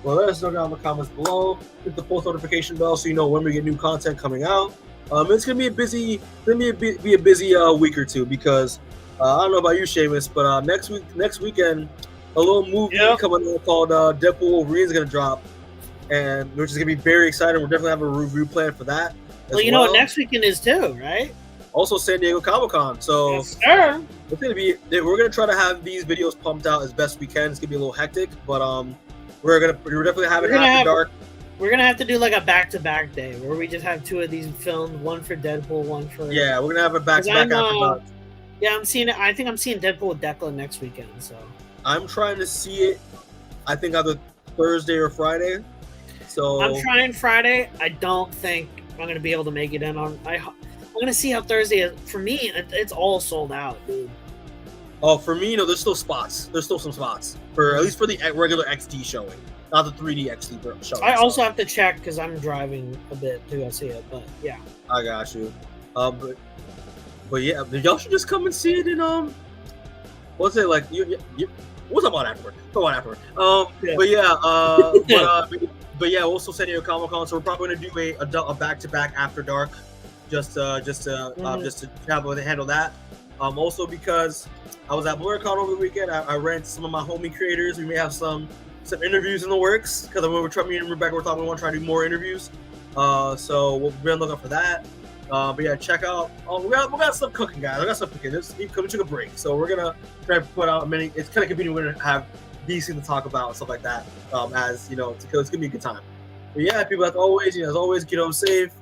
Well, let us know down in the comments below. Hit the post notification bell so you know when we get new content coming out. It's gonna be a busy week or two, because I don't know about you, Seamus, but next weekend, a little movie coming out called Deadpool Wolverine is gonna drop, and which is gonna be very exciting. We're definitely have a review plan for that. Well, you know what next weekend is too, right? Also, San Diego Comic-Con. So yes, sir. It's gonna be. We're gonna try to have these videos pumped out as best we can. It's gonna be a little hectic, but we're definitely having it after dark. We're gonna have to do like a back-to-back day where we just have two of these filmed, one for Deadpool, one for we're gonna have a back-to-back after dark. Yeah, I'm seeing it. I think I'm seeing Deadpool with Declan next weekend. So I'm trying to see it. I think either Thursday or Friday. So I'm trying Friday. I don't think I'm gonna be able to make it in on. I'm gonna see how Thursday is. For me, it's all sold out, dude. Oh, for me, there's still spots. There's still some spots for at least for the regular XD showing, not the 3D XD showing. I also have to check because I'm driving a bit to go see it. But yeah, I got you. But yeah, y'all should just come and see it in what's it like? What's up on afterward? Come on afterward. But yeah, also San Diego Comic-Con. So we're probably gonna do a back-to-back after dark, just to handle that. Also because I was at BlurCon over the weekend, I ran into some of my homie creators. We may have some interviews in the works, because me and Rebecca were talking. We want to try to do more interviews. So we'll be on the lookout for that. But yeah, check out. We got stuff cooking, guys. We got stuff cooking. We took a break, so we're gonna try to put out many. It's kind of convenient. We're gonna have DC to talk about and stuff like that. As you know, it's gonna be a good time. But yeah, people, as always, get home safe.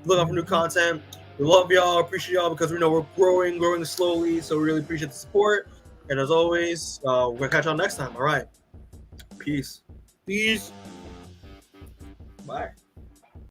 Look out for new content. We love y'all, appreciate y'all, because we know we're growing slowly. So we really appreciate the support. And as always, we're gonna catch y'all next time. All right, peace. Peace. Bye.